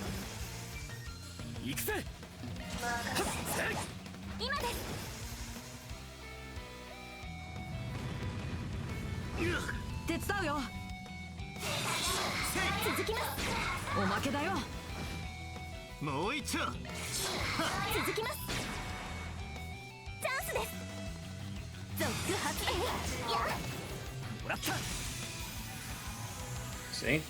行くぜ。今です。手伝うよ。続きます。おまけだよ。もう一丁。続きます。チャンスです。ゾック発動。やっ。もらった。 See?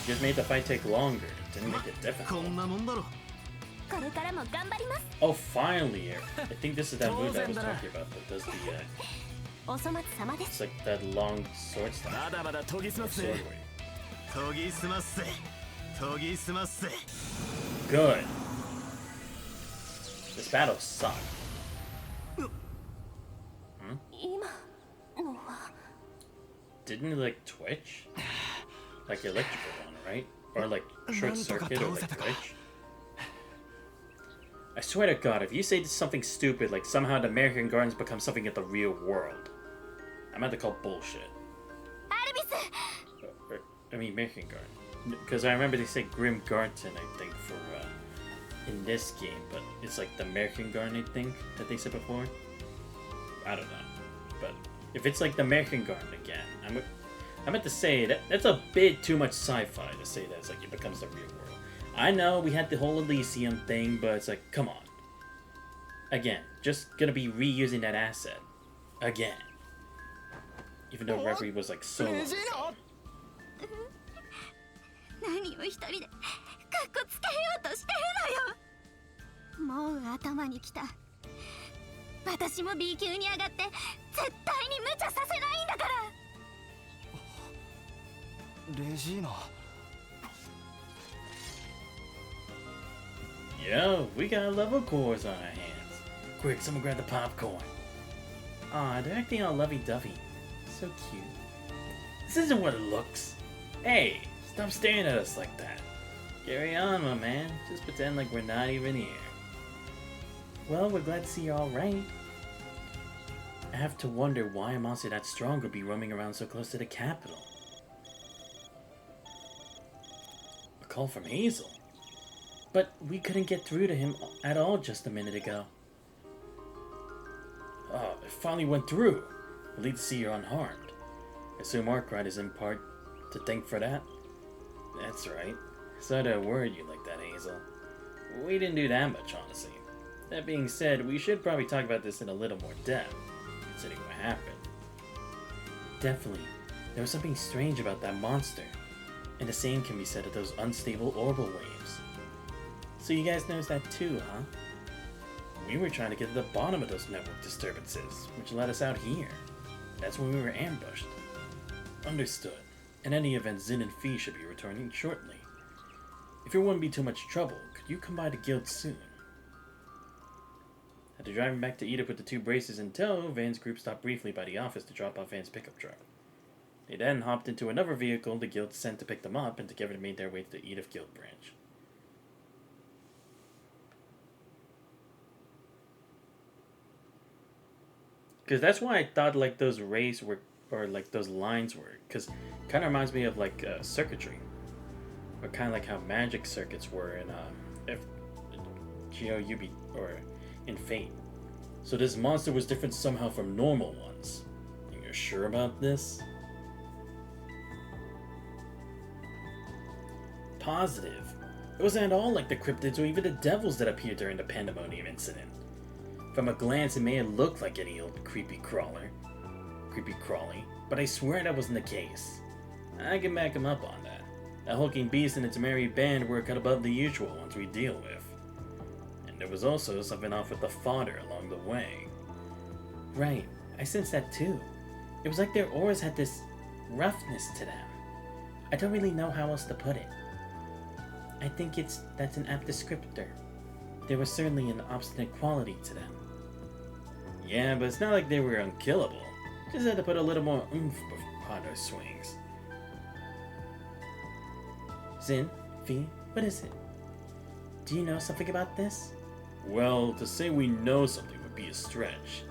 Just made the fight take longer. Didn't make it こ difficult. んなもんだろ。これからも頑張ります。 Oh, finally! I think this is that move that I was talking about that does the, お粗末様で it's す。 like that long sword stuff. まだまだ研ぎ澄ます Sword ぜ。 wave. 研ぎ澄ますぜ。研ぎ澄ますぜ。 Good. This battle sucked. 今のは Didn't it like twitch? Like electrical one, right? Or like short circuit or like twitch? I swear to God, if you say something stupid like somehow the American Gardens become something in the real world, I'm about to call bullshit. アルビス I mean American Garden. Because I remember they say Grim Garden, I think, for in this game, but it's like the American Garden, I think, that they said before. I don't know. But if it's like the American Garden again, I'm about to say that's a bit too much sci-fi to say that it's like it becomes the real world. I know we had the whole Elysium thing, but it's like, come on. Again, just gonna be reusing that asset. Again. Even though Reverie was like so long ago. 何を一人でカッコつけようとしてるのよ。もう頭にきた。私も B 級に上がって絶対に無茶させないんだから。レジーナ。 Yo, we got level cores on our hands. Quick, someone grab the popcorn. Aw, they're acting all lovey-dovey. So cute. This isn't what it looks. Hey, stop staring at us like that. Carry on, my man. Just pretend like we're not even here. Well, we're glad to see you're alright. I have to wonder why a monster that strong would be roaming around so close to the capital. A call from Hazel. But we couldn't get through to him at all just a minute ago. Oh, it finally went through. Relieved to see you're unharmed. I assume Arkwright is in part to thank for that? That's right. Sorry to worry you like that, Hazel. We didn't do that much, honestly. That being said, we should probably talk about this in a little more depth, considering what happened. Definitely. There was something strange about that monster. And the same can be said of those unstable orbital waves. So you guys noticed that too, huh? We were trying to get to the bottom of those network disturbances, which led us out here. That's when we were ambushed. Understood. In any event, Zin and Fee should be returning shortly. If it wouldn't be too much trouble, could you come by the guild soon? After driving back to Edith with the two braces in tow, Van's group stopped briefly by the office to drop off Van's pickup truck. They then hopped into another vehicle the guild sent to pick them up, and together they made their way to the Edith Guild branch. Because that's why I thought like those rays were, or like those lines were, because kind of reminds me of like circuitry, or kind of like how magic circuits were in GOUB or in Fate. So this monster was different somehow from normal ones. And you're sure about this? Positive. It wasn't at all like the cryptids or even the devils that appeared during the Pandemonium incident. From a glance, it may have looked like any old creepy crawly, but I swear that wasn't the case. I can back him up on that. That hulking beast and its merry band were cut above the usual ones we deal with. And there was also something off with the fodder along the way. Right, I sensed that too. It was like their auras had this roughness to them. I don't really know how else to put it. I think that's an apt descriptor. There was certainly an obstinate quality to them. Yeah, but it's not like they were unkillable. Just had to put a little more oomph behind our swings. Zin, Fee, what is it? Do you know something about this? Well, to say we know something would be a stretch,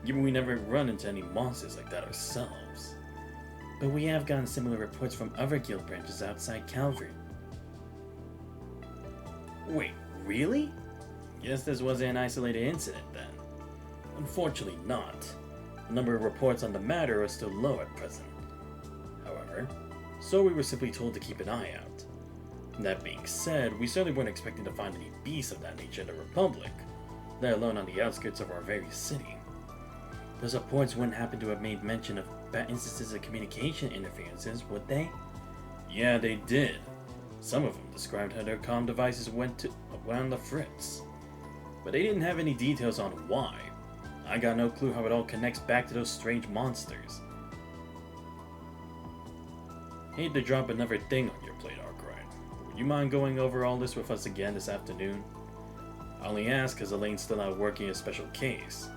given we never run into any monsters like that ourselves. But we have gotten similar reports from other guild branches outside Calvary. Wait, really? Guess this wasn't an isolated incident then. Unfortunately not. The number of reports on the matter are still low at present. However, so we were simply told to keep an eye out. That being said, we certainly weren't expecting to find any beasts of that nature in the Republic, let alone on the outskirts of our very city. Those reports wouldn't happen to have made mention of bad instances of communication interferences, would they? Yeah, they did. Some of them described how their comm devices went on the fritz. But they didn't have any details on why. I got no clue how it all connects back to those strange monsters. Hate to drop another thing on your plate, Arkwright. You mind going over all this with us again this afternoon? I only ask because Elaine's still out working a special case.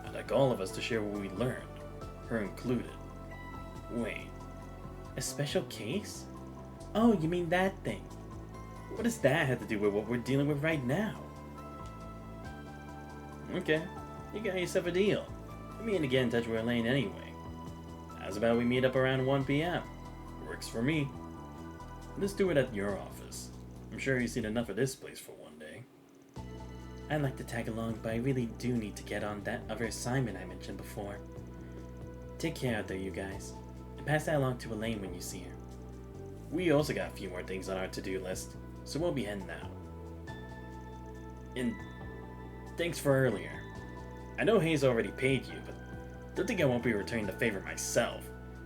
I'd like all of us to share what we learned, her included. Wait, a special case? Oh, you mean that thing? What does that have to do with what we're dealing with right now? Okay, you got yourself a deal. I'm meaning to get in touch with Elaine anyway. How's about we meet up around 1 p.m.? Works for me. Let's do it at your office. I'm sure you've seen enough of this place for one day. I'd like to tag along, but I really do need to get on that other assignment I mentioned before. Take care out there, you guys. And pass that along to Elaine when you see her. We also got a few more things on our to-do list, so we'll be heading out. And thanks for earlier. I know Hayes already paid you, but don't think I won't be returning the favor myself.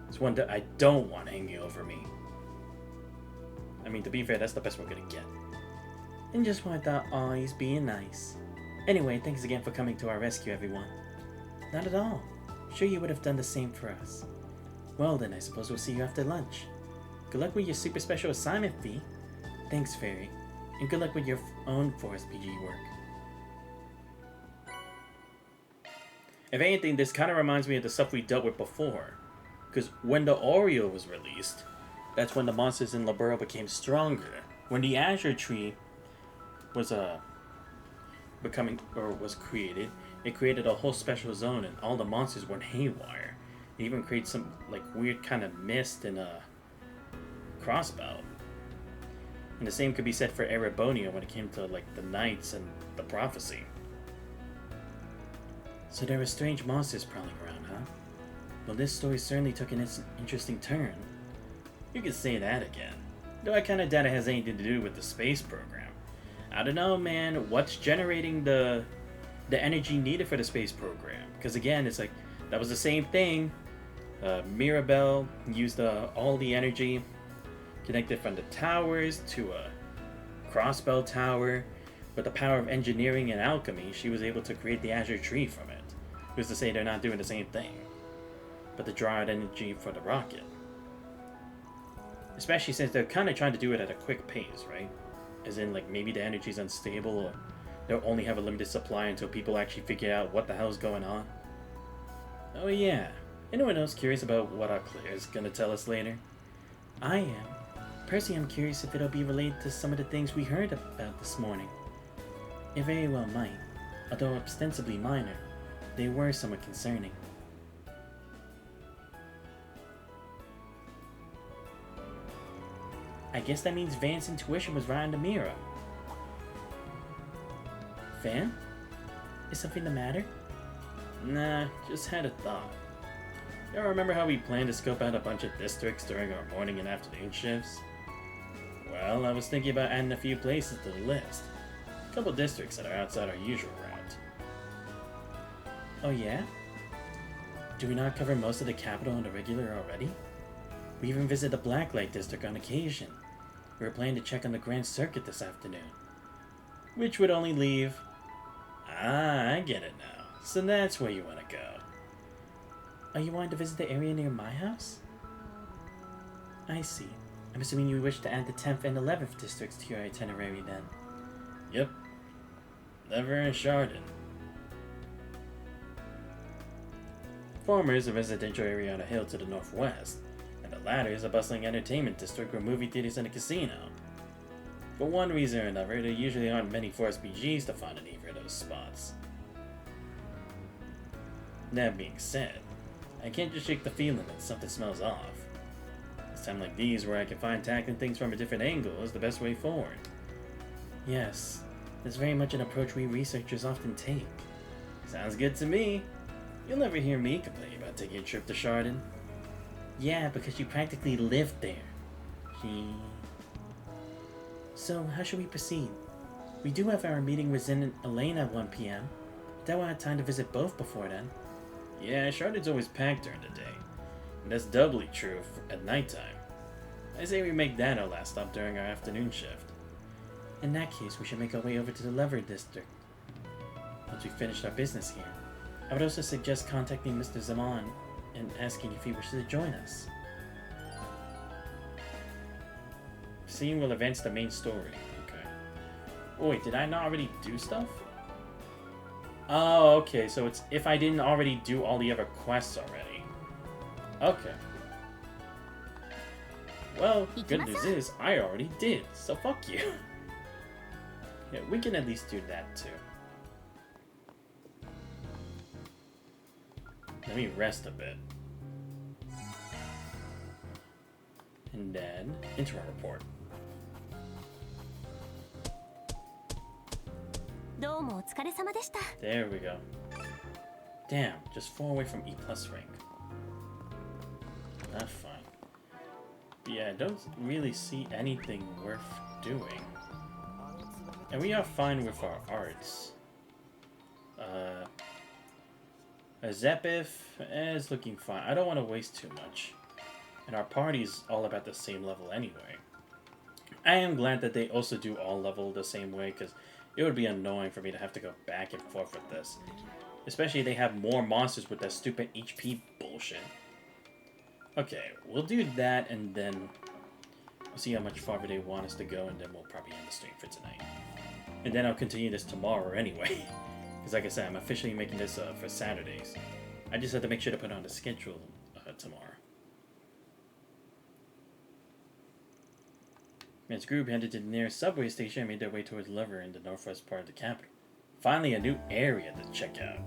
It's one that I don't want hanging over me. I mean, to be fair, that's the best we're gonna get. And just when I thought, aw, he's being nice. Anyway, thanks again for coming to our rescue, everyone. Not at all. Sure you would have done the same for us. Well then, I suppose we'll see you after lunch. Good luck with your super special assignment, V. Thanks, Fairy. And good luck with your own Forest PG work. If anything, this kind of reminds me of the stuff we dealt with before. Because when the Oreo was released, that's when the monsters in Laburo became stronger. When the Azure Tree was was created, it created a whole special zone and all the monsters went haywire. It even created some like weird kind of mist and a crossbow. And the same could be said for Erebonia when it came to like the Knights and the Prophecy. So there were strange monsters prowling around, huh? Well, this story certainly took an interesting turn. You can say that again. Though I kinda doubt it has anything to do with the space program. I don't know, man, what's generating the energy needed for the space program? Because again, it's like, that was the same thing. Mirabelle used all the energy connected from the towers to a crossbow tower. With the power of engineering and alchemy, she was able to create the Azure Tree from it. Who's to say they're not doing the same thing? But to draw out energy for the rocket. Especially since they're kind of trying to do it at a quick pace, right? As in, like, maybe the energy's unstable, or they'll only have a limited supply until people actually figure out what the hell's going on. Oh yeah, anyone else curious about what our Claire's gonna tell us later? I am. Personally, I'm curious if it'll be related to some of the things we heard about this morning. It very well might, although ostensibly minor, they were somewhat concerning. I guess that means Van's intuition was right on the mirror. Van? Is something the matter? Nah, just had a thought. Y'all remember how we planned to scope out a bunch of districts during our morning and afternoon shifts? Well, I was thinking about adding a few places to the list. A couple districts that are outside our usual route. Oh yeah? Do we not cover most of the capital on the regular already? We even visit the Blacklight District on occasion. We were planning to check on the Grand Circuit this afternoon. Which would only leave... Ah, I get it now. So that's where you want to go. Are you wanting to visit the area near my house? I see. I'm assuming you wish to add the 10th and 11th districts to your itinerary then. Yep. Never in Chardon. Former is a residential area on a hill to the northwest, and the latter is a bustling entertainment district with movie theaters and a casino. For one reason or another, there usually aren't many Forest BGs to find in either of those spots. That being said, I can't just shake the feeling that something smells off. It's time like these where I can find tackling things from a different angle is the best way forward. Yes, that's very much an approach we researchers often take. Sounds good to me. You'll never hear me complain about taking a trip to Chardon. Yeah, because you practically lived there. So, how should we proceed? We do have our meeting with Zen and Elaine at 1 p.m. That will have time to visit both before then. Yeah, Chardon's always packed during the day. And that's doubly true at nighttime. I say we make that our last stop during our afternoon shift. In that case, we should make our way over to the Lever District. Once we've finished our business here, I would also suggest contacting Mr. Zaman and asking if he wishes to join us. scene will advance the main story. Okay. Oh, wait, did I not already do stuff? Oh, okay, so it's if I didn't already do all the other quests already. Okay. Well, good news is, I already did, so fuck you. Yeah, we can at least do that too. Let me rest a bit. And then, interim report. There we go. Damn, just 4 away from E+ rank. Not fine. But yeah, I don't really see anything worth doing. And we are fine with our arts. Zepif is looking fine. I don't want to waste too much. And our party's all about the same level anyway. I am glad that they also do all level the same way, because it would be annoying for me to have to go back and forth with this. Especially they have more monsters with that stupid HP bullshit. Okay, we'll do that and then we'll see how much farther they want us to go, and then we'll probably end the stream for tonight. And then I'll continue this tomorrow anyway. Because like I said, I'm officially making this for Saturdays. I just have to make sure to put on the schedule tomorrow. Man's group headed to the nearest subway station and made their way towards Lever in the northwest part of the capital. Finally a new area to check out.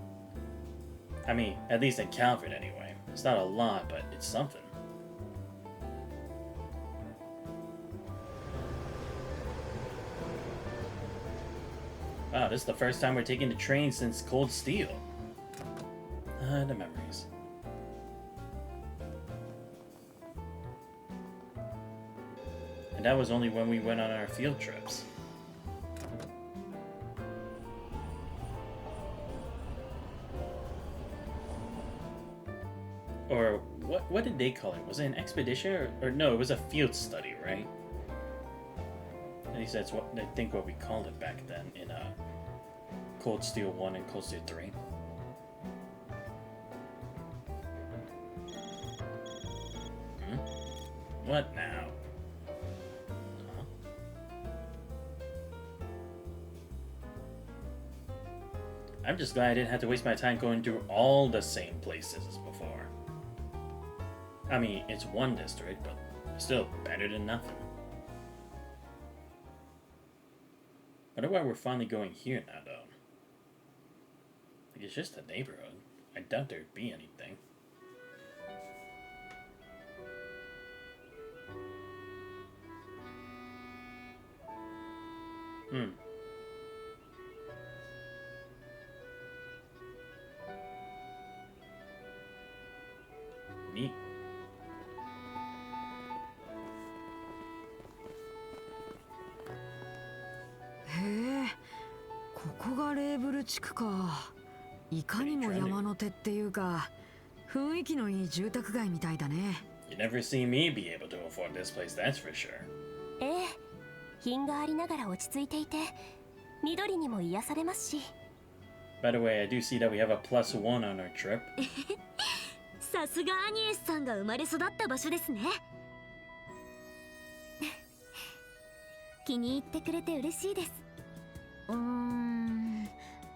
I mean, at least in Calvert anyway. It's not a lot, but it's something. Wow, this is the first time we're taking the train since Cold Steel. The memories. And that was only when we went on our field trips. Or what did they call it? Was it an expedition or no? It was a field study, right? At least that's what I think what we called it back then in Cold Steel 1 and Cold Steel 3. What now? I'm just glad I didn't have to waste my time going through all the same places as before. I mean, it's one district, but still better than nothing. I wonder why we're finally going here now, though. Like, it's just a neighborhood. I doubt there'd be anything. Neat.へえ、ここがレーブル地区か。いかにも山の手っていうか、雰囲気のいい住宅街みたいだね。You never see me be able to afford this place, that's for sure. ええ、品がありながら落ち着いていて、緑にも癒されますし。By the way, I do see that we have a +1 on our trip. さすがアニエスさんが生まれ育った場所ですね。気に入ってくれて嬉しいです。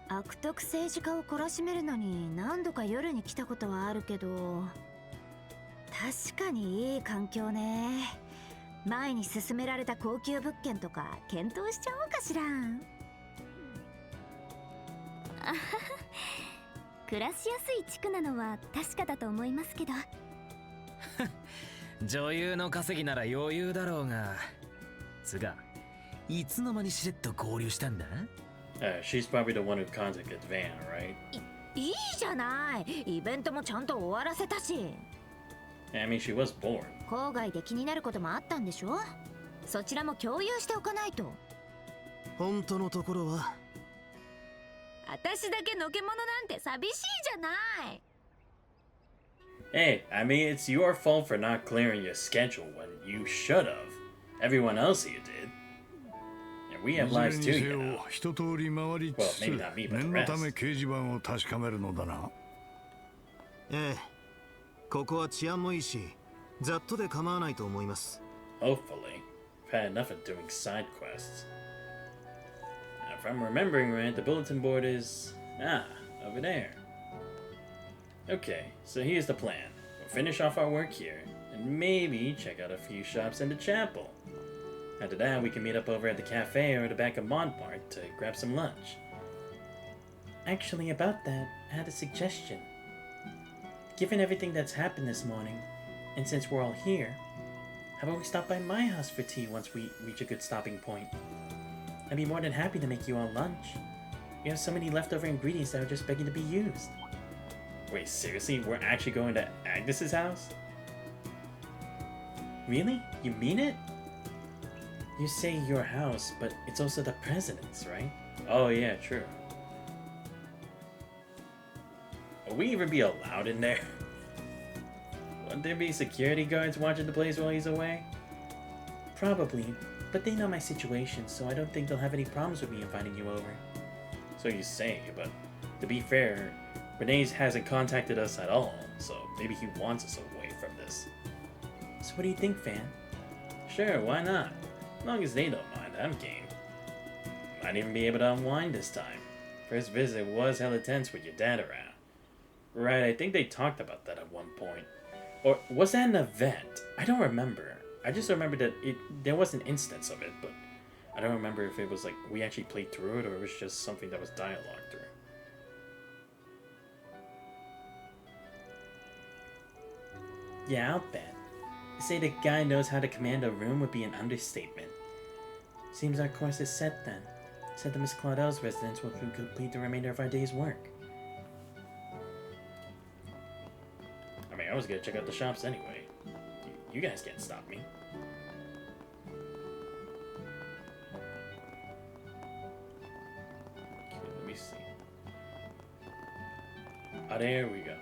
悪徳政治家を懲らしめるのに何度か夜に来たことはあるけど、確かにいい環境ね。前に勧められた高級物件とか検討しちゃおうかしら。あはは、暮らしやすい地区なのは確かだと思いますけど。女優の稼ぎなら余裕だろうが。つが、いつの間にしれっと合流したんだ？ She's probably the one who contacted Van, right? いいじゃない。イベントもちゃんと終わらせたし。I mean, she was bored. 郊外で気になることもあったんでしょ？そちらも共有しておかないと。本当のところは私だけのけ者なんて寂しいじゃない。Hey, I mean, it's your fault for not clearing your schedule when you should have. Everyone else here did. And we have lives too, you know. 一通り回りつつ、 Well, maybe not me, but the 念のため rest. 掲示板を確かめるのだな。ええ、ここは治安もいいし、ざっとで構わないと思います。 Hopefully. I've had enough of doing side quests. Now, if I'm remembering right, the bulletin board is... over there. Okay, so here's the plan. We'll finish off our work here, and maybe check out a few shops in the chapel. After that, we can meet up over at the cafe or the back of Montmartre to grab some lunch. Actually, about that, I had a suggestion. Given everything that's happened this morning, and since we're all here, how about we stop by my house for tea once we reach a good stopping point? I'd be more than happy to make you all lunch. We have so many leftover ingredients that are just begging to be used. Wait, seriously? We're actually going to Agnes's house? Really? You mean it? You say your house, but it's also the president's, right? Oh yeah, true. Will we even be allowed in there? Wouldn't there be security guards watching the place while he's away? Probably, but they know my situation, so I don't think they'll have any problems with me inviting you over. So you say, but to be fair, Renee's hasn't contacted us at all, so maybe he wants us away from this. So what do you think, Fan? Sure, why not? As long as they don't mind, I'm game. Might even be able to unwind this time. First visit was hella tense with your dad around. Right, I think they talked about that at one point. Or was that an event? I don't remember. I just remember that there was an instance of it, but I don't remember if it was like we actually played through it or it was just something that was dialogued through. Yeah, I'll bet. To say the guy knows how to command a room would be an understatement. Seems our course is set then. Said the Miss Claudel's residence will complete the remainder of our day's work. I mean, I was gonna check out the shops anyway. You guys can't stop me. Okay, let me see. Ah, there we go.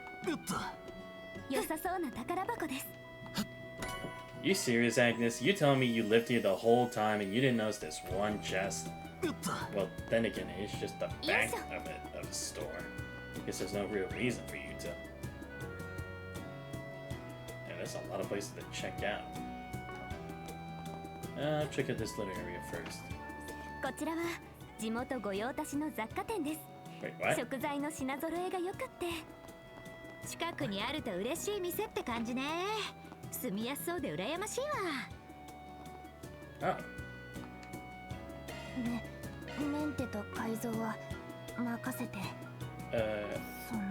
You serious, Agnes? You telling me you lived here the whole time and you didn't notice this one chest? Well, then again, it's just the back of the store. Guess there's no real reason for you to. Yeah, there's a lot of places to check out. Check out this little area first. Wait, what? 食材の品揃えが良くって近くにあると嬉しい店って感じね。住みやすそうで羨ましいわ。Oh. メンテと改造は任せて。その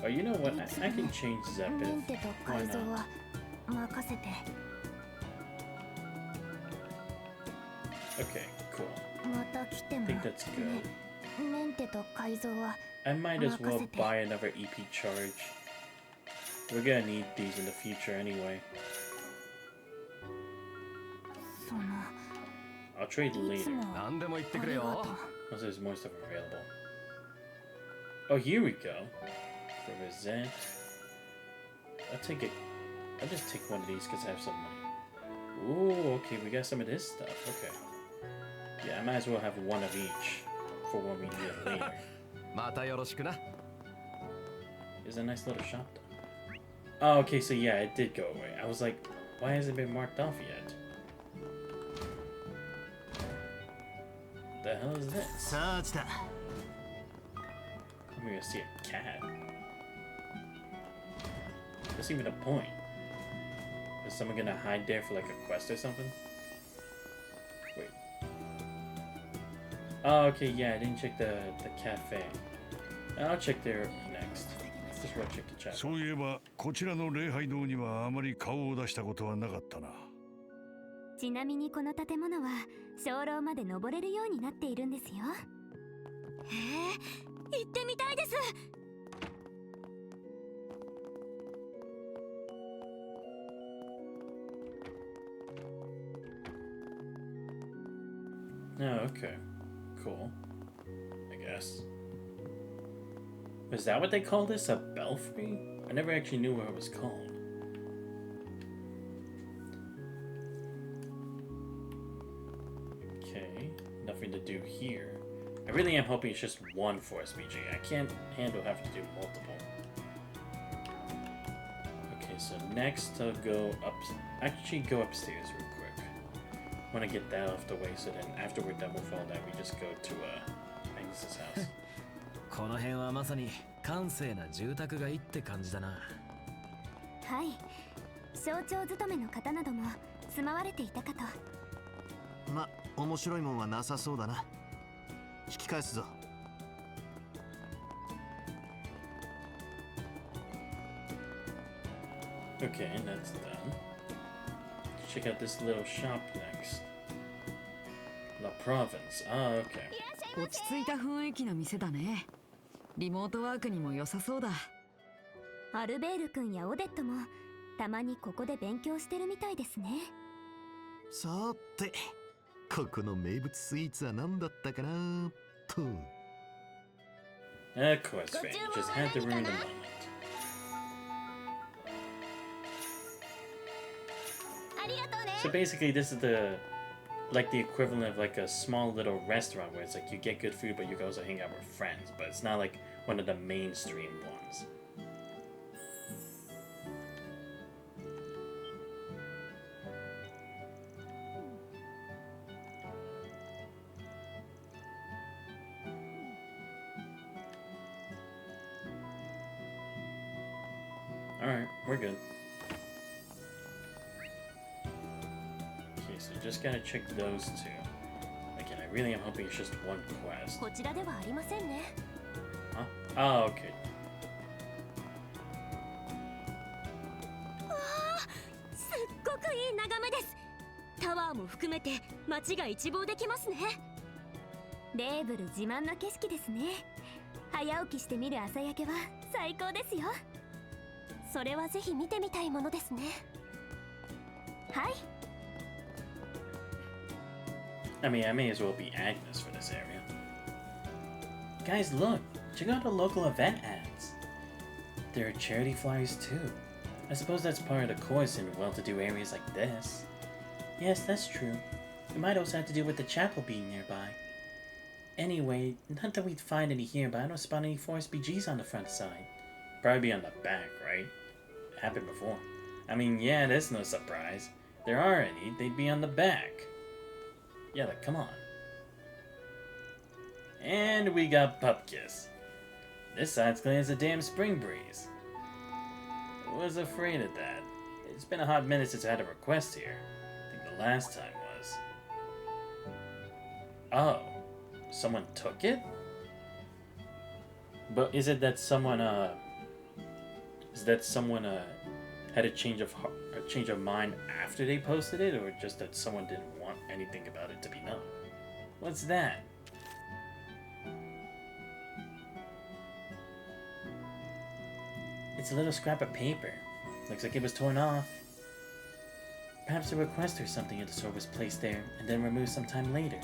Oh, you know what? I can change that メ bit. ンテと Why 改造 not? は任せて。 Okay, cool. また来て I も think that's good. メンテと改造は I might as well buy another EP charge. We're gonna need these in the future anyway. その I'll trade いつ later も何でも言ってくあれよ。りがとう。 once there's more stuff available. Oh, here we go. Represent. I'll take it. I'll just take one of these because I have some money. Ooh, okay, we got some of this stuff. Okay. Yeah, I might as well have one of each for when we need it later. またよろしくな。 There's a nice little shop though. Oh, okay, so yeah, it did go away. I was like, why hasn't it been marked off yet? The hell is this? さあ来た。 I'm gonna see a cat. What's even a point? Is someone gonna hide there for like a quest or something? Wait. Oh, okay, yeah, I didn't check the cafe. I'll check there next. Just want to check the chat. そういえばこちらの礼拝堂にはあまり顔を出したことはなかったな。ちなみにこの建物は鐘楼まで登れるようになっているんですよ。へえ、行ってみたいです。Oh, okay. Cool. I guess. Was that what they called this? A belfry? I never actually knew what it was called. Okay, nothing to do here. I really am hoping it's just one Force BG. I can't handle having to do multiple. Okay, so next I'll go up. Actually, go upstairs real quick. want to get that off the way, so then after we're done with all that, we just go to Agnes's house. この辺はまさに閑静な住宅街って感じだな。はい省庁勤めの方なども住まわれていたかと。ま、面白いもんはなさそうだな。引き返すぞ。Okay, that's done. Check out this little shop next. La Province. Ah, okay. 落ち着いた雰囲気の店だね。リモートワークにも良さそうだ。アルベール君やオデットもたまにここで勉強してるみたいですね。さて、ここの名物スイーツは何だったかなと。Of course, Fran. Just had to ruin the moment. ありがとうね。 So basically, this is like the equivalent of like a small little restaurant where it's like you get good food, but you can also hang out with friends. But it's not like one of the mainstream ones. Alright, we're good. Okay, so just gotta check those two. Again, I really am hoping it's just one quest. こちらではありませんね。 Huh? Oh, okay. すっごくいい眺めです。タワーも含めて街が一望できますね。レーブル自慢の景色ですね。早起きして見る朝焼けは最高ですよ。それはぜひ見てみたいものですね。はい。 I mean, I may as well be Agnes for this area. Guys, look! Check out the local event ads. There are charity flyers too. I suppose that's part of the course in well-to-do areas like this. Yes, that's true. It might also have to do with the chapel being nearby. Anyway, not that we'd find any here, but I don't spot any Forest BGs on the front side. Probably be on the back, right? Happened before. I mean, yeah, that's no surprise. If there are any, they'd be on the back. Yeah, like, come on. And we got Pupkiss. This side's clean as a damn spring breeze. I was afraid of that. It's been a hot minute since I had a request here. I think the last time was... Oh. Someone took it? But is it that someone, had a change of mind after they posted it, or just that someone didn't want anything about it to be known? What's that? It's a little scrap of paper. Looks like it was torn off. Perhaps a request or something of the sort was placed there and then removed sometime later.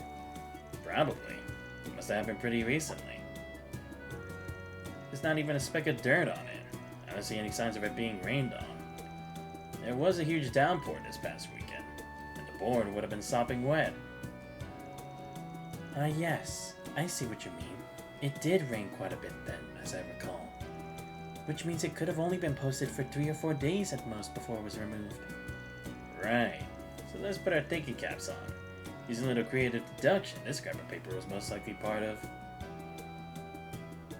Probably. Must have happened pretty recently. There's not even a speck of dirt on it. I don't see any signs of it being rained on. There was a huge downpour this past weekend, and the board would have been sopping wet. Ah, yes. I see what you mean. It did rain quite a bit then, as I recall. Which means it could have only been posted for 3 or 4 days at most before it was removed. Right. So let's put our thinking caps on. Using a little creative deduction, this scrap of paper was most likely part of...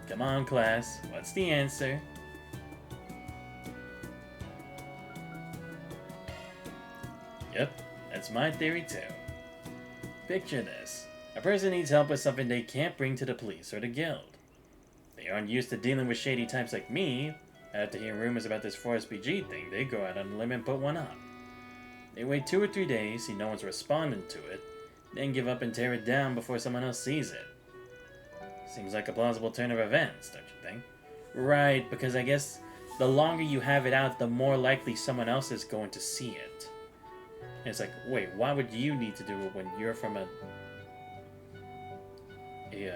Come on, class. What's the answer? Yep, that's my theory too. Picture this. A person needs help with something they can't bring to the police or the guild. They aren't used to dealing with shady types like me. After hearing rumors about this Forest BG thing, they go out on a limb and put one up. They wait 2 or 3 days, see no one's responding to it, then give up and tear it down before someone else sees it. Seems like a plausible turn of events, don't you think? Right, because I guess the longer you have it out, the more likely someone else is going to see it. And it's like, wait, why would you need to do it when you're from a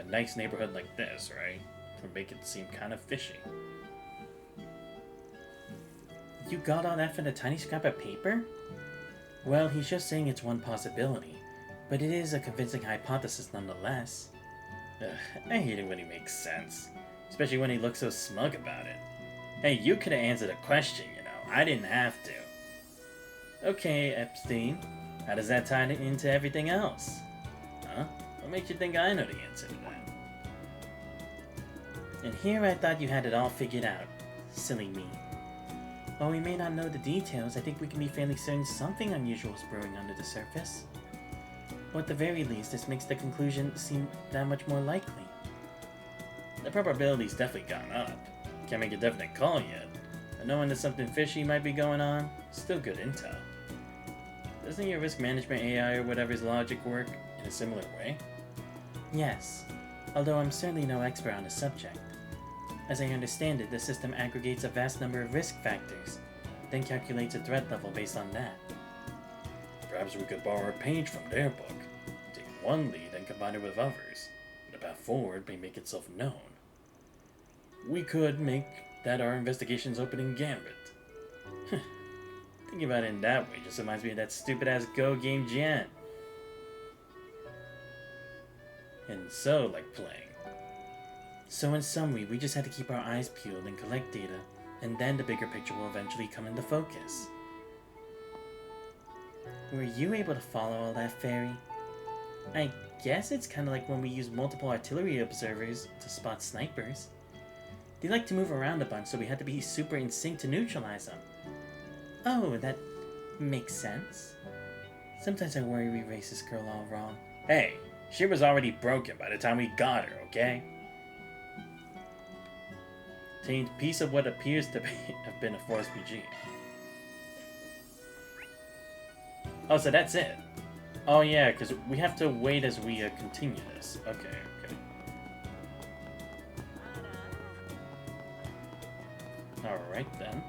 nice neighborhood like this, right? To make it seem kind of fishy. You got all that from a tiny scrap of paper? Well, he's just saying it's one possibility, but it is a convincing hypothesis nonetheless. Ugh, I hate it when he makes sense, especially when he looks so smug about it. Hey, you could have answered a question, you know. I didn't have to. Okay, Epstein. How does that tie into everything else? Huh? What makes you think I know the answer to that? And here I thought you had it all figured out. Silly me. While we may not know the details, I think we can be fairly certain something unusual is brewing under the surface. Or at the very least, this makes the conclusion seem that much more likely. The probability's definitely gone up. Can't make a definite call yet, but knowing that something fishy might be going on, still good intel. Doesn't your risk management AI or whatever's logic work in a similar way? Yes, although I'm certainly no expert on the subject. As I understand it, the system aggregates a vast number of risk factors, then calculates a threat level based on that. Perhaps we could borrow a page from their book, take one lead and combine it with others. The path forward may make itself known. We could make that our investigation's opening gambit. Thinking about it in that way just reminds me of that stupid-ass Go game Jan. And so, like playing. So in summary, we just had to keep our eyes peeled and collect data, and then the bigger picture will eventually come into focus. Were you able to follow all that, Fairy? I guess it's kind of like when we use multiple artillery observers to spot snipers. They like to move around a bunch, so we had to be super in sync to neutralize them. Oh, that makes sense. Sometimes I worry we raised this girl all wrong. Hey, she was already broken by the time we got her, okay? Tamed piece of what appears to have been a Force PG. Oh, so that's it. Oh yeah, because we have to wait as we continue this. Okay. Alright then.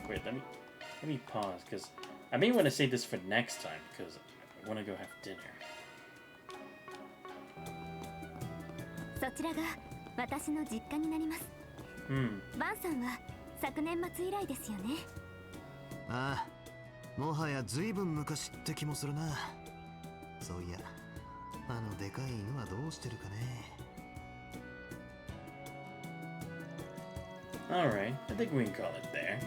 Wait, let me pause, because I may want to save this for next time, because I want to go have dinner. そちらが私の実家になります。バンさんは昨年末以来ですよね。ああ、もはや随分昔って気もするな。そういや、あのでかい犬はどうしてるかね。Alright, I think we can call it there.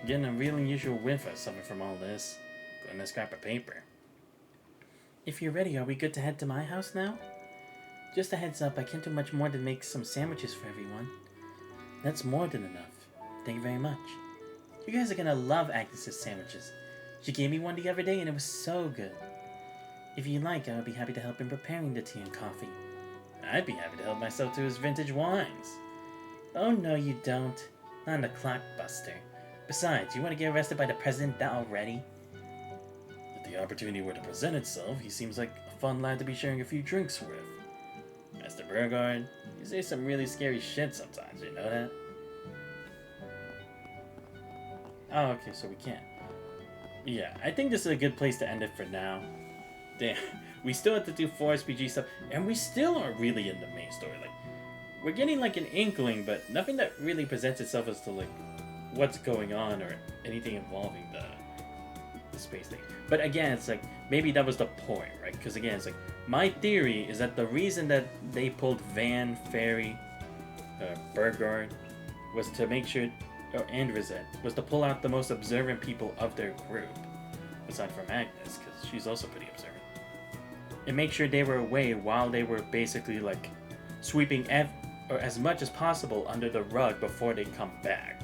Getting a real unusual whiff of something from all this. Putting a scrap of paper. If you're ready, are we good to head to my house now? Just a heads up, I can't do much more than make some sandwiches for everyone. That's more than enough. Thank you very much. You guys are gonna love Agnes's sandwiches. She gave me one the other day and it was so good. If you like, I would be happy to help in preparing the tea and coffee. I'd be happy to help myself to his vintage wines. Oh no you don't. Not in the clockbuster. Besides, you want to get arrested by the president that already? If the opportunity were to present itself, he seems like a fun lad to be sharing a few drinks with. Mr. Burgard, you say some really scary shit sometimes, you know that? Oh, okay, so we can't. Yeah, I think this is a good place to end it for now. Damn, we still have to do 4SPG stuff, and we still aren't really in the main story. Like, we're getting like an inkling, but nothing that really presents itself as to like what's going on or anything involving the space thing. But again, it's like maybe that was the point, right? Because again, it's like my theory is that the reason that they pulled Van, Fairy, Burgard was to make sure, and Rosette, was to pull out the most observant people of their group, aside from Agnes, because she's also pretty observant, and make sure they were away while they were basically like sweeping or as much as possible under the rug before they come back.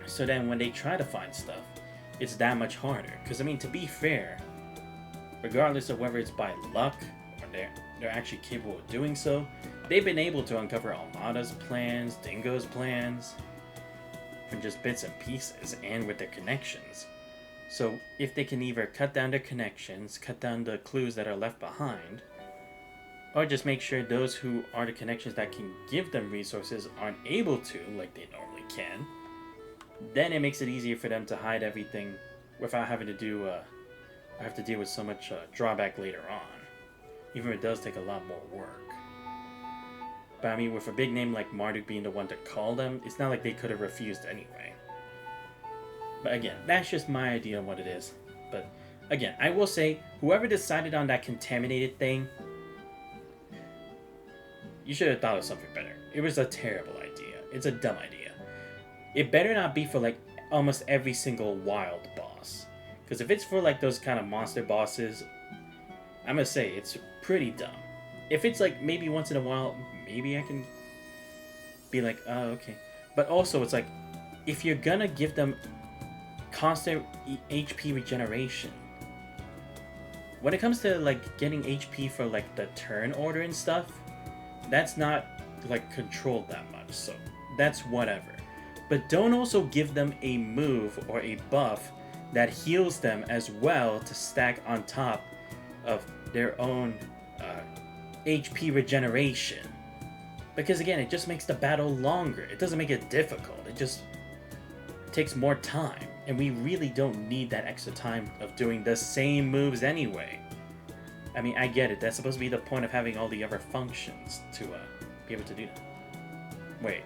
So then when they try to find stuff, it's that much harder. Because I mean, to be fair, regardless of whether it's by luck or they're actually capable of doing so, they've been able to uncover Almada's plans, Dingo's plans, from just bits and pieces, and with their connections. So if they can either cut down their connections, cut down the clues that are left behind, or just make sure those who are the connections that can give them resources aren't able to, like they normally can, then it makes it easier for them to hide everything without having to have to deal with so much drawback later on. Even if it does take a lot more work. But I mean, with a big name like Marduk being the one to call them, it's not like they could have refused anyway. But again, that's just my idea on what it is. But again, I will say, whoever decided on that contaminated thing, you should have thought of something better. It was a terrible idea. It's a dumb idea. it better not be for like almost every single wild boss. Because if it's for like those kind of monster bosses, I'm gonna say it's pretty dumb. If it's like maybe once in a while, maybe I can be like, oh, okay. But also, it's like, if you're gonna give them constant HP regeneration, when it comes to like getting HP for like the turn order and stuff, that's not like controlled that much, so that's whatever. But don't also give them a move or a buff that heals them as well to stack on top of their own HP regeneration. Because again, it just makes the battle longer. It doesn't make it difficult. It just takes more time. And we really don't need that extra time of doing the same moves anyway. I mean, I get it. That's supposed to be the point of having all the other functions to be able to do that. Wait.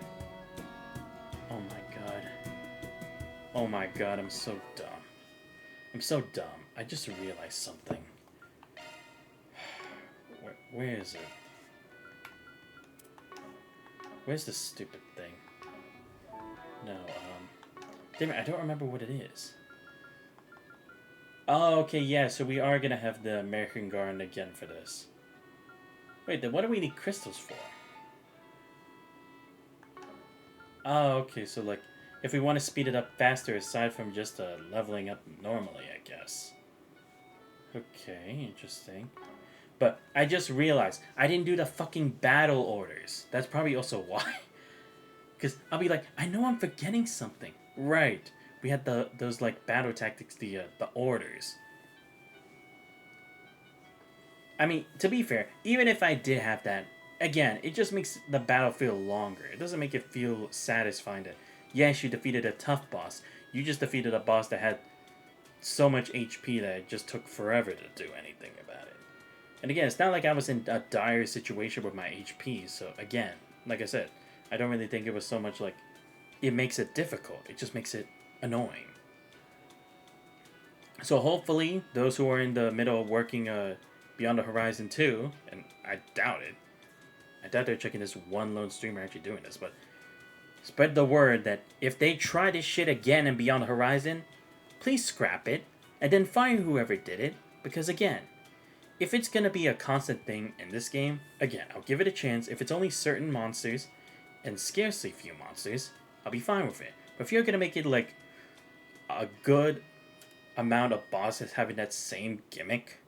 Oh my god. Oh my god, I'm so dumb. I'm so dumb. I just realized something. Where is it? Where's this stupid thing? No, damn it, I don't remember what it is. Oh, okay, yeah, so we are gonna have the American Garden again for this. Wait, then what do we need crystals for? Oh, okay, so like, if we want to speed it up faster aside from just leveling up normally, I guess. Okay, interesting. But I just realized I didn't do the fucking battle orders. That's probably also why. Because I'll be like, I know I'm forgetting something. Right. We had those like battle tactics, the orders. I mean, to be fair, even if I did have that, again, it just makes the battle feel longer. It doesn't make it feel satisfying that, yes, you defeated a tough boss. You just defeated a boss that had so much HP that it just took forever to do anything about it. And again, it's not like I was in a dire situation with my HP, so again, like I said, I don't really think it was so much like it makes it difficult. It just makes it annoying. So hopefully, those who are in the middle of working Beyond the Horizon 2, and I doubt it. I doubt they're checking this one lone streamer actually doing this, but spread the word that if they try this shit again in Beyond the Horizon, please scrap it, and then fire whoever did it, because again, if it's going to be a constant thing in this game, again, I'll give it a chance. If it's only certain monsters, and scarcely few monsters, I'll be fine with it. But if you're going to make it like a good amount of bosses having that same gimmick,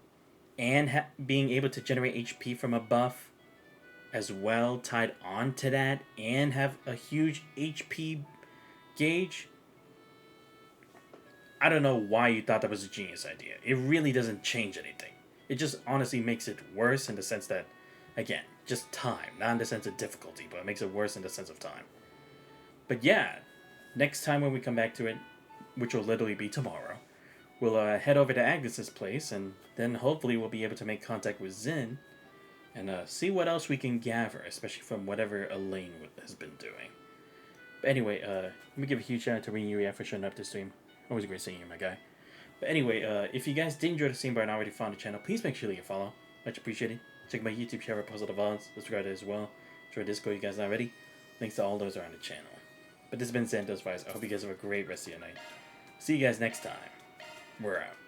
and being able to generate HP from a buff as well tied on to that, and have a huge HP gauge, I don't know why you thought that was a genius idea. It really doesn't change anything. It just honestly makes it worse in the sense that, again, just time. Not in the sense of difficulty, but it makes it worse in the sense of time. But yeah, next time when we come back to it, which will literally be tomorrow, we'll head over to Agnes's place, and then hopefully we'll be able to make contact with Zin, and see what else we can gather, especially from whatever Elaine has been doing. But anyway, let me give a huge shout out to Rin Yuya for showing up to stream. Always great seeing you, my guy. But anyway, if you guys did enjoy the stream but are not already found the channel, please make sure to leave a follow. Much appreciated. Check my YouTube channel for positive odds. Subscribe as well. Join Discord, you guys not ready. Links to all those are on the channel. But this has been Santos Vibes. I hope you guys have a great rest of your night. See you guys next time. We're out.